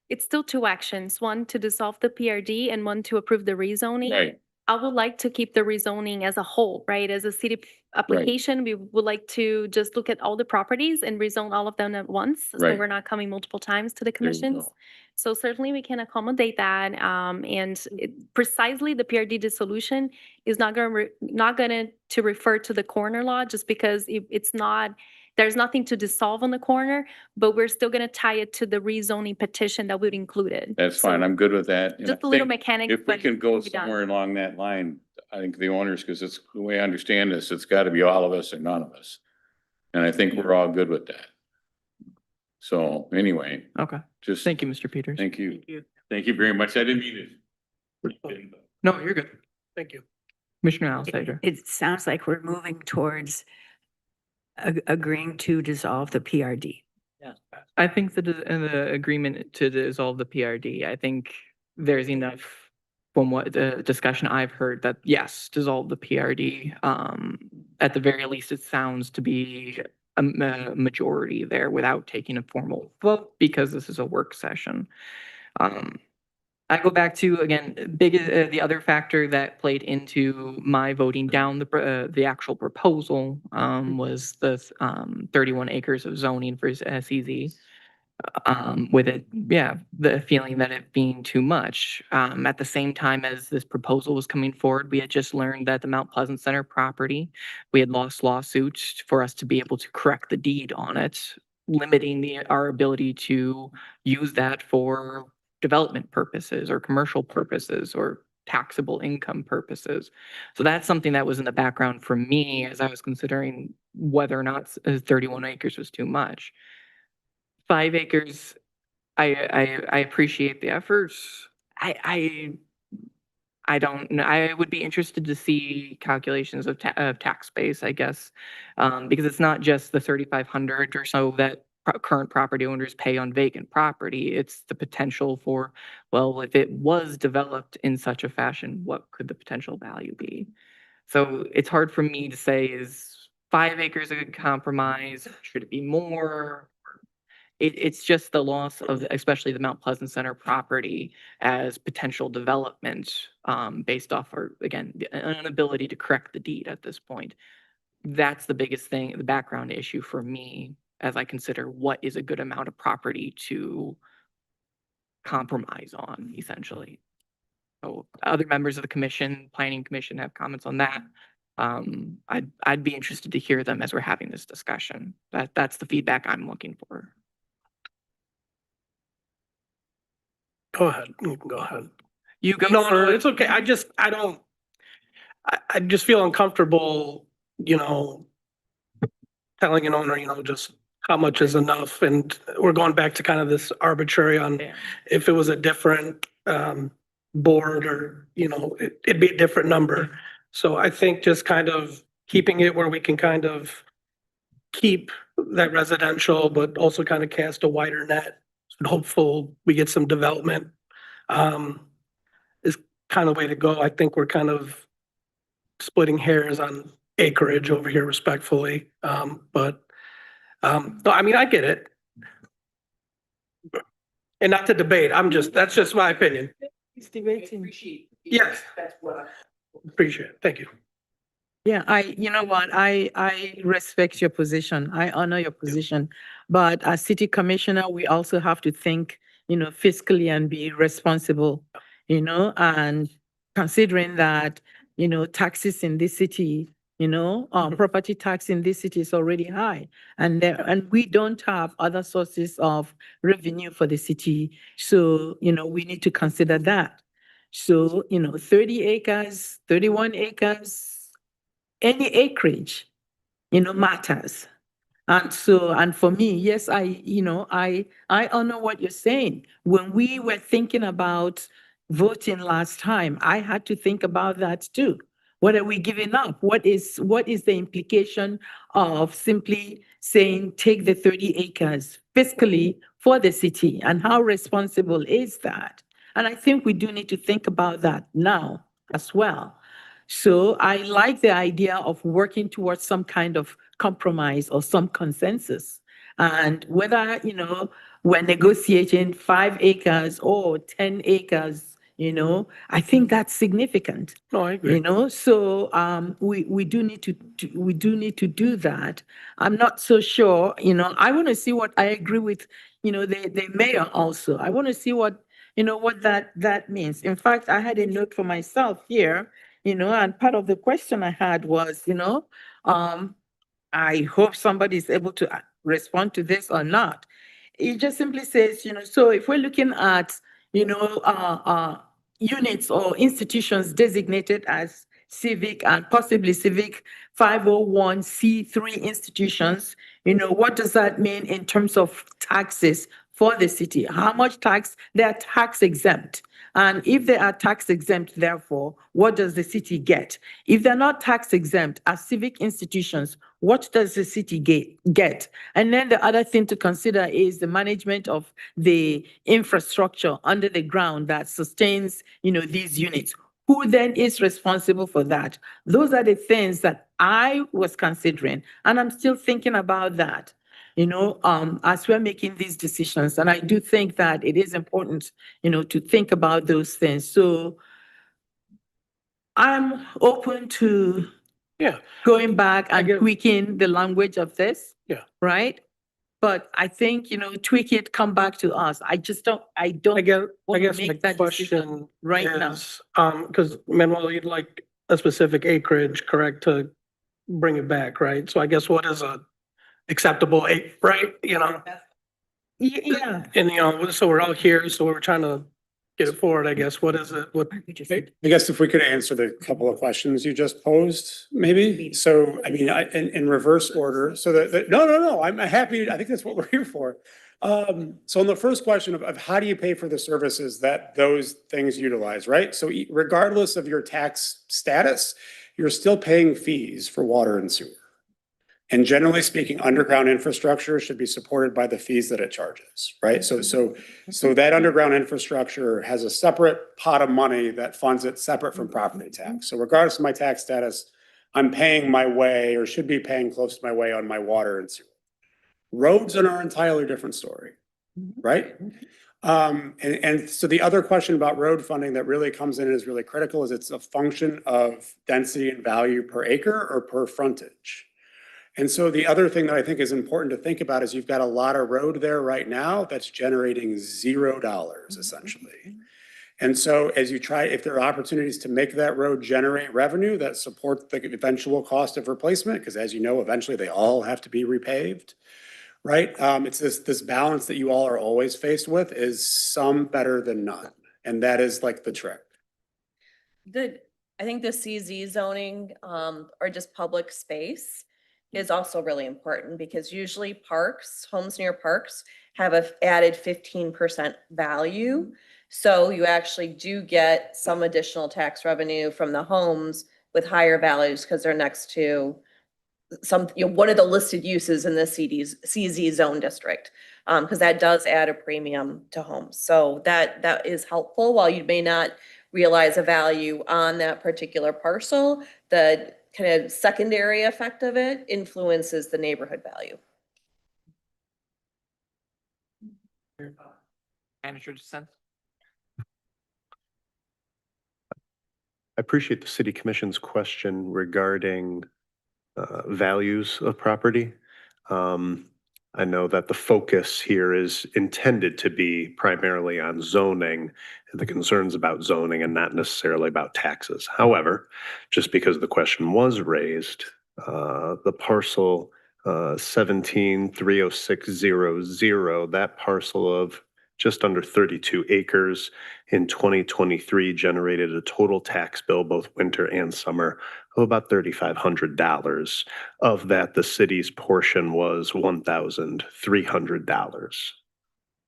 it's still 2 actions, one to dissolve the PRD and one to approve the rezoning. Right, I would like to keep the rezoning as a whole, right? As a city application, we would like to just look at all the properties and rezone all of them at once. So Right. we're not coming multiple times to the There you commissions. go. So certainly we can accommodate that. Precisely the PRD dissolution is not going to refer to the corner law, just because it's not, there's nothing to dissolve on the corner, but we're still going to tie it to the rezoning petition that we'd included. That's fine, I'm good with that. And Just I a little think mechanic. if we but can go we'll be done. somewhere along that line, I think the owners, because it's the way I understand this, it's got to be all of us or none of us. And I think we're all good with that. So anyway, Okay, just. thank you, Mr. Peters. Thank you. Thank you very much. I didn't mean to. No, you're good. Thank you. Commissioner Alsager. It sounds like we're moving towards agreeing to dissolve the PRD. I think the agreement to dissolve the PRD, I think there's enough from what the discussion I've heard that yes, dissolve the PRD. At the very least, it sounds to be a majority there without taking a formal vote because this is a work session. I go back to, again, the other factor that played into my voting down the actual proposal was the 31 acres of zoning for SEZ. With it, the feeling that it being too much. At the same time as this proposal was coming forward, we had just learned that the Mount Pleasant Center property, we had lost lawsuits for us to be able to correct the deed on it, limiting our ability to use that for development purposes or commercial purposes or taxable income purposes. So that's something that was in the background for me as I was considering whether or not 31 acres was too much. 5 acres I appreciate the efforts. I don't know. I would be interested to see calculations of tax base, I guess, because it's not just the 3,500 or so that current property owners pay on vacant property. It's the potential for, well, if it was developed in such a fashion, what could the potential value be? So it's hard for me to say, is 5 acres a good compromise? Should it be more? It's just the loss of especially the Mount Pleasant Center property as potential development, based off our, again, an inability to correct the deed at this point. That's the biggest thing, the background issue for me as I consider what is a good amount of property to compromise on, essentially. So other members of the commission, planning commission have comments on that. I'd be interested to hear them as we're having this discussion. That's the feedback I'm looking for. Go ahead. You can go ahead. You go No, for it. it's okay. I just feel uncomfortable, telling an owner, just how much is enough. And we're going back to kind of this arbitrary on if it was a different board or, it'd be a different number. So I think just kind of keeping it where we can kind of keep that residential, but also kind of cast a wider net. And hopeful we get some development is kind of the way to go. I think we're kind of splitting hairs on acreage over here respectfully. But no, I mean, I get it. And not to debate, that's just my opinion. He's debating. Yes. That's what I appreciate. Thank you. Yeah, you know what, I respect your position. I honor your position. But as city commissioner, we also have to think, fiscally and be responsible, and considering that, taxes in this city, property tax in this city is already high. And we don't have other sources of revenue for the city. So, we need to consider that. So, 30 acres, 31 acres, any acreage, matters. And so, and for me, yes, I honor what you're saying. When we were thinking about voting last time, I had to think about that too. What are we giving up? What is the implication of simply saying, take the 30 acres fiscally for the city? And how responsible is that? And I think we do need to think about that now as well. So I like the idea of working towards some kind of compromise or some consensus. And whether, we're negotiating 5 acres or 10 acres, I think that's significant. No, I agree. So we do need to do that. I'm not so sure, I want to see what I agree with, the mayor also. I want to see what that means. In fact, I had a note for myself here. And part of the question I had was, I hope somebody is able to respond to this or not. It just simply says, so if we're looking at, units or institutions designated as civic and possibly civic 501c3 institutions, what does that mean in terms of taxes for the city? How much tax? They are tax exempt. And if they are tax exempt, therefore, what does the city get? If they're not tax exempt as civic institutions, what does the city get? And then the other thing to consider is the management of the infrastructure under the ground that sustains, these units. Who then is responsible for that? Those are the things that I was considering, and I'm still thinking about that. As we're making these decisions. And I do think that it is important, to think about those things. So I'm open to going back and tweaking the language of this. Yeah. Right? But I think, tweak it, come back to us. I guess I want to guess make my that decision question right now. is, because Manuel, you'd like a specific acreage, correct, to bring it back, right? So I guess what is a acceptable, right? Yeah. And, so we're out here, so we're trying to get it forward, I guess. What is it? What? I guess if we could answer the couple of questions you just posed, maybe. So, I mean, in reverse order, so no, I'm happy. I think that's what we're here for. So on the first question of how do you pay for the services that those things utilize, right? So regardless of your tax status, you're still paying fees for water and sewer. And generally speaking, underground infrastructure should be supported by the fees that it charges, right? So that underground infrastructure has a separate pot of money that funds it separate from property tax. So regardless of my tax status, I'm paying my way or should be paying close to my way on my water and sewer. Roads are an entirely different story, right? And so the other question about road funding that really comes in and is really critical is it's a function of density and value per acre or per frontage. And so the other thing that I think is important to think about is you've got a lot of road there right now that's generating $0 essentially. And so as you try, if there are opportunities to make that road generate revenue that support the eventual cost of replacement, because as you know, eventually they all have to be repaved, right? It's this balance that you all are always faced with is some better than none. And that is like the trick. I think the CZ zoning, or just public space is also really important because usually parks, homes near parks have a added 15% value. So you actually do get some additional tax revenue from the homes with higher values because they're next to some, one of the listed uses in the CZ zone district. Because that does add a premium to homes. So that is helpful. While you may not realize a value on that particular parcel, the kind of secondary effect of it influences the neighborhood value. Manager dissent? I appreciate the city commission's question regarding values of property. I know that the focus here is intended to be primarily on zoning and the concerns about zoning and not necessarily about taxes. However, just because the question was raised, the parcel 17-30600, that parcel of just under 32 acres in 2023 generated a total tax bill, both winter and summer, of about $3,500. Of that, the city's portion was $1,300.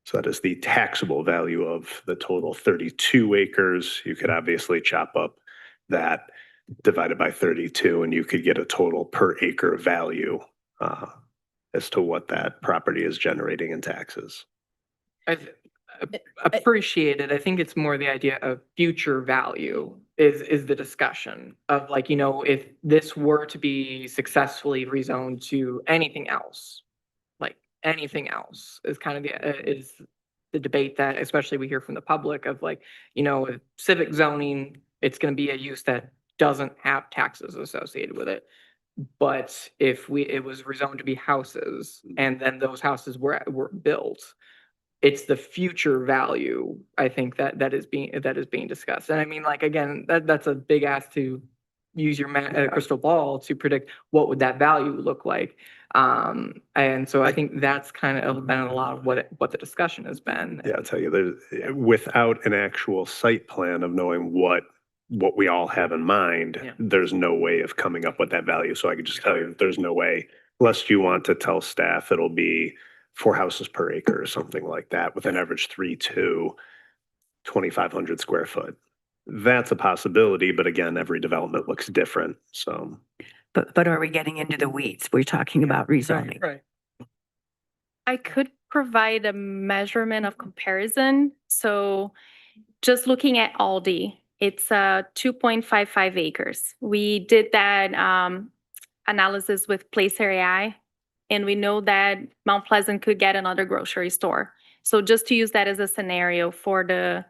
So that is the taxable value of the total 32 acres. You could obviously chop up that divided by 32 and you could get a total per acre value as to what that property is generating in taxes. I appreciate it. I think it's more the idea of future value is the discussion of like, if this were to be successfully rezoned to anything else, like anything else is kind of is the debate that especially we hear from the public of like, with civic zoning, it's going to be a use that doesn't have taxes associated with it. But if it was rezoned to be houses and then those houses were built, it's the future value, I think that is being discussed. And I mean, like, again, that's a big ask to use your crystal ball to predict what would that value look like. And so I think that's kind of been a lot of what the discussion has been. Yeah, I'll tell you, without an actual site plan of knowing what we all have in mind, there's no way of coming up with that value. So I could just tell you, there's no way, unless you want to tell staff it'll be 4 houses per acre or something like that with an average 2,500 square foot. That's a possibility, but again, every development looks different, so. But are we getting into the weeds? We're talking about rezoning. Right. I could provide a measurement of comparison. So just looking at Aldi, it's 2.55 acres. We did that analysis with Placer AI, and we know that Mount Pleasant could get another grocery store. So just to use that as a scenario for the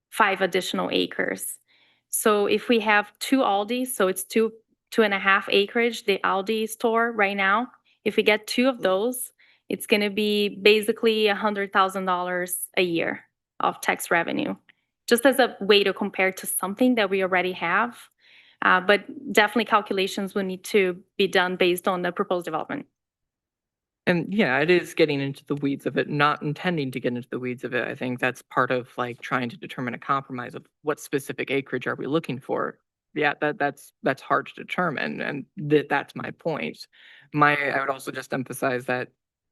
5 additional acres. So if we have 2 Aldis, so it's 2.5 acreage, the Aldi store right now, if we get 2 of those, it's going to be basically $100,000 a year of tax revenue, just as a way to compare to something that we already have. But definitely calculations will need to be done based on the proposed development. And yeah, it is getting into the weeds of it, not intending to get into the weeds of it. I think that's part of like trying to determine a compromise of what specific acreage are we looking for. Yeah, that's hard to determine, and that's my point. I would also just emphasize that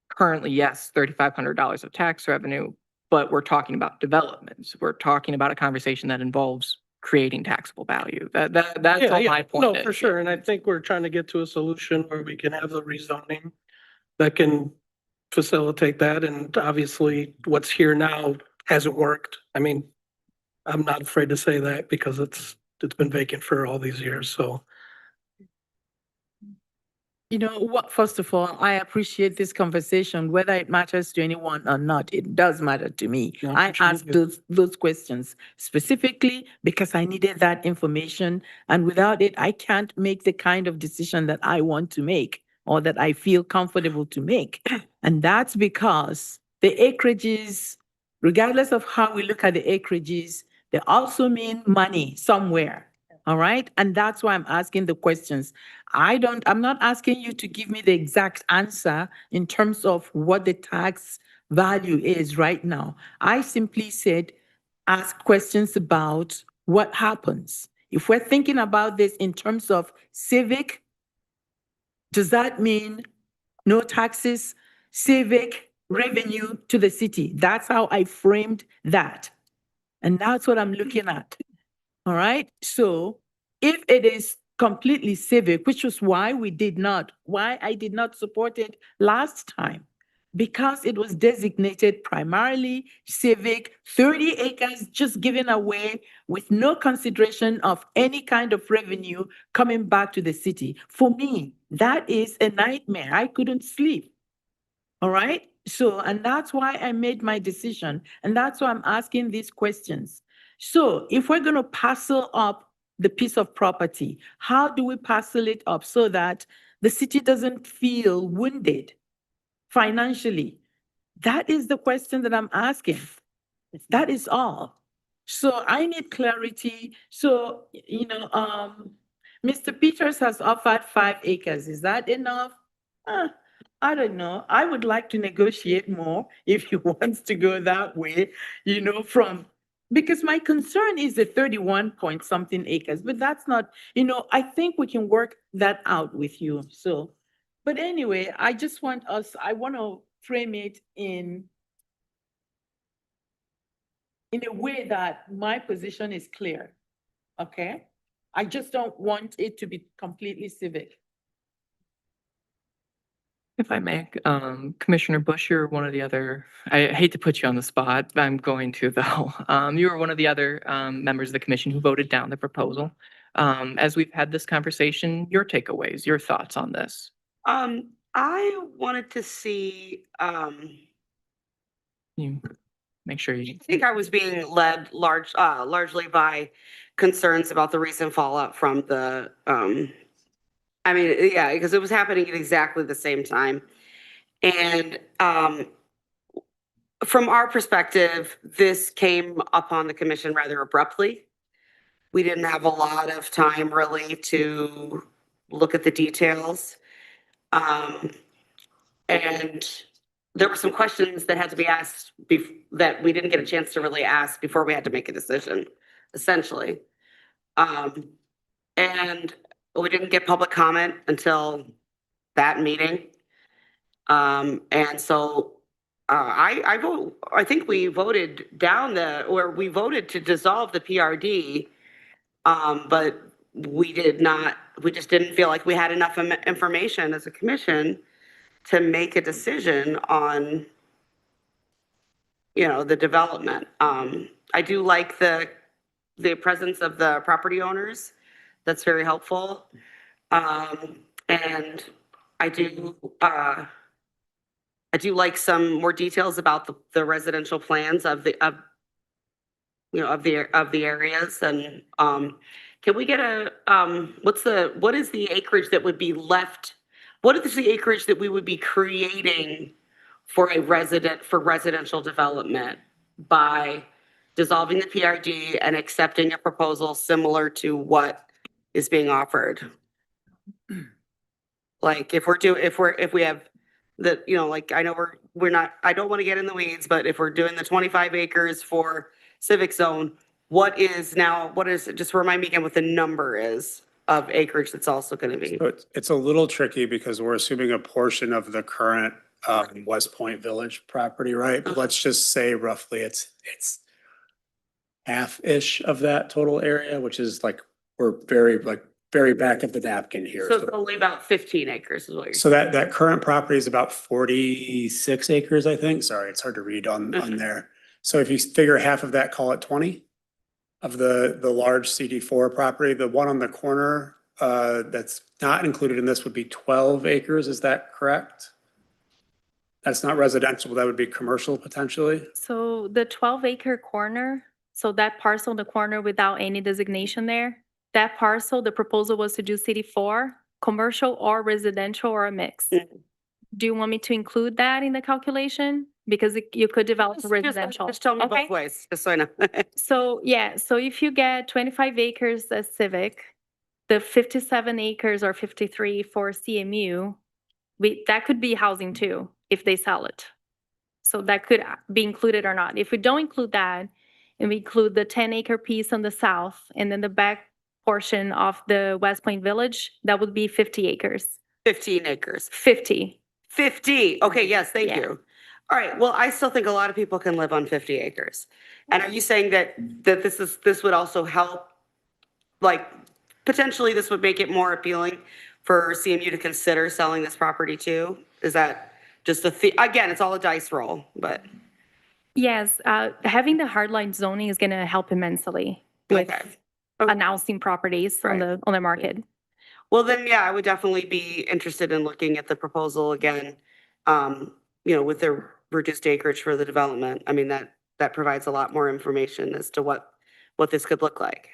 currently, yes, $3,500 of tax revenue, but we're talking about developments. We're talking about a conversation that involves creating taxable value. That's Yeah, all yeah. my point. No, for sure. And I think we're trying to get to a solution where we can have the rezoning that can facilitate that. And obviously what's here now hasn't worked. I mean, I'm not afraid to say that because it's been vacant for all these years. So You know what, first of all, I appreciate this conversation, whether it matters to anyone or not, it does matter to me. No, I appreciate asked it. those questions specifically because I needed that information. And without it, I can't make the kind of decision that I want to make or that I feel comfortable to make. And that's because the acreages, regardless of how we look at the acreages, they also mean money somewhere. All right. And that's why I'm asking the questions. I'm not asking you to give me the exact answer in terms of what the tax value is right now. I simply said, ask questions about what happens. If we're thinking about this in terms of civic, does that mean no taxes, civic revenue to the city? That's how I framed that. And that's what I'm looking at. All right. So if it is completely civic, which was why I did not support it last time, because it was designated primarily civic, 30 acres just given away with no consideration of any kind of revenue coming back to the city. For me, that is a nightmare. I couldn't sleep. All right. So, and that's why I made my decision. And that's why I'm asking these questions. So, if we're going to parcel up the piece of property, how do we parcel it up so that the city doesn't feel wounded financially? That is the question that I'm asking. That is all. So I need clarity. So, Mr. Peters has offered 5 acres. Is that enough? I don't know. I would like to negotiate more if he wants to go that way, because my concern is the 31 point something acres, but that's not, I think we can work that out with you. So, but anyway, I want to frame it in a way that my position is clear. Okay? I just don't want it to be completely civic. If I may, Commissioner Bush, you're one of the other, I hate to put you on the spot, but I'm going to though. You were one of the other members of the commission who voted down the proposal. As we've had this conversation, your takeaways, your thoughts on this? I wanted to see, You make sure you. I think I was being led largely by concerns about the recent fallout from the, yeah, because it was happening at exactly the same time. And from our perspective, this came upon the commission rather abruptly. We didn't have a lot of time really to look at the details. And there were some questions that had to be asked that we didn't get a chance to really ask before we had to make a decision, essentially. And we didn't get public comment until that meeting. And so I think we voted we voted to dissolve the PRD, but we just didn't feel like we had enough information as a commission to make a decision on, the development. I do like the presence of the property owners. That's very helpful. And I do like some more details about the residential plans of the areas. And can we get what is the acreage that would be left? What is the acreage that we would be creating for residential development by dissolving the PRD and accepting a proposal similar to what is being offered? Like if we have that, you know, like, I know we're not, I don't want to get in the weeds, but if we're doing the 25 acres for civic zone, what is, just remind me again what the number is of acreage that's also going to be. So it's a little tricky because we're assuming a portion of the current West Point Village property, right? But let's just say roughly it's half-ish of that total area, which is like, we're very back of the napkin here. So it's only about 15 acres is what you're So that current property is about 46 acres, I think. Sorry, it's hard to read on there. So if you figure half of that, call it 20 of the large CD4 property, the one on the corner that's not included in this would be 12 acres. Is that correct? That's not residential, that would be commercial potentially. So the 12-acre corner, so that parcel in the corner without any designation there, that parcel, the proposal was to do CD4, commercial or residential or a mix. Do you want me to include that in the calculation? Because you could develop a residential. Just tell me Okay. both ways, just so I know. So, yeah, so if you get 25 acres as civic, the 57 acres or 53 for CMU, that could be housing too, if they sell it. So that could be included or not. If we don't include that, and we include the 10-acre piece on the south, and then the back portion of the West Point Village, that would be 50 acres. 15 acres. 50. 50. Okay, yes, thank Yeah. you. All right, well, I still think a lot of people can live on 50 acres. And are you saying that this would also help, like, potentially this would make it more appealing for CMU to consider selling this property too? Is that just again, it's all a dice roll, but. Yes, having the hardline zoning is going to help immensely with announcing properties on the market. Well, then, yeah, I would definitely be interested in looking at the proposal again, you know, with the reduced acreage for the development. I mean, that provides a lot more information as to what this could look like.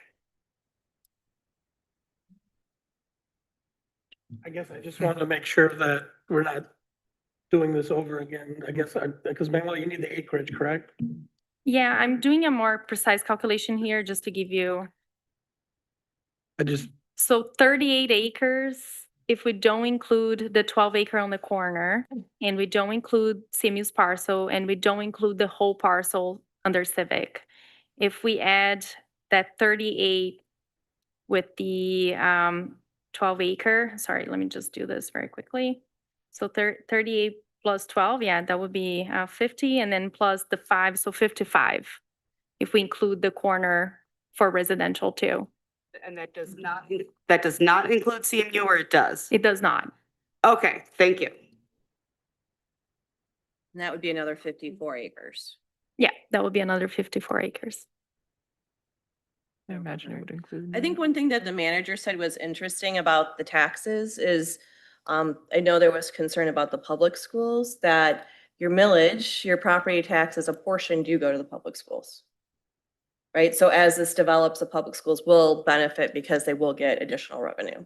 I guess I just wanted to make sure that we're not doing this over again. I guess, because Manuel, you need the acreage, correct? Yeah, I'm doing a more precise calculation here just to give you. So 38 acres, if we don't include the 12-acre on the corner, and we don't include CMU's parcel, and we don't include the whole parcel under civic, if we add that 38 with the 12-acre, sorry, let me just do this very quickly. So 38 plus 12, yeah, that would be 50, and then plus the 5, so 55, if we include the corner for residential too. And that does not include CMU, or it does? It does not. Okay, thank you. And that would be another 54 acres. Yeah, that would be another 54 acres. I imagine it would include. I think one thing that the manager said was interesting about the taxes is, I know there was concern about the public schools, that your millage, your property taxes, a portion do go to the public schools. Right? So as this develops, the public schools will benefit because they will get additional revenue.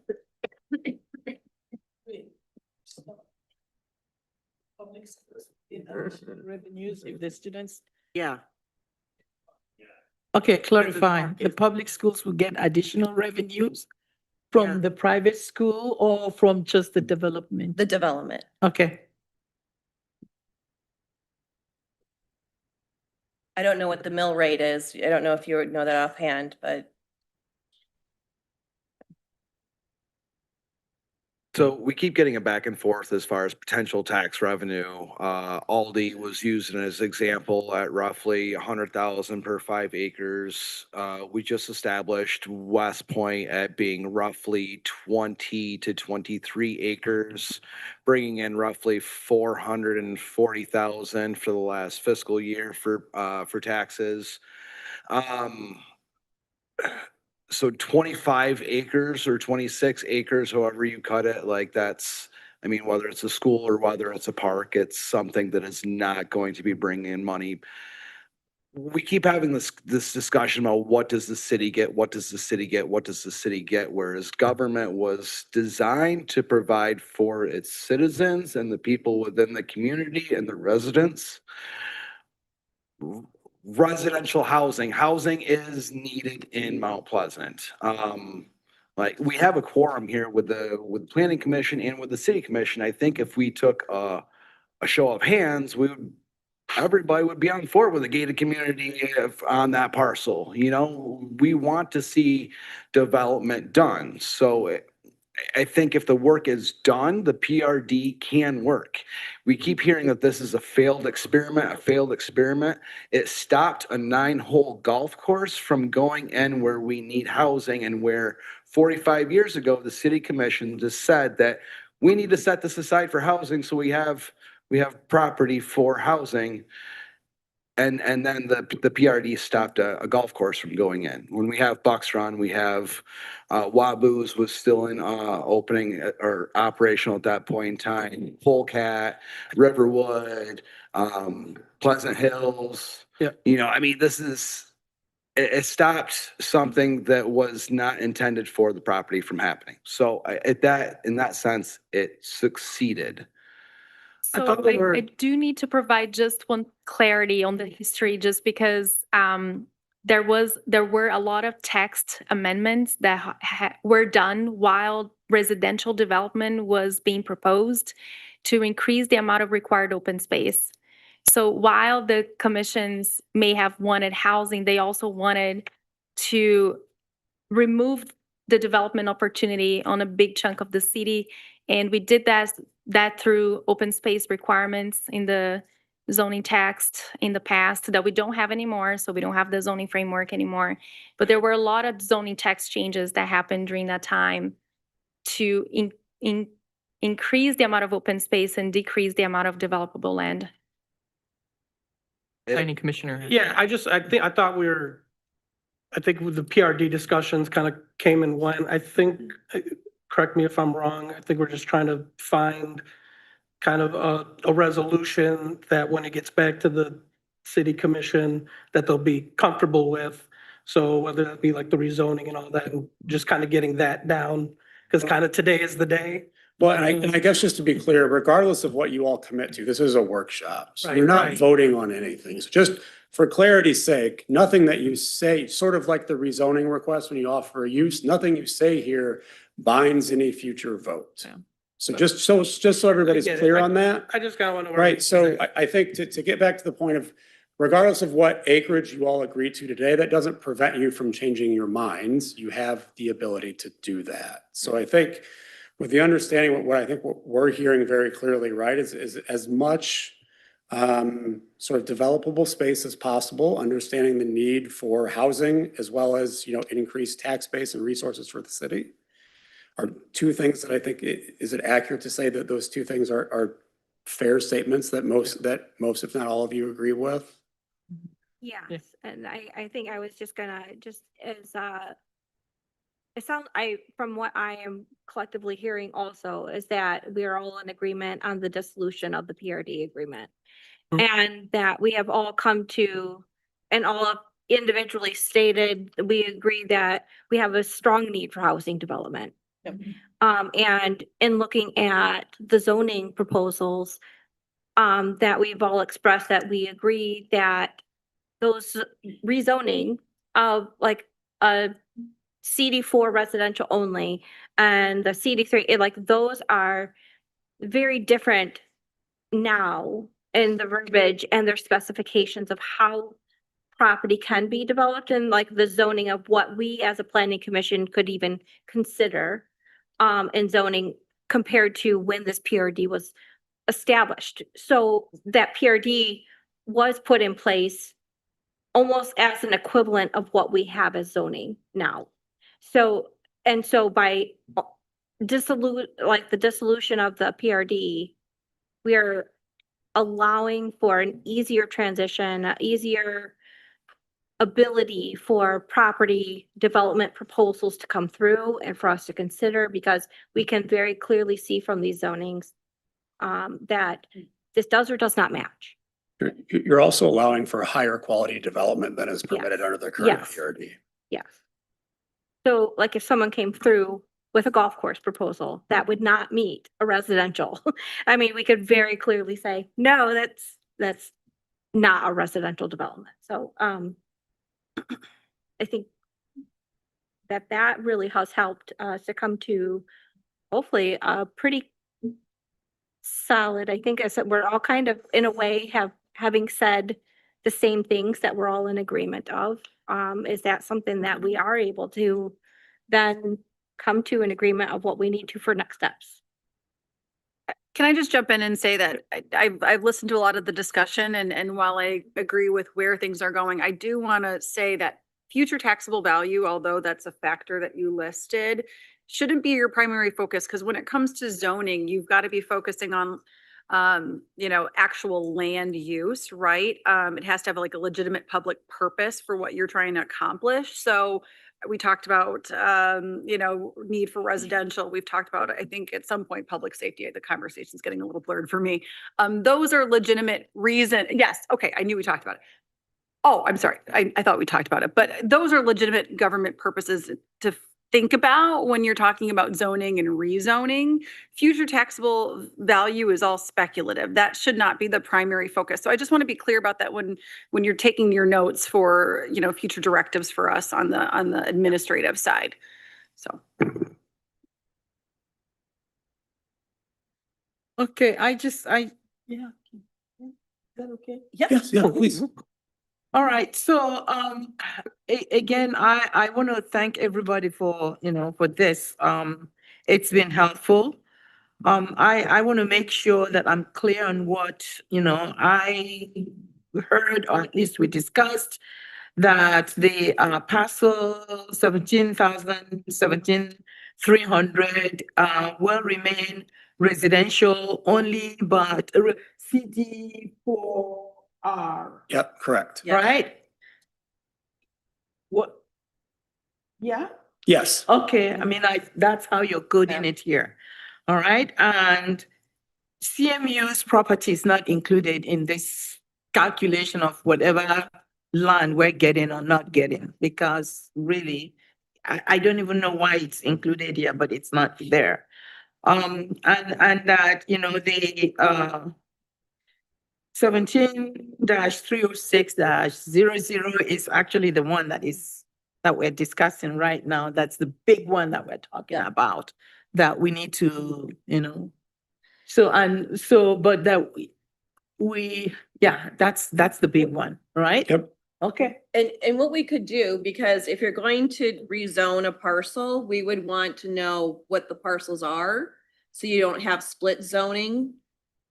Revenues if the students, yeah. Okay, clarifying, the public schools will get additional revenues from the private school or from just the development? The development. Okay. I don't know what the mill rate is. I don't know if you would know that offhand, but So we keep getting a back and forth as far as potential tax revenue. Aldi was used as an example at roughly 100,000 per 5 acres. We just established West Point at being roughly 20 to 23 acres, bringing in roughly 440,000 for the last fiscal year for taxes. So 25 acres or 26 acres, however you cut it, like that's, I mean, whether it's a school or whether it's a park, it's something that is not going to be bringing in money. We keep having this discussion about what does the city get? What does the city get? What does the city get? Whereas government was designed to provide for its citizens and the people within the community and the residents. Residential housing is needed in Mount Pleasant. Like we have a quorum here with the planning commission and with the city commission. I think if we took a a show of hands, everybody would be on board with a gated community on that parcel. You know, we want to see development done. So I think if the work is done, the PRD can work. We keep hearing that this is a failed experiment, a failed experiment. It stopped a 9-hole golf course from going in where we need housing, and where 45 years ago, the city commission just said that we need to set this aside for housing, so we have property for housing. And then the PRD stopped a golf course from going in. When we have Bucks Run, we have Wabu's was still in opening or operational at that point in time. Polecat, Riverwood, Pleasant Hills. Yeah. You know, I mean, it stopped something that was not intended for the property from happening. So in that sense, it succeeded. So thought we were- I do need to provide just one clarity on the history, just because there were a lot of text amendments that were done while residential development was being proposed to increase the amount of required open space. So while the commissions may have wanted housing, they also wanted to remove the development opportunity on a big chunk of the city. And we did that through open space requirements in the zoning text in the past that we don't have anymore. So we don't have the zoning framework anymore. But there were a lot of zoning text changes that happened during that time to increase the amount of open space and decrease the amount of developable land. Planning Commissioner. Yeah, I thought I think with the PRD discussions kind of came and went. I think, correct me if I'm wrong, I think we're just trying to find kind of a resolution that when it gets back to the city commission, that they'll be comfortable with. So whether that be like the rezoning and all that, and just kind of getting that down, because kind of today is the day. Well, and I guess just to be clear, regardless of what you all commit to, this is a workshop. So you're not Right. voting on anything. So just for clarity's sake, nothing that you say, sort of like the rezoning request when you offer a use, nothing you say here binds any future vote. Yeah. So just so everybody's I get it. clear on that. I just kind of want to. Right, so I think to get back to the point of, regardless of what acreage you all agree to today, that doesn't prevent you from changing your minds. You have the ability to do that. So I think with the understanding, what we're hearing very clearly, right, is as much sort of developable space as possible, understanding the need for housing as well as, you know, increased tax base and resources for the city are two things that I think, is it accurate to say that those two things are fair statements that most, if not all of you agree with? Yes, and I think I was just gonna, just as, from what I am collectively hearing also, is that we are all in agreement on the dissolution of the PRD agreement. And that we have all come to, and all have individually stated, we agree that we have a strong need for housing development. And in looking at the zoning proposals, that we've all expressed that we agree that those rezoning of like a CD4 residential only and the CD3, like those are very different now in the verbiage and their specifications of how property can be developed and like the zoning of what we as a planning commission could even consider in zoning compared to when this PRD was established. So that PRD was put in place almost as an equivalent of what we have as zoning now. So by the dissolution of the PRD, we are allowing for an easier transition, easier ability for property development proposals to come through and for us to consider, because we can very clearly see from these zonings that this does or does not match. You're also allowing for higher quality development than is permitted under the current Yes. PRD. Yes. So like if someone came through with a golf course proposal, that would not meet a residential. I mean, we could very clearly say, no, that's not a residential development. So I think that really has helped to come to hopefully a pretty solid. I think I said, we're all kind of, in a way, having said the same things that we're all in agreement of. Is that something that we are able to then come to an agreement of what we need to for next steps? Can I just jump in and say that I've listened to a lot of the discussion, and while I agree with where things are going, I do want to say that future taxable value, although that's a factor that you listed, shouldn't be your primary focus, because when it comes to zoning, you've got to be focusing on actual land use, right? It has to have like a legitimate public purpose for what you're trying to accomplish. So we talked about, need for residential. We've talked about, I think at some point, public safety. The conversation's getting a little blurred for me. Those are legitimate reason. Yes. Okay. I knew we talked about it. Oh, I'm sorry. I thought we talked about it, but those are legitimate government purposes to think about when you're talking about zoning and rezoning. Future taxable value is all speculative. That should not be the primary focus. So I just want to be clear about that when you're taking your notes for, future directives for us on the administrative side. So. Okay, yeah. Is that okay? Yes, yeah, please. All right, so again, I want to thank everybody for for this. It's been helpful. I want to make sure that I'm clear on what I heard, or at least we discussed, that the parcel 17,300 will remain residential only, but CD4R. Yep, correct. Right? What? Yeah? Yes. Okay, I mean, that's how you're coding it here. All right, and CMU's property is not included in this calculation of whatever land we're getting or not getting, because really, I don't even know why it's included here, but it's not there. And that, the 17-306-00 is actually the one that we're discussing right now. That's the big one that we're talking about, that we need to, but that that's the big one, right? Yep. Okay. And what we could do, because if you're going to rezone a parcel, we would want to know what the parcels are. So you don't have split zoning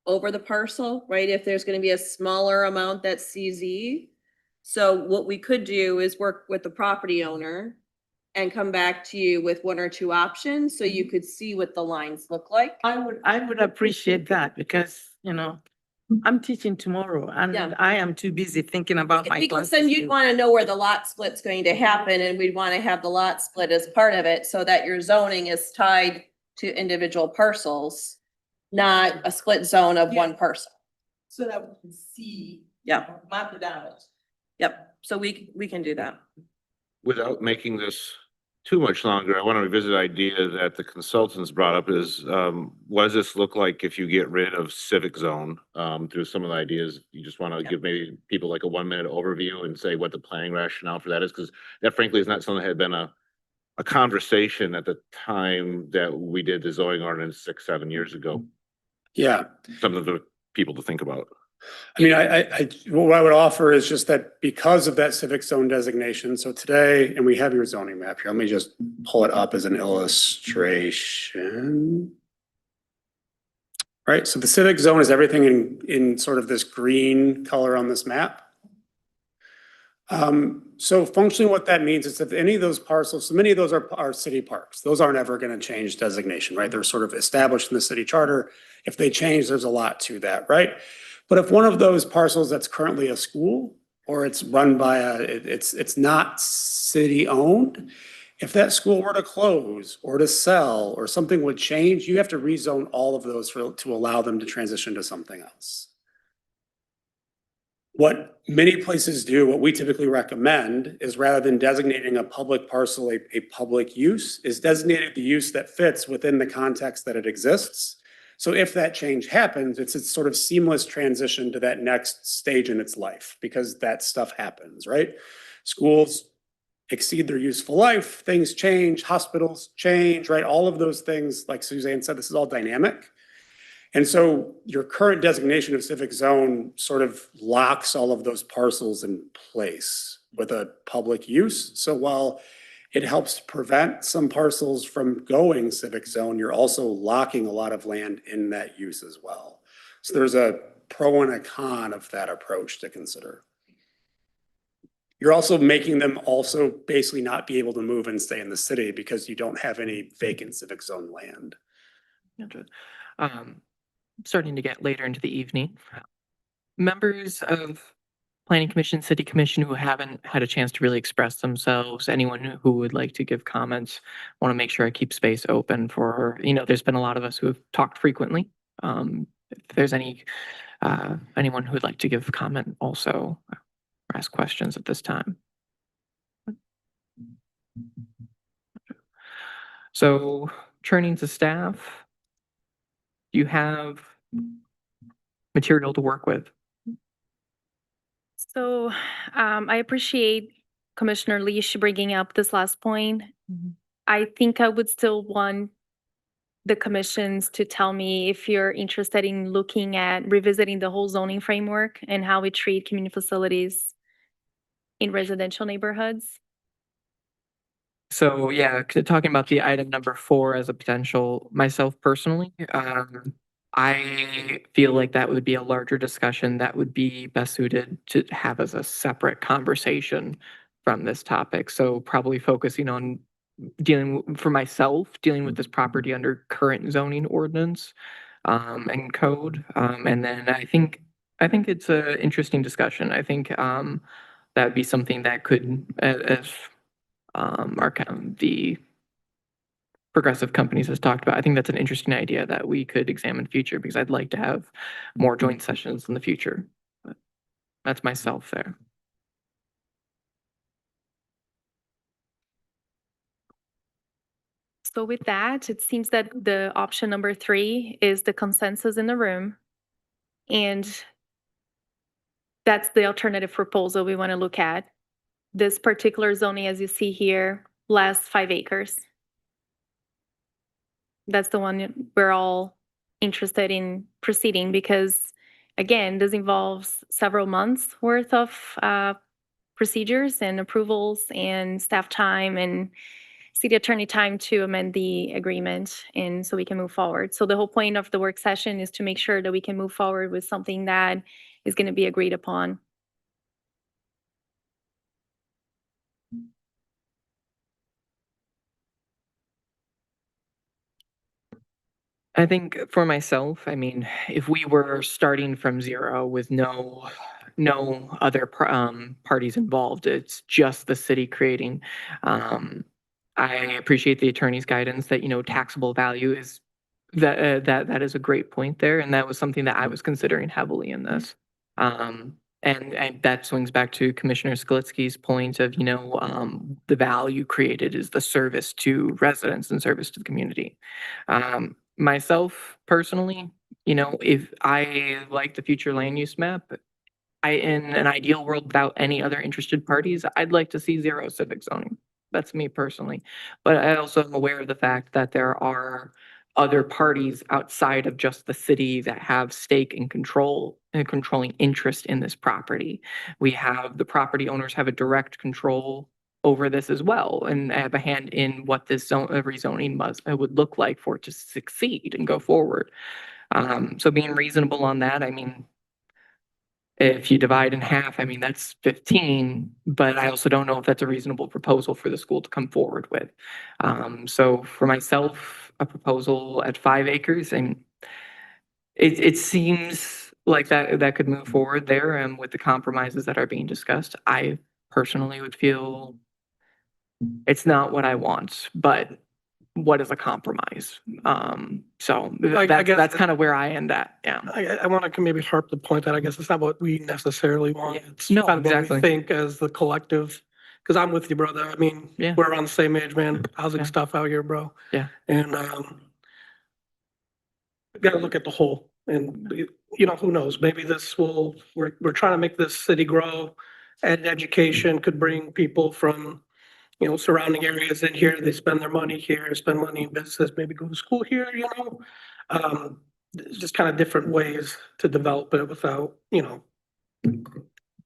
over the parcel, right? If there's going to be a smaller amount that's CZ. So what we could do is work with the property owner and come back to you with one or two options so you could see what the lines look like. I would appreciate that, because, I'm teaching tomorrow and I am too busy thinking about my Because classes. then you'd want to know where the lot split's going to happen, and we'd want to have the lot split as part of it so that your zoning is tied to individual parcels, not a split zone of one parcel. So that we can see. Yep. Map it out. Yep. So we can do that. Without making this too much longer, I want to revisit the idea that the consultants brought up is, what does this look like if you get rid of civic zone? Through some of the ideas, you just want to give maybe people like a 1-minute overview and say what the planning rationale for that is, because that frankly is not something that had been a conversation at the time that we did the zoning ordinance 6-7 years ago. Yeah. Something for people to think about. I mean, what I would offer is just that because of that civic zone designation, so today, and we have your zoning map here, let me just pull it up as an illustration. Right, so the civic zone is everything in sort of this green color on this map. So functionally what that means is if any of those parcels, so many of those are city parks, those aren't ever going to change designation, right? They're sort of established in the city charter. If they change, there's a lot to that, right? But if one of those parcels that's currently a school, or it's run by it's not city owned, if that school were to close or to sell or something would change, you have to rezone all of those to allow them to transition to something else. What many places do, what we typically recommend, is rather than designating a public parcel a public use, is designating the use that fits within the context that it exists. So if that change happens, it's a sort of seamless transition to that next stage in its life, because that stuff happens, right? Schools exceed their useful life, things change, hospitals change, right? All of those things, like Suzanne said, this is all dynamic. And so your current designation of civic zone sort of locks all of those parcels in place with a public use. So while it helps to prevent some parcels from going civic zone, you're also locking a lot of land in that use as well. So there's a pro and a con of that approach to consider. You're also making them also basically not be able to move and stay in the city because you don't have any vacant civic zone land. Gotcha. Starting to get later into the evening. Members of Planning Commission, City Commission who haven't had a chance to really express themselves, anyone who would like to give comments, want to make sure I keep space open for, there's been a lot of us who have talked frequently. If there's anyone who would like to give comment also, or ask questions at this time. So turning to staff, you have material to work with. So I appreciate Commissioner Leash bringing up this last point. I think I would still want the commissions to tell me if you're interested in looking at revisiting the whole zoning framework and how we treat community facilities in residential neighborhoods. So yeah, talking about the item number 4 as a potential, myself personally, I feel like that would be a larger discussion that would be best suited to have as a separate conversation from this topic. So probably focusing on dealing with this property under current zoning ordinance and code. And then I think it's an interesting discussion. I think that would be something that could, as our the progressive companies has talked about. I think that's an interesting idea that we could examine future because I'd like to have more joint sessions in the future. But that's myself there. So with that, it seems that the option number 3 is the consensus in the room. And that's the alternative proposal we want to look at. This particular zoning, as you see here, lasts 5 acres. That's the one we're all interested in proceeding because, again, this involves several months worth of procedures and approvals and staff time and city attorney time to amend the agreement and so we can move forward. So the whole point of the work session is to make sure that we can move forward with something that is going to be agreed upon. I think for myself, I mean, if we were starting from zero with no other parties involved, it's just the city creating. I appreciate the attorney's guidance that taxable value is that is a great point there, and that was something that I was considering heavily in this. And that swings back to Commissioner Skalitsky's point of the value created is the service to residents and service to the community. Myself personally, if I like the future land use map, in an ideal world without any other interested parties, I'd like to see 0 civic zoning. That's me personally. But I also am aware of the fact that there are other parties outside of just the city that have stake and controlling interest in this property. We have the property owners have a direct control over this as well and have a hand in what this rezoning would look like for it to succeed and go forward. So being reasonable on that, I mean, if you divide in half, I mean, that's 15, but I also don't know if that's a reasonable proposal for the school to come forward with. So for myself, a proposal at 5 acres, and it seems like that could move forward there and with the compromises that are being discussed. I personally would feel it's not what I want, but what is a compromise? So that's kind of where I end at. Yeah. I want to maybe harp the point that I guess it's not what we necessarily want. It's No, kind of exactly. what we think as the collective. Because I'm with you, brother. I mean, Yeah. we're on the same age, man. Housing stuff out here, bro. Yeah. And we got to look at the whole. And who knows? Maybe we're trying to make this city grow, and education could bring people from surrounding areas in here. They spend their money here, spend money in business, maybe go to school here, There's just kind of different ways to develop it without,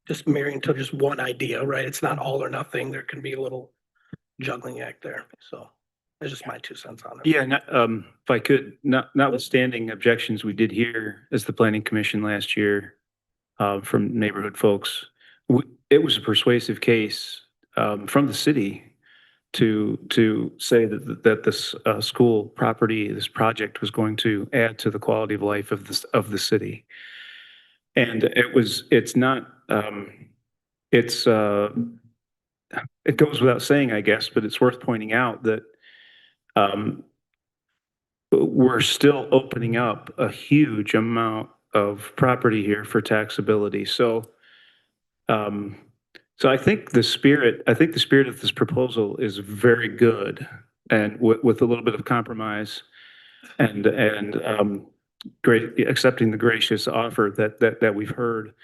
just marrying to just one idea, right? It's not all or nothing. There can be a little juggling act there. So that's just my 2 cents on it. Yeah, if I could, notwithstanding objections we did hear as the planning commission last year from neighborhood folks, it was a persuasive case from the city to say that this school property, this project was going to add to the quality of life of the city. And it goes without saying, I guess, but it's worth pointing out that we're still opening up a huge amount of property here for taxability. So I think the spirit of this proposal is very good, and with a little bit of compromise and accepting the gracious offer that we've heard.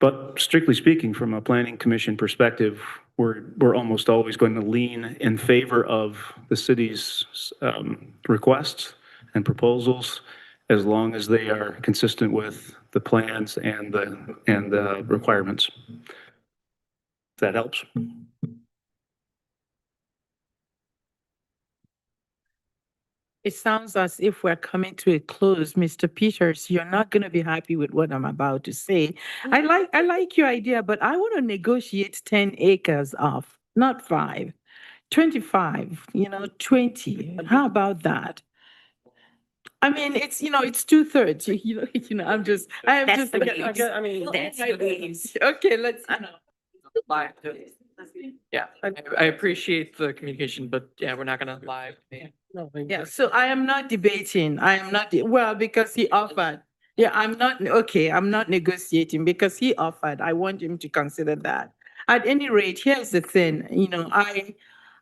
But strictly speaking, from a planning commission perspective, we're almost always going to lean in favor of the city's requests and proposals, as long as they are consistent with the plans and the requirements. If that helps. It sounds as if we're coming to a close. Mr. Peters, you're not going to be happy with what I'm about to say. I like your idea, but I want to negotiate 10 acres off, not 5, 25, 20. How about that? I mean, it's 2/3. I am That's just. the Okay, views. I mean, That's the views. okay, let's. Yeah, I appreciate the communication, but yeah, we're not gonna live. Yeah, so I am not debating. I am not, well, because he offered. Yeah, I'm not negotiating because he offered. I want him to consider that. At any rate, here's the thing,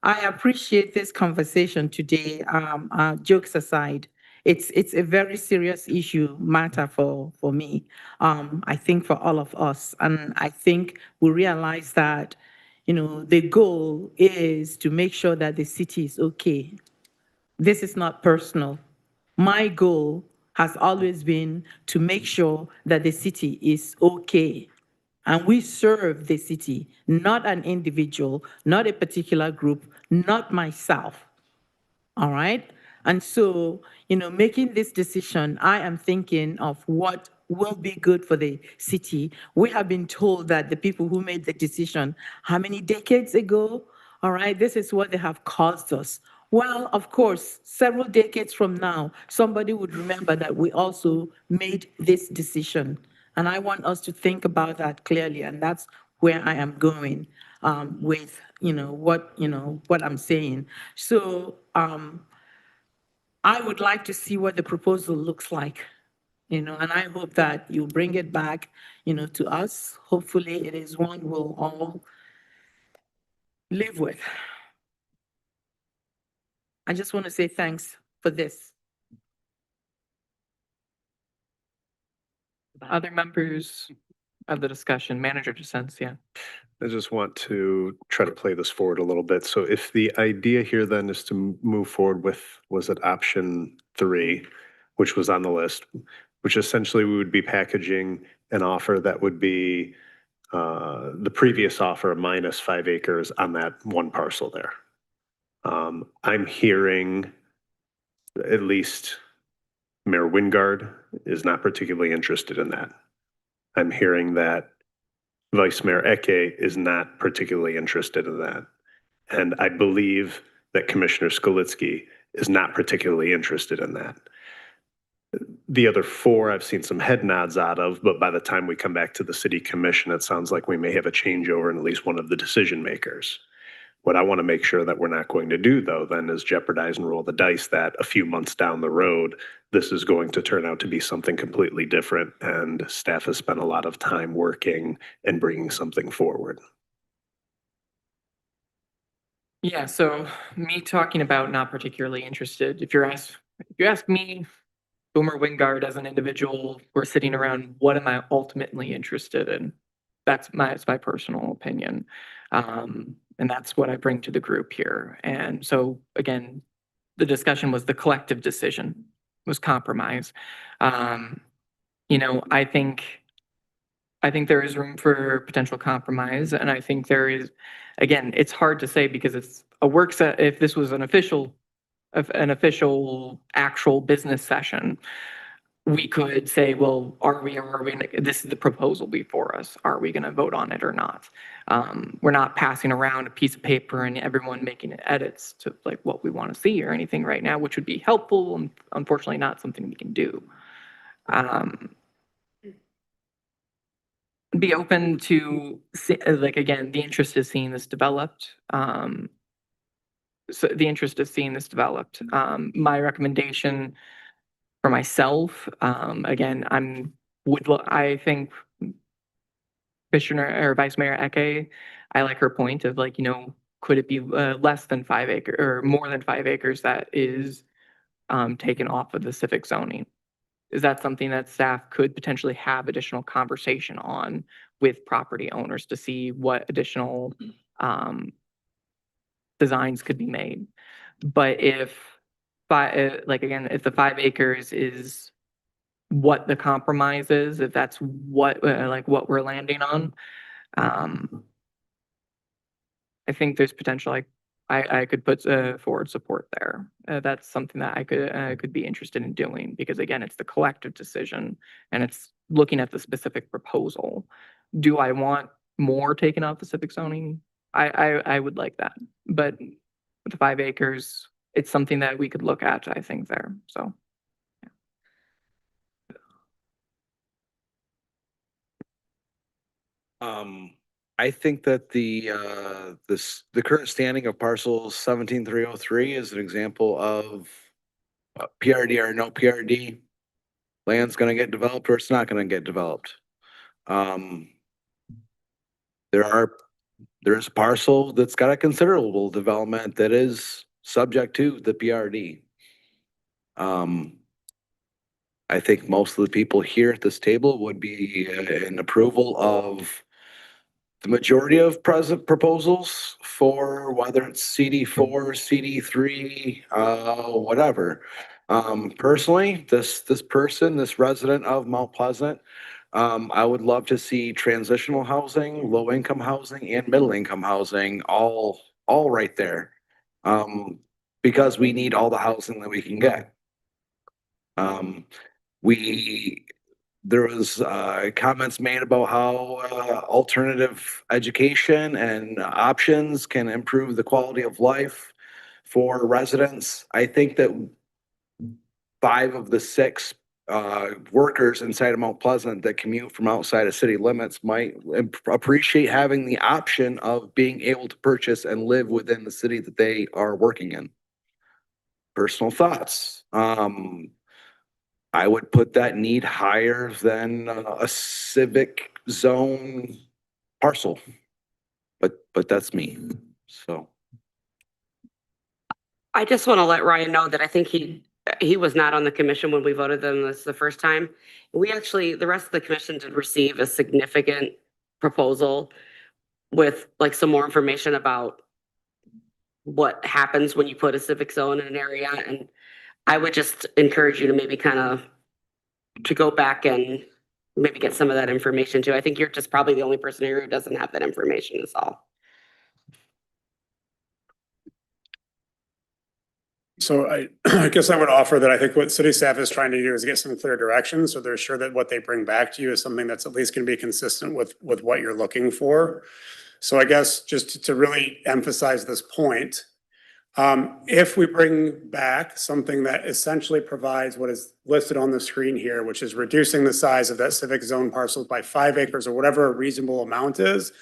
I appreciate this conversation today. Jokes aside, it's a very serious matter for me. I think for all of us, and I think we realize that, the goal is to make sure that the city is okay. This is not personal. My goal has always been to make sure that the city is okay. And we serve the city, not an individual, not a particular group, not myself. All right? And so, making this decision, I am thinking of what will be good for the city. We have been told that the people who made the decision, how many decades ago? All right, this is what they have caused us. Well, of course, several decades from now, somebody would remember that we also made this decision. And I want us to think about that clearly. And that's where I am going with, what I'm saying. So I would like to see what the proposal looks like, and I hope that you bring it back, to us. Hopefully it is one we'll all live with. I just want to say thanks for this. Other members of the discussion, manager dissents, yeah. I just want to try to play this forward a little bit. So if the idea here then is to move forward with, was it option 3, which was on the list, which essentially we would be packaging an offer that would be the previous offer minus 5 acres on that one parcel there. I'm hearing at least Mayor Wingard is not particularly interested in that. I'm hearing that Vice Mayor Eke is not particularly interested in that. And I believe that Commissioner Skolitsky is not particularly interested in that. The other 4 I've seen some head nods out of, but by the time we come back to the city commission, it sounds like we may have a changeover in at least one of the decision makers. What I want to make sure that we're not going to do, though, then is jeopardize and roll the dice that a few months down the road, this is going to turn out to be something completely different, and staff has spent a lot of time working and bringing something forward. Yeah, so me talking about not particularly interested, if you ask me, Boomer Wingard as an individual, we're sitting around, what am I ultimately interested in? That's my personal opinion. And that's what I bring to the group here. And so again, the discussion was the collective decision. compromise. You know, I think there is room for potential compromise, and I think there is, again, it's hard to say because it's a work set. If this was an official actual business session, we could say, well, are we this is the proposal before us. Are we gonna vote on it or not? We're not passing around a piece of paper and everyone making edits to like what we want to see or anything right now, which would be helpful and unfortunately not something we can do. Be open to like, again, the interest is seeing this developed. So the interest of seeing this developed. My recommendation for myself, again, I think Commissioner or Vice Mayor Eke, I like her point of like, you know, could it be less than 5 acres or more than 5 acres that is taken off of the civic zoning? Is that something that staff could potentially have additional conversation on with property owners to see what additional designs could be made? But if like again, if the 5 acres is what the compromise is, if that's what like what we're landing on, I think there's potential. I could put forward support there. That's something that I could be interested in doing because again, it's the collective decision and it's looking at the specific proposal. Do I want more taken off the civic zoning? I would like that, but with the 5 acres, it's something that we could look at. I think there. So. I think that the current standing of parcels 17303 is an example of PRD or no PRD. Land's gonna get developed or it's not gonna get developed. There's a parcel that's got a considerable development that is subject to the PRD. I think most of the people here at this table would be in approval of the majority of present proposals for whether it's CD4, CD3, whatever. Personally, this resident of Mount Pleasant, I would love to see transitional housing, low income housing and middle income housing all right there. Because we need all the housing that we can get. There was comments made about how alternative education and options can improve the quality of life for residents. I think that 5 of the 6 workers inside of Mount Pleasant that commute from outside of city limits might appreciate having the option of being able to purchase and live within the city that they are working in. Personal thoughts. I would put that need higher than a civic zone parcel, but that's me, so. I just want to let Ryan know that I think he was not on the commission when we voted on this the first time. We actually, the rest of the commission did receive a significant proposal with like some more information about what happens when you put a civic zone in an area. And I would just encourage you to maybe kind of to go back and maybe get some of that information too. I think you're just probably the only person here who doesn't have that information is all. So I guess I would offer that I think what city staff is trying to do is get some clear direction. So they're sure that what they bring back to you is something that's at least going to be consistent with what you're looking for. So I guess just to really emphasize this point, if we bring back something that essentially provides what is listed on the screen here, which is reducing the size of that civic zone parcel by 5 acres or whatever a reasonable amount is,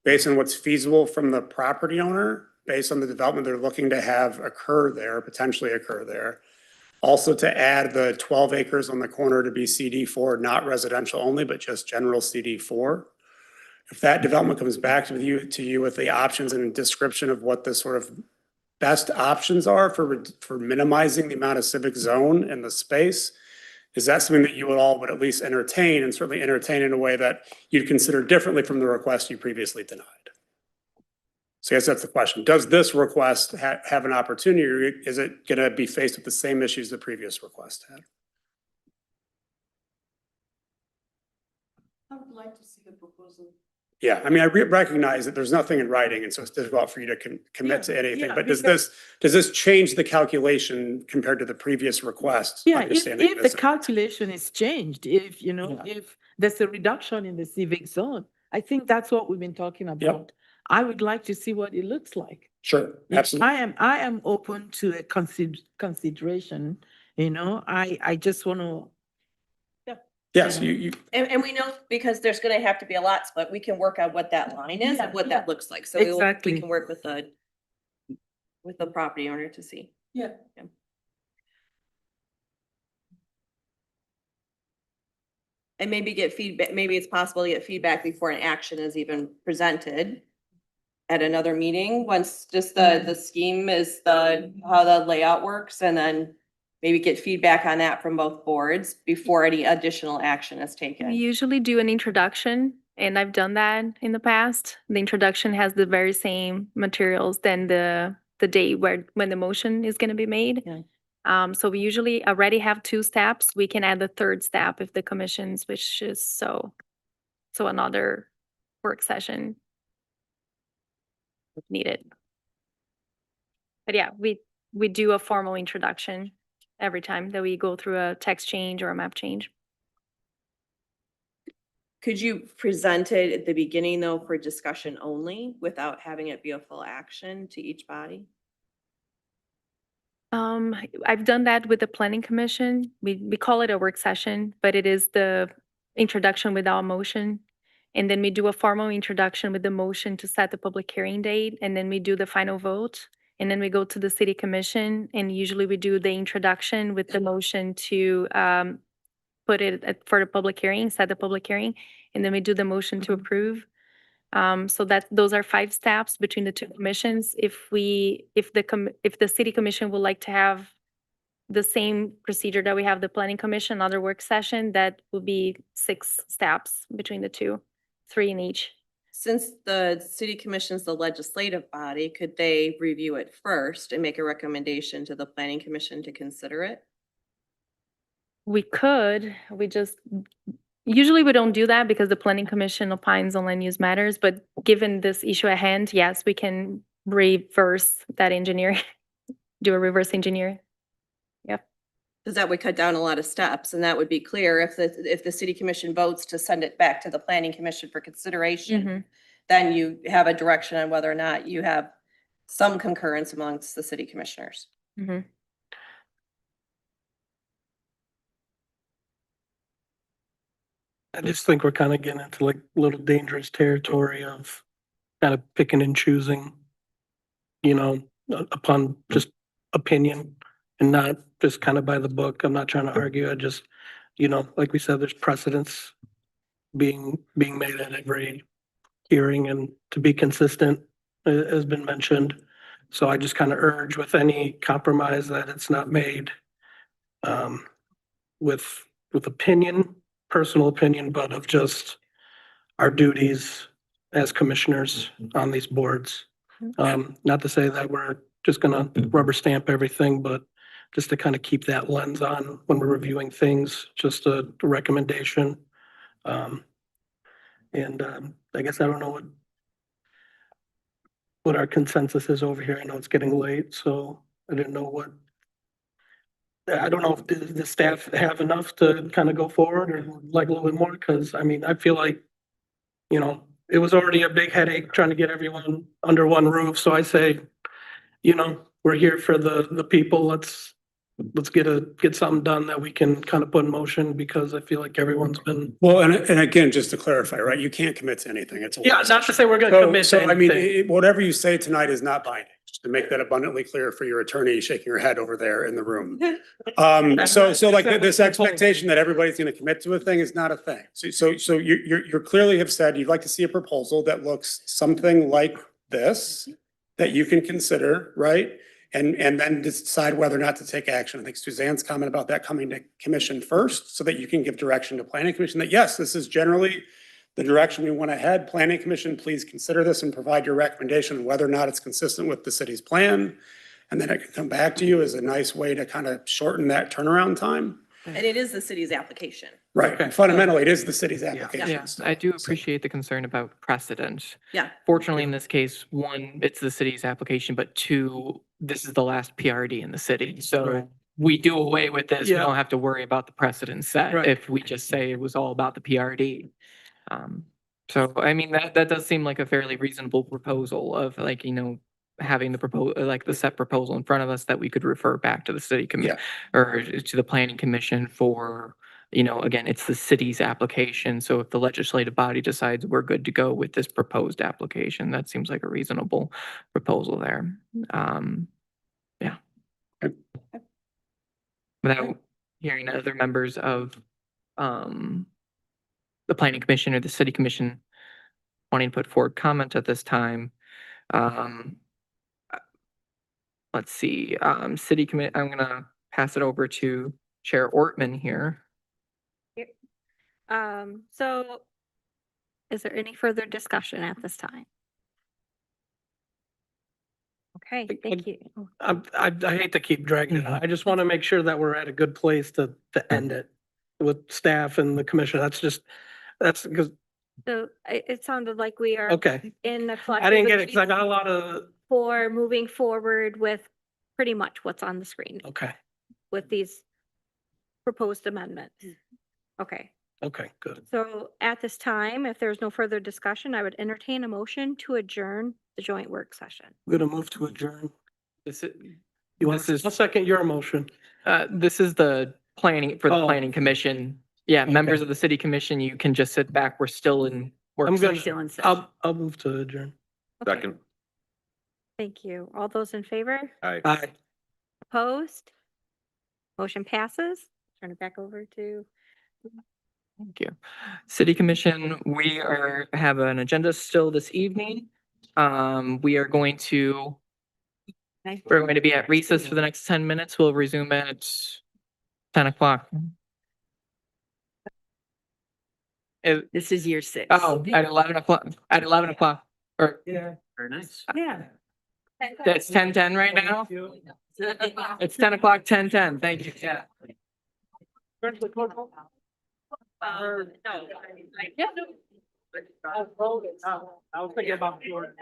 based on what's feasible from the property owner, based on the development they're looking to have occur there, potentially occur there. Also to add the 12 acres on the corner to be CD4, not residential only, but just general CD4. If that development comes back to you with the options and a description of what the sort of best options are for minimizing the amount of civic zone and the space, is that something that you all would at least entertain, and certainly entertain in a way that you'd consider differently from the request you previously denied? So I guess that's the question. Does this request have an opportunity, or is it going to be faced with the same issues the previous request had? I would like to see the proposal. Yeah, I mean, I recognize that there's nothing in writing, and so it's difficult for you to commit to anything, yeah, but because- does this change the calculation compared to the previous request? Yeah, Understanding if the this- calculation is changed, if, you know, if there's a reduction in the civic zone, I think that's what we've been talking about. I would like to see what it looks like. Sure, absolutely. I am open to a consideration, you know, I just want to. Yes, you, And we know because there's gonna have to be a lot split, we can work on what that line is and what that looks like. So we Exactly. can work with the property owner to see. Yeah. And maybe get feedback, maybe it's possible to get feedback before an action is even presented at another meeting, once just the scheme is how the layout works, and then maybe get feedback on that from both boards before any additional action is taken. We usually do an introduction, and I've done that in the past. The introduction has the very same materials than the day when the motion is going to be made. Yeah. So we usually already have 2 steps. We can add the 3rd step if the commission wishes so another work session if needed. But yeah, we do a formal introduction every time that we go through a text change or a map change. Could you present it at the beginning though for discussion only without having it be a full action to each body? I've done that with the planning commission. We call it a work session, but it is the introduction without motion. And then we do a formal introduction with the motion to set the public hearing date, and then we do the final vote. And then we go to the city commission, and usually we do the introduction with the motion to put it for the public hearing, set the public hearing, and then we do the motion to approve. So those are 5 steps between the 2 commissions. If the city commission would like to have the same procedure that we have the planning commission, another work session, that will be 6 steps between the 2, 3 in each. Since the city commission is the legislative body, could they review it first and make a recommendation to the planning commission to consider it? We could, usually we don't do that because the planning commission opines on land use matters, but given this issue at hand, yes, we can reverse that engineering, do a reverse engineer. Yep. Because that would cut down a lot of steps, and that would be clear if the city commission votes to send it back to the planning commission for consideration, then you have a direction on whether or not you have some concurrence amongst the city commissioners. I just think we're kind of getting into like a little dangerous territory of kind of picking and choosing, you know, upon just opinion and not just kind of by the book. I'm not trying to argue. I just, you know, like we said, there's precedents being made at every hearing, and to be consistent has been mentioned. So I just kind of urge with any compromise that it's not made with opinion, personal opinion, but of just our duties as commissioners on these boards. Not to say that we're just gonna rubber stamp everything, but just to kind of keep that lens on when we're reviewing things, just a recommendation. I guess I don't know what our consensus is over here. I know it's getting late, so I didn't know I don't know if the staff have enough to kind of go forward or like a little bit more, because I mean, I feel like, you know, it was already a big headache trying to get everyone under one roof. So I say, you know, we're here for the people. Let's get something done that we can kind of put in motion, because I feel like everyone's been. Well, and again, just to clarify, right, you can't commit to anything. It's a Yeah, work not to session. say we're gonna commit to So I mean, anything. whatever you say tonight is not binding, just to make that abundantly clear for your attorney shaking her head over there in the room. So like this expectation that everybody's gonna commit to a thing is not a thing. So you're clearly have said you'd like to see a proposal that looks something like this, that you can consider, right? And then decide whether or not to take action. I think Suzanne's comment about that coming to commission first, so that you can give direction to planning commission that, yes, this is generally the direction we want to head. Planning commission, please consider this and provide your recommendation on whether or not it's consistent with the city's plan. And then it can come back to you as a nice way to kind of shorten that turnaround time. And it is the city's application. Right. Fundamentally, it is the city's Yeah, application. still, I do so. appreciate the concern about precedent. Yeah. Fortunately, in this case, one, it's the city's application, but two, this is the last PRD in the city. So Right. we do away with this. We Yeah. don't have to worry about the precedent set Right. if we just say it was all about the PRD. So, I mean, that does seem like a fairly reasonable proposal of like, having the like the set proposal in front of us that we could refer back to the city Yeah. or to the planning commission for, again, it's the city's application. So if the legislative body decides we're good to go with this proposed application, that seems like a reasonable proposal there. Yeah. Without hearing other members of, the planning commission or the city commission wanting to put forward comment at this time. Let's see, city commit, I'm gonna pass it over to Chair Ortman here. So is there any further discussion at this time? Okay, thank you. I hate to keep dragging it out. I just want to make sure that we're at a good place to end it with staff and the commission. That's because, So it sounded like we are okay. in the I collective didn't get it because I agreement got a lot of, for moving forward with pretty much what's on the screen okay, with these proposed amendments. Okay, okay, good. so at this time, if there's no further discussion, I would entertain a motion to adjourn the joint work session. We're gonna move to adjourn. This is, You want, I'll second your motion. this is the planning, for the Oh. planning commission. Yeah, members of the city commission, you can just sit back. We're still in work I'm session. gonna, I'll move to adjourn. Okay, Second. thank you. All those in favor? Aye. Aye. Opposed? Motion passes. Turn it back over to. Thank you. City Commission, have an agenda still this evening. We're going to be at recess for the next 10 minutes. We'll resume at 10 o'clock. This is year 6. Oh, at 11 o'clock, or Yeah. Very nice. Yeah. that's 10:10 right now? It's 10 o'clock, 10:10. Thank you. Yeah. No. Yeah. I was thinking about your.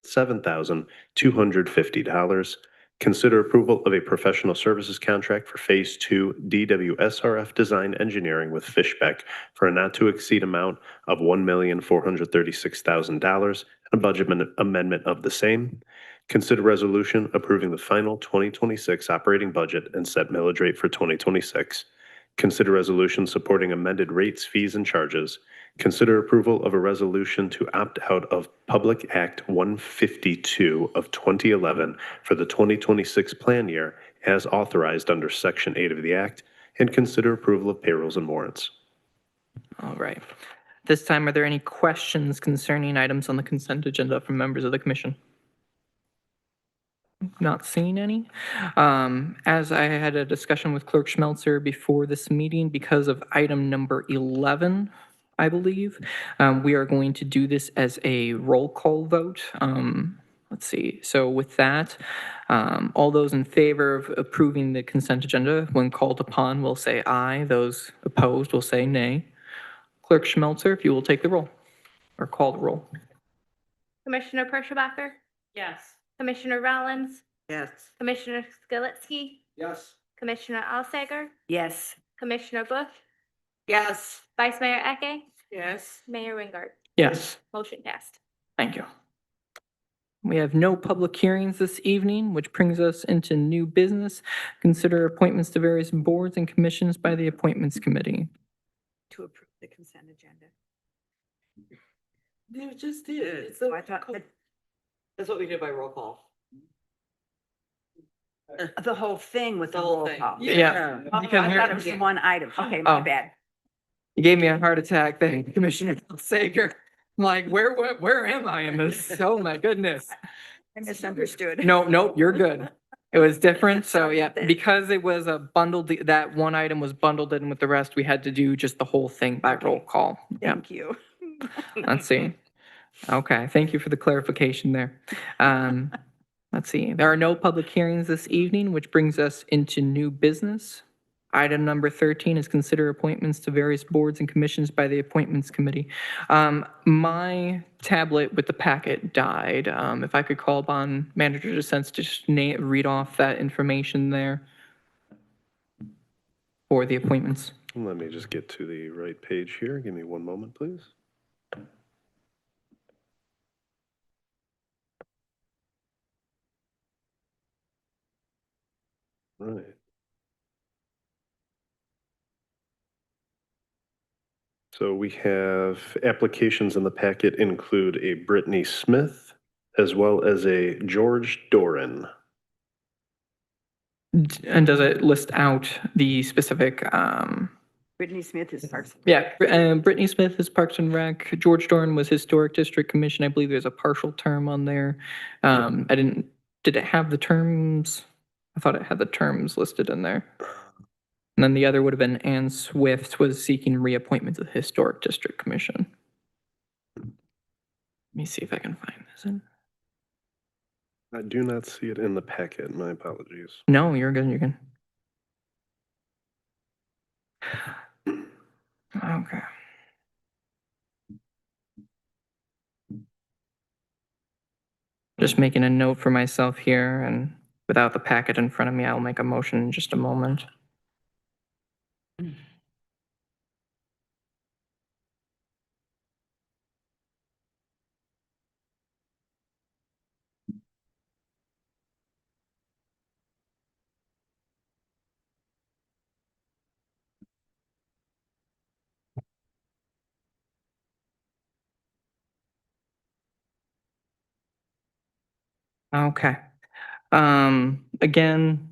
$7,250. Consider approval of a professional services contract for Phase 2 DWSRF Design Engineering with Fishbeck for a not-to-exceed amount of $1,436,000 and a budget amendment of the same. Consider resolution approving the final 2026 operating budget and set millage rate for 2026. Consider resolution supporting amended rates, fees, and charges. Consider approval of a resolution to opt out of Public Act 152 of 2011 for the 2026 plan year as authorized under Section 8 of the Act, and consider approval of payrolls and warrants. All right. This time, are there any questions concerning items on the consent agenda from members of the commission? Not seeing any. As I had a discussion with Clerk Schmelzer before this meeting, because of item number 11, I believe, we are going to do this as a roll call vote. Let's see. So with that, all those in favor of approving the consent agenda, when called upon, will say aye. Those opposed will say nay. Clerk Schmelzer, if you will take the roll or call the roll. Commissioner Perschebacker, Yes. Commissioner Rollins, Yes. Commissioner Skiletsky, Yes. Commissioner Alsager, Yes. Commissioner Bush, Yes. Vice Mayor Eke, Yes. Mayor Wingard. Yes. Motion passed. Thank you. We have no public hearings this evening, which brings us into new business. Consider appointments to various boards and commissions by the Appointments Committee. To approve the consent agenda. You just did. So I thought That's what we did by roll call. the whole thing with the whole roll thing. call. Yeah. Oh, because I here- thought it was one item. Okay, my Oh. bad. You gave me a heart attack, thank Commissioner Sager. I'm like, where am I in this? Oh, my goodness. I misunderstood. No, you're good. It was different, so yeah, because it was a bundled, that one item was bundled in with the rest, we had to do just the whole thing by roll call. Yeah, Thank you. let's see. Okay, thank you for the clarification there. Let's see, there are no public hearings this evening, which brings us into new business. Item number 13 is consider appointments to various boards and commissions by the Appointments Committee. My tablet with the packet died. If I could call upon Manager DeSense to just read off that information there for the appointments. Let me just get to the right page here. Give me one moment, please. Right. So we have applications in the packet include a Brittany Smith as well as a George Doran. And does it list out the specific, Brittany Smith is Parks. yeah, Brittany Smith is Parks and Rec. George Dorn was Historic District Commission. I believe there's a partial term on there. Did it have the terms? I thought it had the terms listed in there. And then the other would have been Ann Swift was seeking reappointment to the Historic District Commission. Let me see if I can find this in. I do not see it in the packet. My apologies. No, you're good, you're good. Okay. Just making a note for myself here, and without the packet in front of me, I'll make a motion in just a moment. Okay. Again,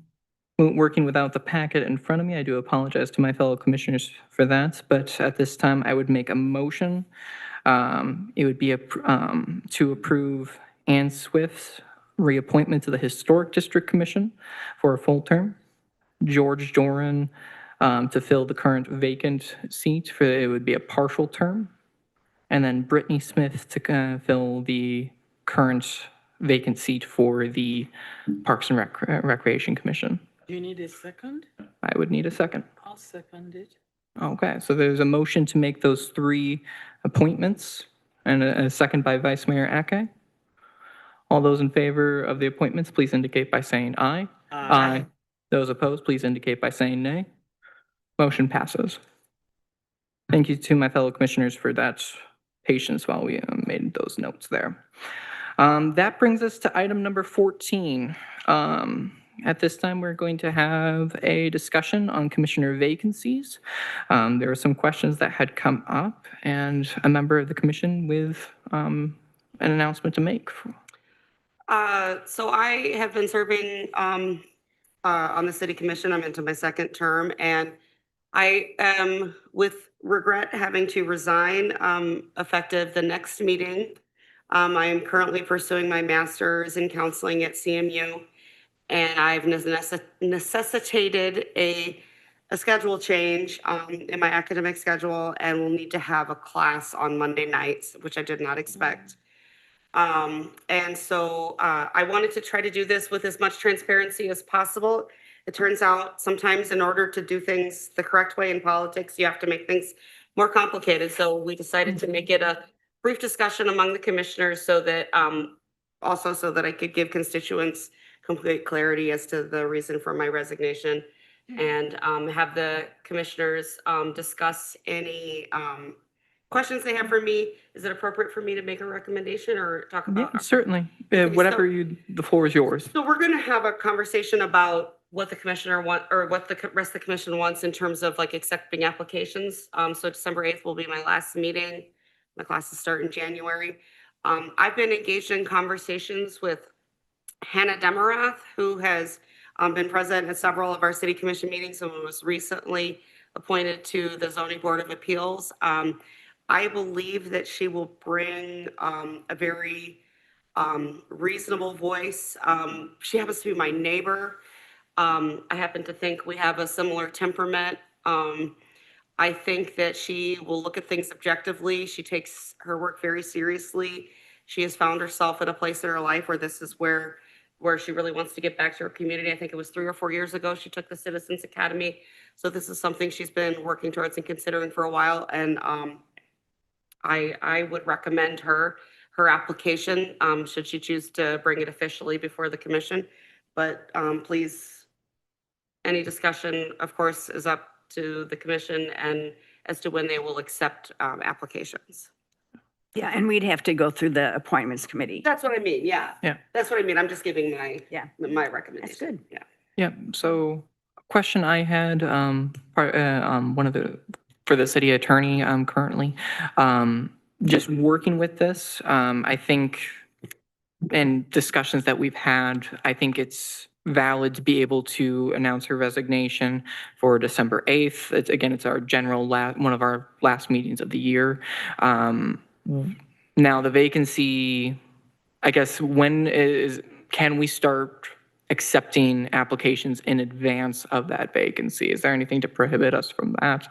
working without the packet in front of me, I do apologize to my fellow commissioners for that, but at this time, I would make a motion. It would be to approve Ann Swift's reappointment to the Historic District Commission for a full term. George Doran to fill the current vacant seat for, it would be a partial term. And then Brittany Smith to fill the current vacant seat for the Parks and Recreation Commission. Do you need a second? I would need a second. I'll second it. Okay, so there's a motion to make those three appointments and a second by Vice Mayor Eke. All those in favor of the appointments, please indicate by saying aye. Aye. Those opposed, please indicate by saying nay. Motion passes. Thank you to my fellow commissioners for that patience while we made those notes there. That brings us to item number 14. At this time, we're going to have a discussion on commissioner vacancies. There were some questions that had come up, and a member of the commission with an announcement to make. So I have been serving on the city commission. I'm into my second term, and I am with regret having to resign effective the next meeting. I am currently pursuing my master's in counseling at CMU, and I've necessitated a schedule change in my academic schedule, and will need to have a class on Monday nights, which I did not expect. And so I wanted to try to do this with as much transparency as possible. It turns out sometimes in order to do things the correct way in politics, you have to make things more complicated. So we decided to make it a brief discussion among the commissioners so that also so that I could give constituents complete clarity as to the reason for my resignation, and have the commissioners discuss any questions they have for me. Is it appropriate for me to make a recommendation or talk about? Yeah, certainly. Okay, Whatever the floor is yours. So we're going to have a conversation about what the commissioner or what the rest of the commission wants in terms of like accepting applications. So December 8th will be my last meeting. My classes start in January. I've been engaged in conversations with Hannah Demarath, who has been present at several of our city commission meetings and was recently appointed to the Zoning Board of Appeals. I believe that she will bring a very reasonable voice. She happens to be my neighbor. I happen to think we have a similar temperament. I think that she will look at things objectively. She takes her work very seriously. She has found herself in a place in her life where this is where she really wants to get back to her community. I think it was 3 or 4 years ago she took the Citizens Academy. So this is something she's been working towards and considering for a while. And I would recommend her application, should she choose to bring it officially before the commission. But please, any discussion, of course, is up to the commission and as to when they will accept applications. Yeah, and we'd have to go through the appointments committee. That's what I mean, yeah. Yeah. That's what I mean. I'm just giving my That's recommendation. good. Yeah. Yeah, so a question I had, one of the, for the city attorney currently, just working with this, I think in discussions that we've had, I think it's valid to be able to announce her resignation for December 8th. It's our general, one of our last meetings of the year. Now the vacancy, I guess, can we start accepting applications in advance of that vacancy? Is there anything to prohibit us from that?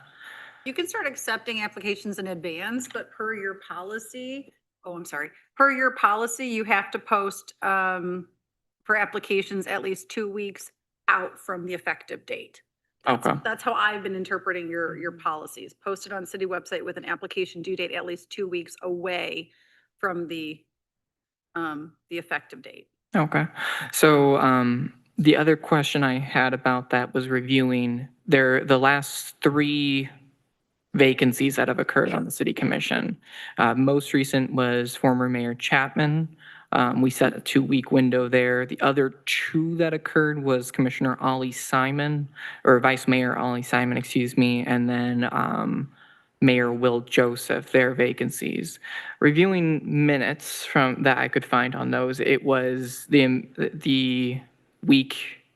You can start accepting applications in advance, but per your policy, per your policy, you have to post for applications at least 2 weeks out from the effective date. Okay. That's how I've been interpreting your policies. Posted on city website with an application due date at least 2 weeks away from the effective date. Okay. So the other question I had about that was reviewing the last 3 vacancies that have occurred on the city commission. Most recent was former Mayor Chapman. We set a 2-week window there. The other 2 that occurred was Commissioner Ollie Simon, or Vice Mayor Ollie Simon, excuse me, and then Mayor Will Joseph, their vacancies. Reviewing minutes from that I could find on those, it was the week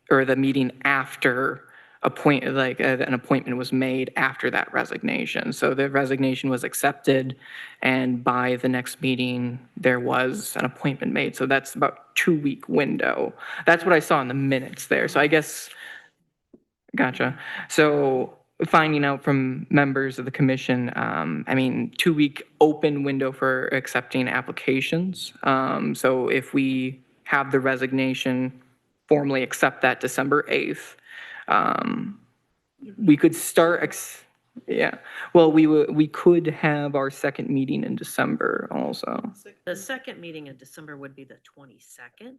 or the meeting after an appointment was made after that resignation. So the resignation was accepted, and by the next meeting, there was an appointment made. So that's about 2-week window. That's what I saw in the minutes there. So I guess, gotcha. So finding out from members of the commission, 2-week open window for accepting applications. So if we have the resignation, formally accept that December 8th, we could start Yeah. Well, we could have our second meeting in December also. The second meeting in December would be the 22nd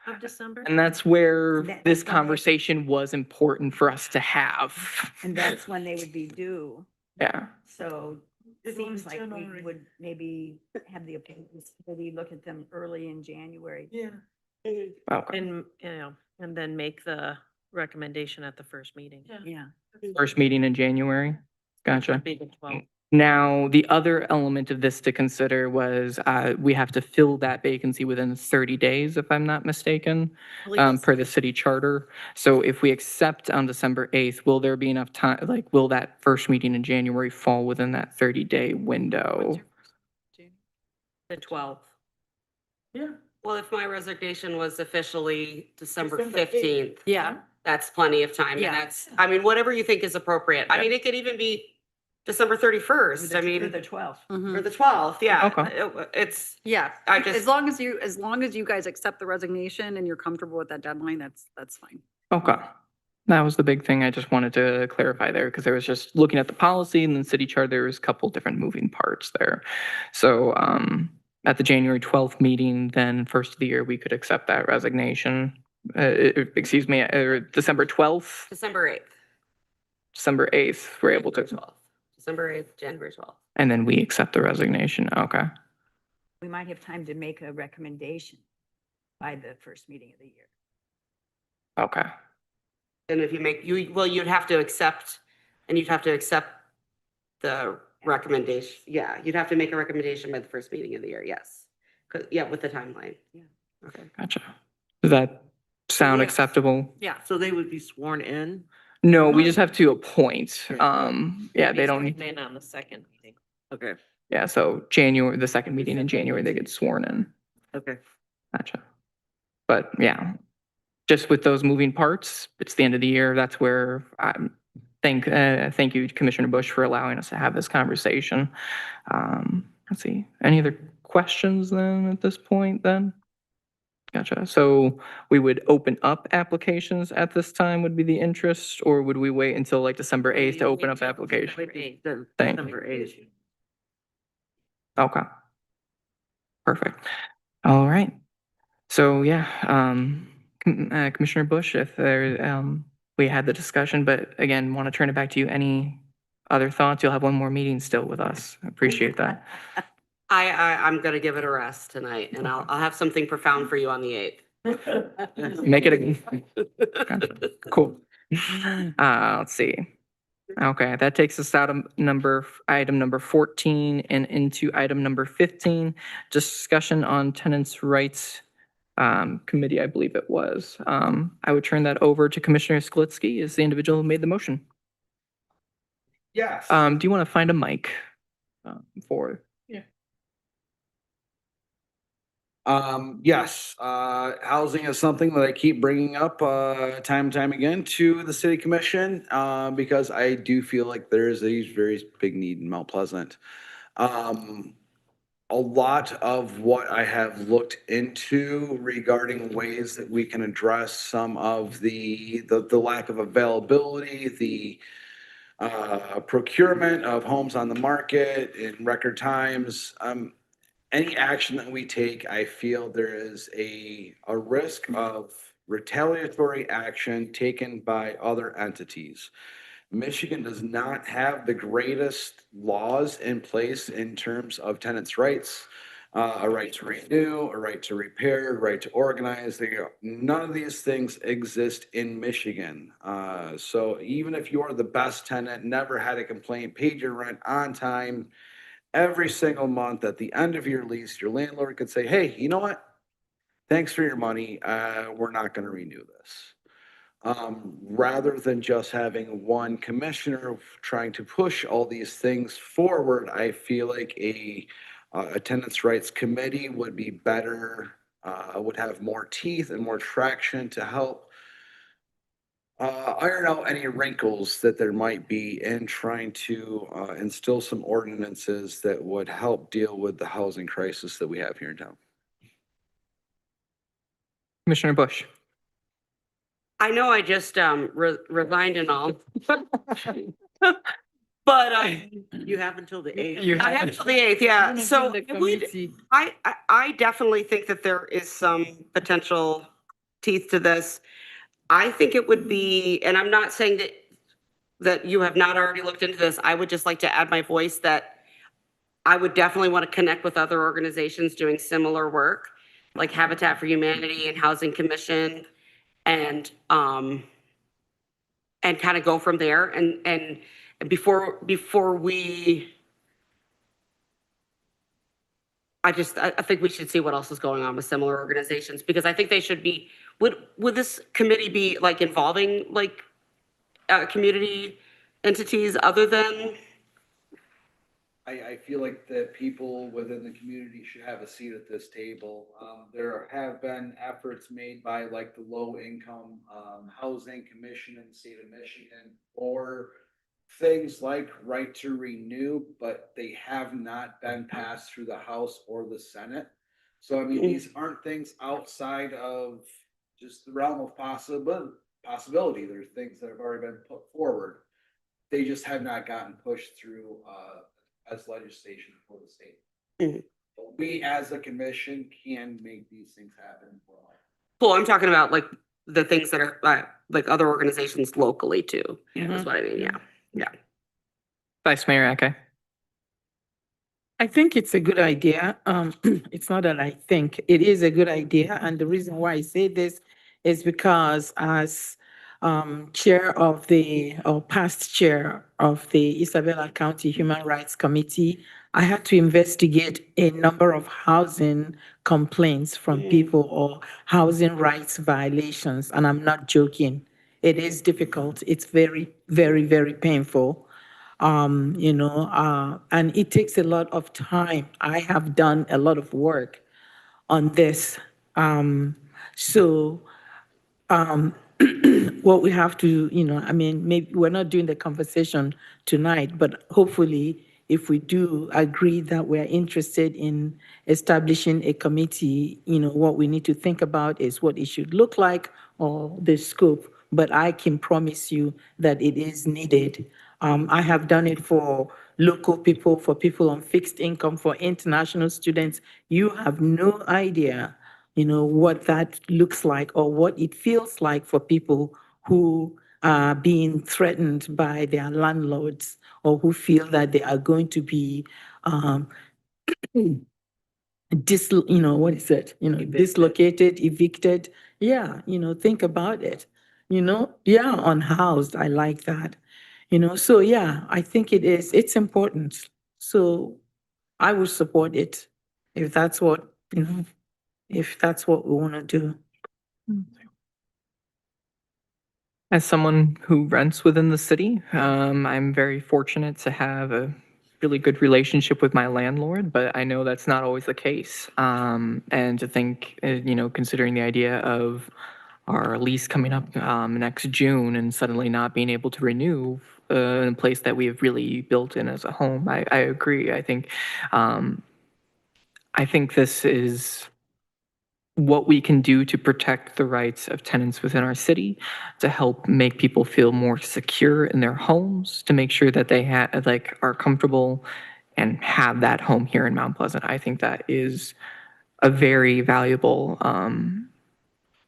of December. And that's where That- this that's when they- conversation was important for us to have. And that's when they would be due. Yeah. So it seems like we would maybe have the opinions, maybe look at them early in January. Yeah. Okay. And, you know, and then make the recommendation at the first meeting. Yeah. First meeting in January. Gotcha. Be the 12th. Now, the other element of this to consider was we have to fill that vacancy within 30 days, if I'm not mistaken, per the city charter. So if we accept on December 8th, will there be enough time, like, will that first meeting in January fall within that 30-day window? The 12th. Yeah. Well, if my resignation was officially December 15th. Yeah. That's plenty of time. Yeah. And that's, I mean, whatever you think is appropriate. I mean, it could even be December 31st. I mean, The 12th. or the 12th. Yeah. Okay. It's, Yeah, I just- as long as you guys accept the resignation and you're comfortable with that deadline, that's fine. Okay. That was the big thing I just wanted to clarify there, because I was just looking at the policy and then city charter, there was a couple different moving parts there. So at the January 12th meeting, then first of the year, we could accept that resignation. Excuse me, December 12th, December 8th. December 8th, we're able to, December 8th, January 12th. and then we accept the resignation. Okay. We might have time to make a recommendation by the first meeting of the year. Okay. And if you make, you'd have to accept, and you'd have to accept the recommendation. Yeah, you'd have to make a recommendation by the first meeting of the year, yes. Yeah, with the timeline. Yeah. Okay. Gotcha. Does that sound Yes. acceptable? Yeah. So they would be sworn in? No, we just have to appoint. Yeah, they don't need, In on the second meeting. Okay, yeah, so the second meeting in January, they get sworn in. okay. Gotcha. But yeah, just with those moving parts, it's the end of the year. That's where thank you, Commissioner Bush, for allowing us to have this conversation. Let's see, any other questions then at this point then? Gotcha. So we would open up applications at this time would be the interest, or would we wait until like December 8th to open up applications? Thank December 8th. Okay. Perfect. All right. So yeah, Commissioner Bush, if there, we had the discussion, but again, want to turn it back to you. Any other thoughts? You'll have one more meeting still with us. I appreciate that. I'm gonna give it a rest tonight, and I'll have something profound for you on the 8th. Make it a, cool. Let's see. Okay, that takes us out of item number 14 and into item number 15, discussion on tenants' rights committee, I believe it was. I would turn that over to Commissioner Sklitsky as the individual who made the motion. Yes. Do you want to find a mic for? Yes, housing is something that I keep bringing up, time and time again to the city commission, because I do feel like there is a very big need in Mount Pleasant. A lot of what I have looked into regarding ways that we can address some of the lack of availability, the procurement of homes on the market in record times, any action that we take, I feel there is a risk of retaliatory action taken by other entities. Michigan does not have the greatest laws in place in terms of tenants' rights, a right to renew, a right to repair, a right to organize. None of these things exist in Michigan. So even if you're the best tenant, never had a complaint, paid your rent on time, every single month at the end of your lease, your landlord could say, hey, you know what? Thanks for your money. We're not going to renew this. Rather than just having one commissioner trying to push all these things forward, I feel like a tenants' rights committee would be better, would have more teeth and more traction to help iron out any wrinkles that there might be in trying to instill some ordinances that would help deal with the housing crisis that we have here in town. Commissioner Bush. I know I just resigned and all. But, You have until the 8th. I have till the 8th, yeah. So I definitely think that there is some potential teeth to this. I think it would be, and I'm not saying that you have not already looked into this. I would just like to add my voice that I would definitely want to connect with other organizations doing similar work, like Habitat for Humanity and Housing Commission, and kind of go from there. And before we, I think we should see what else is going on with similar organizations, because I think they should be, would this committee be like involving like community entities other than? I feel like that people within the community should have a seat at this table. There have been efforts made by like the low income, housing commission in the state of Michigan for things like right to renew, but they have not been passed through the House or the Senate. So I mean, these aren't things outside of just the realm of possibility. There's things that have already been put forward. They just have not gotten pushed through, as legislation for the state. We as a commission can make these things happen. Cool, I'm talking about like the things that are like other organizations locally too, is what I mean, yeah. Vice Mayor Eke. I think it's a good idea. It's not that I think, it is a good idea. And the reason why I say this is because as chair of or past chair of the Isabella County Human Rights Committee, I had to investigate a number of housing complaints from people or housing rights violations. And I'm not joking. It is difficult. It's very, very, very painful. And it takes a lot of time. I have done a lot of work on this. What we have to, maybe we're not doing the conversation tonight, but hopefully if we do agree that we're interested in establishing a committee, what we need to think about is what it should look like or the scope. But I can promise you that it is needed. I have done it for local people, for people on fixed income, for international students. You have no idea what that looks like or what it feels like for people who are being threatened by their landlords or who feel that they are going to be dislocated, evicted. Yeah, think about it. Unhoused. I like that. So yeah, I think it's important. So I would support it if that's what, if that's what we want to do. As someone who rents within the city, I'm very fortunate to have a really good relationship with my landlord, but I know that's not always the case. And to think, considering the idea of our lease coming up next June and suddenly not being able to renew in a place that we have really built in as a home, I agree. I think this is what we can do to protect the rights of tenants within our city, to help make people feel more secure in their homes, to make sure that they are comfortable and have that home here in Mount Pleasant. I think that is a very valuable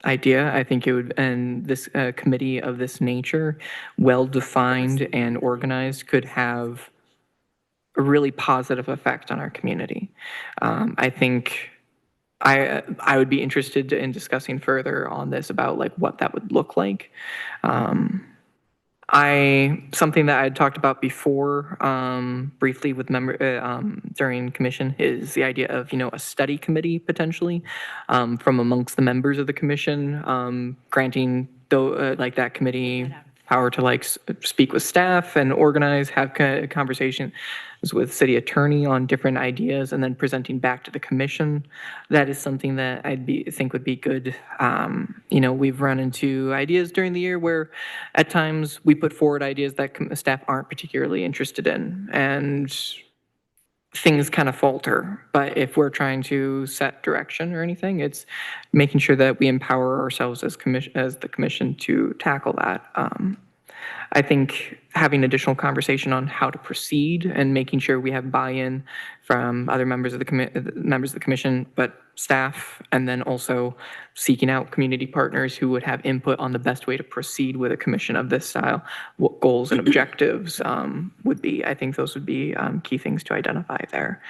idea. I think it would, and this committee of this nature, well-defined and organized, could have a really positive effect on our community. I think I would be interested in discussing further on this about like what that would look like. Something that I had talked about before, briefly with during commission, is the idea of, a study committee potentially, from amongst the members of the commission, granting that committee power to speak with staff and organize, have conversations with city attorney on different ideas, and then presenting back to the commission. That is something that think would be good. We've run into ideas during the year where at times we put forward ideas that staff aren't particularly interested in, and things kind of falter. But if we're trying to set direction or anything, it's making sure that we empower ourselves as the commission to tackle that. I think having additional conversation on how to proceed and making sure we have buy-in from other members of the commission, but staff, and then also seeking out community partners who would have input on the best way to proceed with a commission of this style, what goals and objectives would be. I think those would be key things to identify there.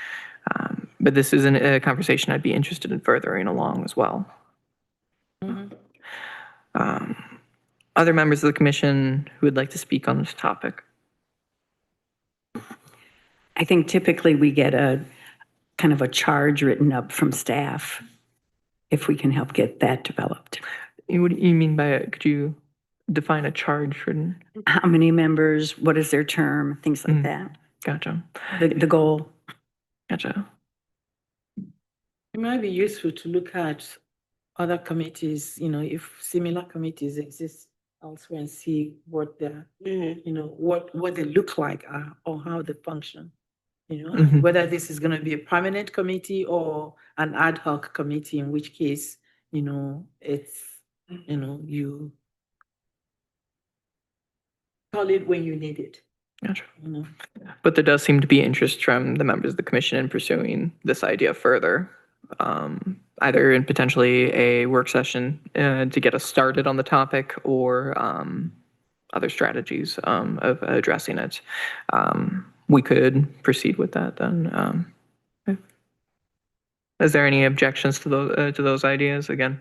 But this is a conversation I'd be interested in furthering along as well. Other members of the commission who would like to speak on this topic? I think typically we get a kind of a charge written up from staff if we can help get that developed. What do you mean by it? Could you define a charge written? How many members, what is their term, things like that. Gotcha. The goal. Gotcha. It might be useful to look at other committees, if similar committees exist elsewhere and see what the, what they look like or how they function. Whether this is going to be a permanent committee or an ad hoc committee, in which case, it's, you call it when you need it. Gotcha. But there does seem to be interest from the members of the commission in pursuing this idea further, either in potentially a work session to get us started on the topic or other strategies of addressing it. We could proceed with that then. Is there any objections to those ideas? Again,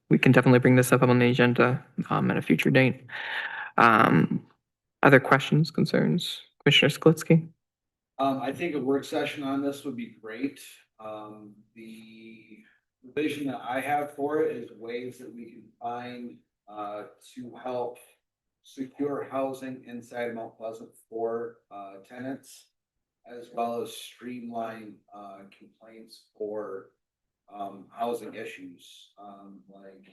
we can definitely bring this up on the agenda at a future date. Other questions, concerns? Commissioner Sklitsky? I think a work session on this would be great. The vision that I have for it is ways that we can find to help secure housing inside Mount Pleasant for tenants, as well as streamline complaints for housing issues like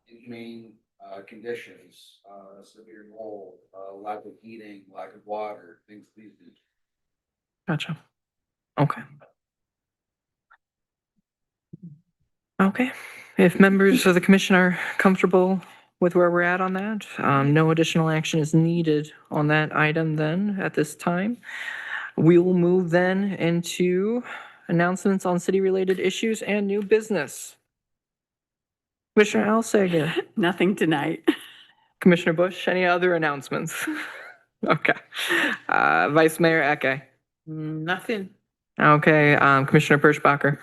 inhumane conditions, severe mold, lack of heating, lack of water, things of these nature. Gotcha. Okay. Okay. If members of the commission are comfortable with where we're at on that, no additional action is needed on that item then at this time. We will move then into announcements on city-related issues and new business. Commissioner Alsager. Nothing tonight. Commissioner Bush, any other announcements? Okay. Vice Mayor Eke. Nothing. Okay. Commissioner Perschbacher.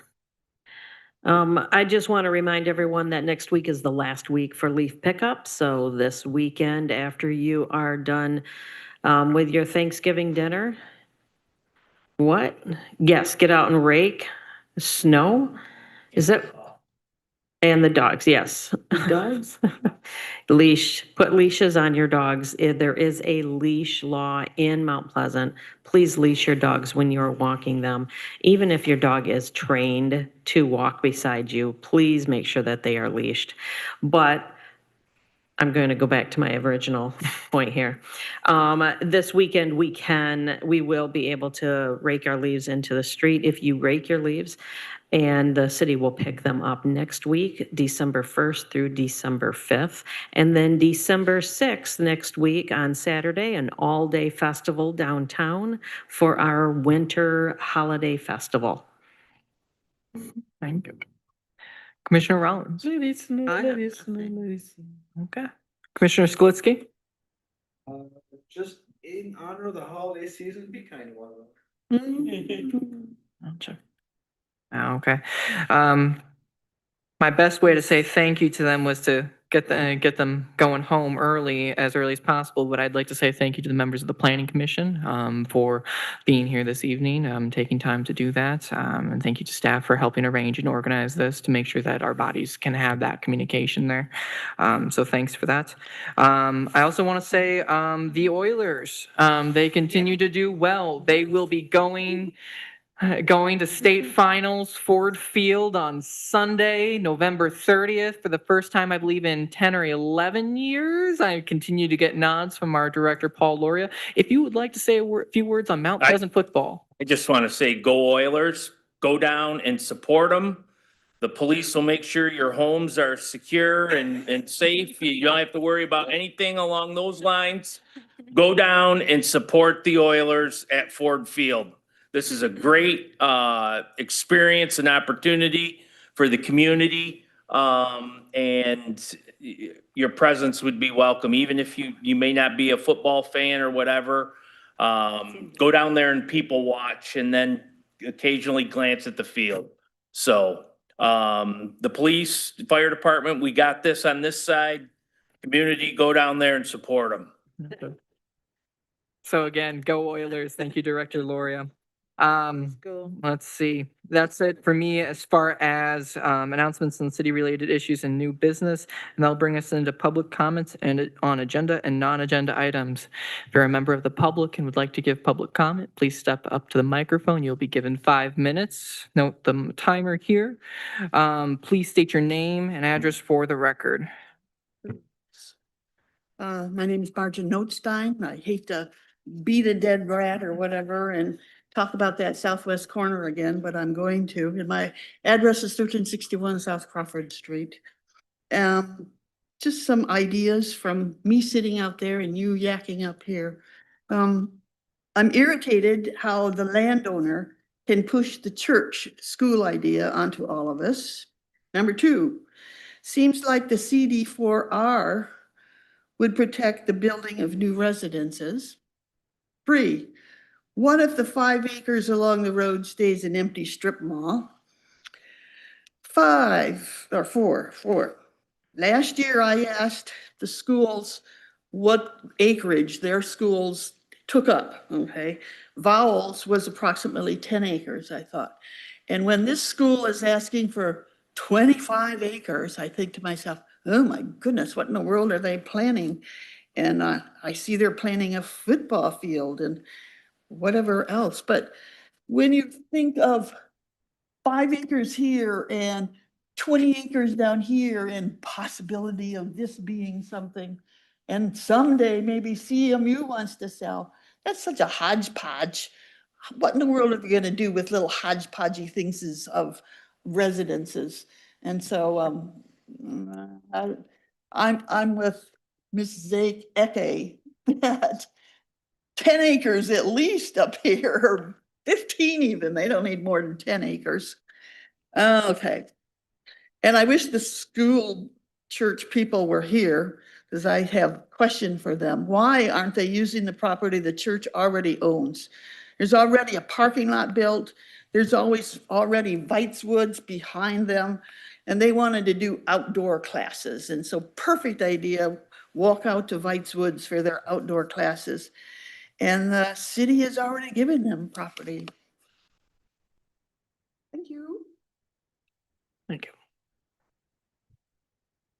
I just want to remind everyone that next week is the last week for leaf pickup. So this weekend, after you are done with your Thanksgiving dinner, yes, get out and rake snow. Is it? And the dogs, yes. Dogs? Put leashes on your dogs. There is a leash law in Mount Pleasant. Please leash your dogs when you're walking them. Even if your dog is trained to walk beside you, please make sure that they are leashed. But I'm going to go back to my original point here. This weekend, we will be able to rake our leaves into the street. If you rake your leaves, and the city will pick them up next week, December 1st through December 5th. And then December 6th next week on Saturday, an all-day festival downtown for our winter holiday festival. Thank you. Commissioner Rollins. Let it snow. Okay. Commissioner Sklitsky. Just in honor of the holiday season, be kind to one another. I'll check. Okay. My best way to say thank you to them was to get them going home early as possible. But I'd like to say thank you to the members of the Planning Commission for being here this evening, taking time to do that. And thank you to staff for helping arrange and organize this to make sure that our bodies can have that communication there. So thanks for that. I also want to say the Oilers, they continue to do well. They will be going to state finals, Ford Field on Sunday, November 30th, for the first time, I believe, in 10 or 11 years. I continue to get nods from our director, Paul Loria. If you would like to say a few words on Mount Pleasant football. I just want to say, go Oilers, go down and support them. The police will make sure your homes are secure and safe. You don't have to worry about anything along those lines. Go down and support the Oilers at Ford Field. This is a great experience and opportunity for the community. And your presence would be welcome, even if you may not be a football fan or whatever. Go down there and people watch and then occasionally glance at the field. So the police, the fire department, we got this on this side. Community, go down there and support them. Okay. So again, go Oilers. Thank you, Director Loria. Let's see. That's it for me as far as announcements and city-related issues and new business. And that'll bring us into public comments and on agenda and non-agenda items. If you're a member of the public and would like to give public comment, please step up to the microphone. You'll be given 5 minutes. Note the timer here. Please state your name and address for the record. My name is Margin Notstein. I hate to beat a dead rat or whatever and talk about that southwest corner again, but I'm going to. And my address is 1361 South Crawford Street. Just some ideas from me sitting out there and you yakking up here. I'm irritated how the landowner can push the church school idea onto all of us. Number 2, seems like the CD4R would protect the building of new residences. 3, what if the 5 acres along the road stays an empty strip mall? 4. Last year I asked the schools what acreage their schools took up, okay? Vowels was approximately 10 acres, I thought. And when this school is asking for 25 acres, I think to myself, oh my goodness, what in the world are they planning? And I see they're planning a football field and whatever else. But when you think of 5 acres here and 20 acres down here and possibility of this being something, and someday maybe CMU wants to sell, that's such a hodgepodge. What in the world are we going to do with little hodgepodgey things of residences? And so I'm with Ms. Eke that 10 acres at least up here, or 15 even. They don't need more than 10 acres. Okay. And I wish the school church people were here because I have a question for them. Why aren't they using the property the church already owns? There's already a parking lot built. There's always already Vites Woods behind them. And they wanted to do outdoor classes. And so perfect idea, walk out to Vites Woods for their outdoor classes. And the city has already given them property. Thank you. Thank you.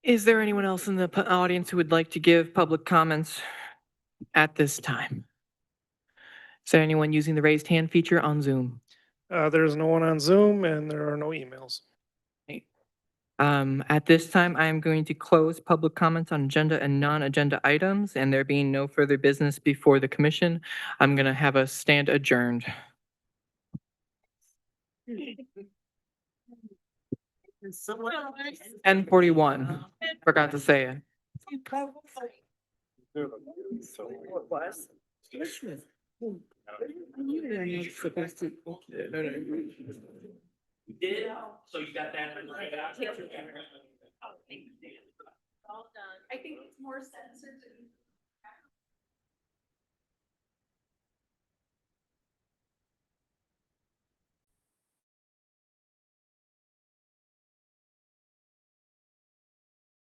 Is there anyone else in the audience who would like to give public comments at this time? Is there anyone using the raised hand feature on Zoom? There's no one on Zoom and there are no emails. At this time, I am going to close public comments on agenda and non-agenda items, and there being no further business before the commission, I'm going to have us stand adjourned. 10:41. Forgot to say it. You did, so you got that right out. All done. I think it's more sensitive.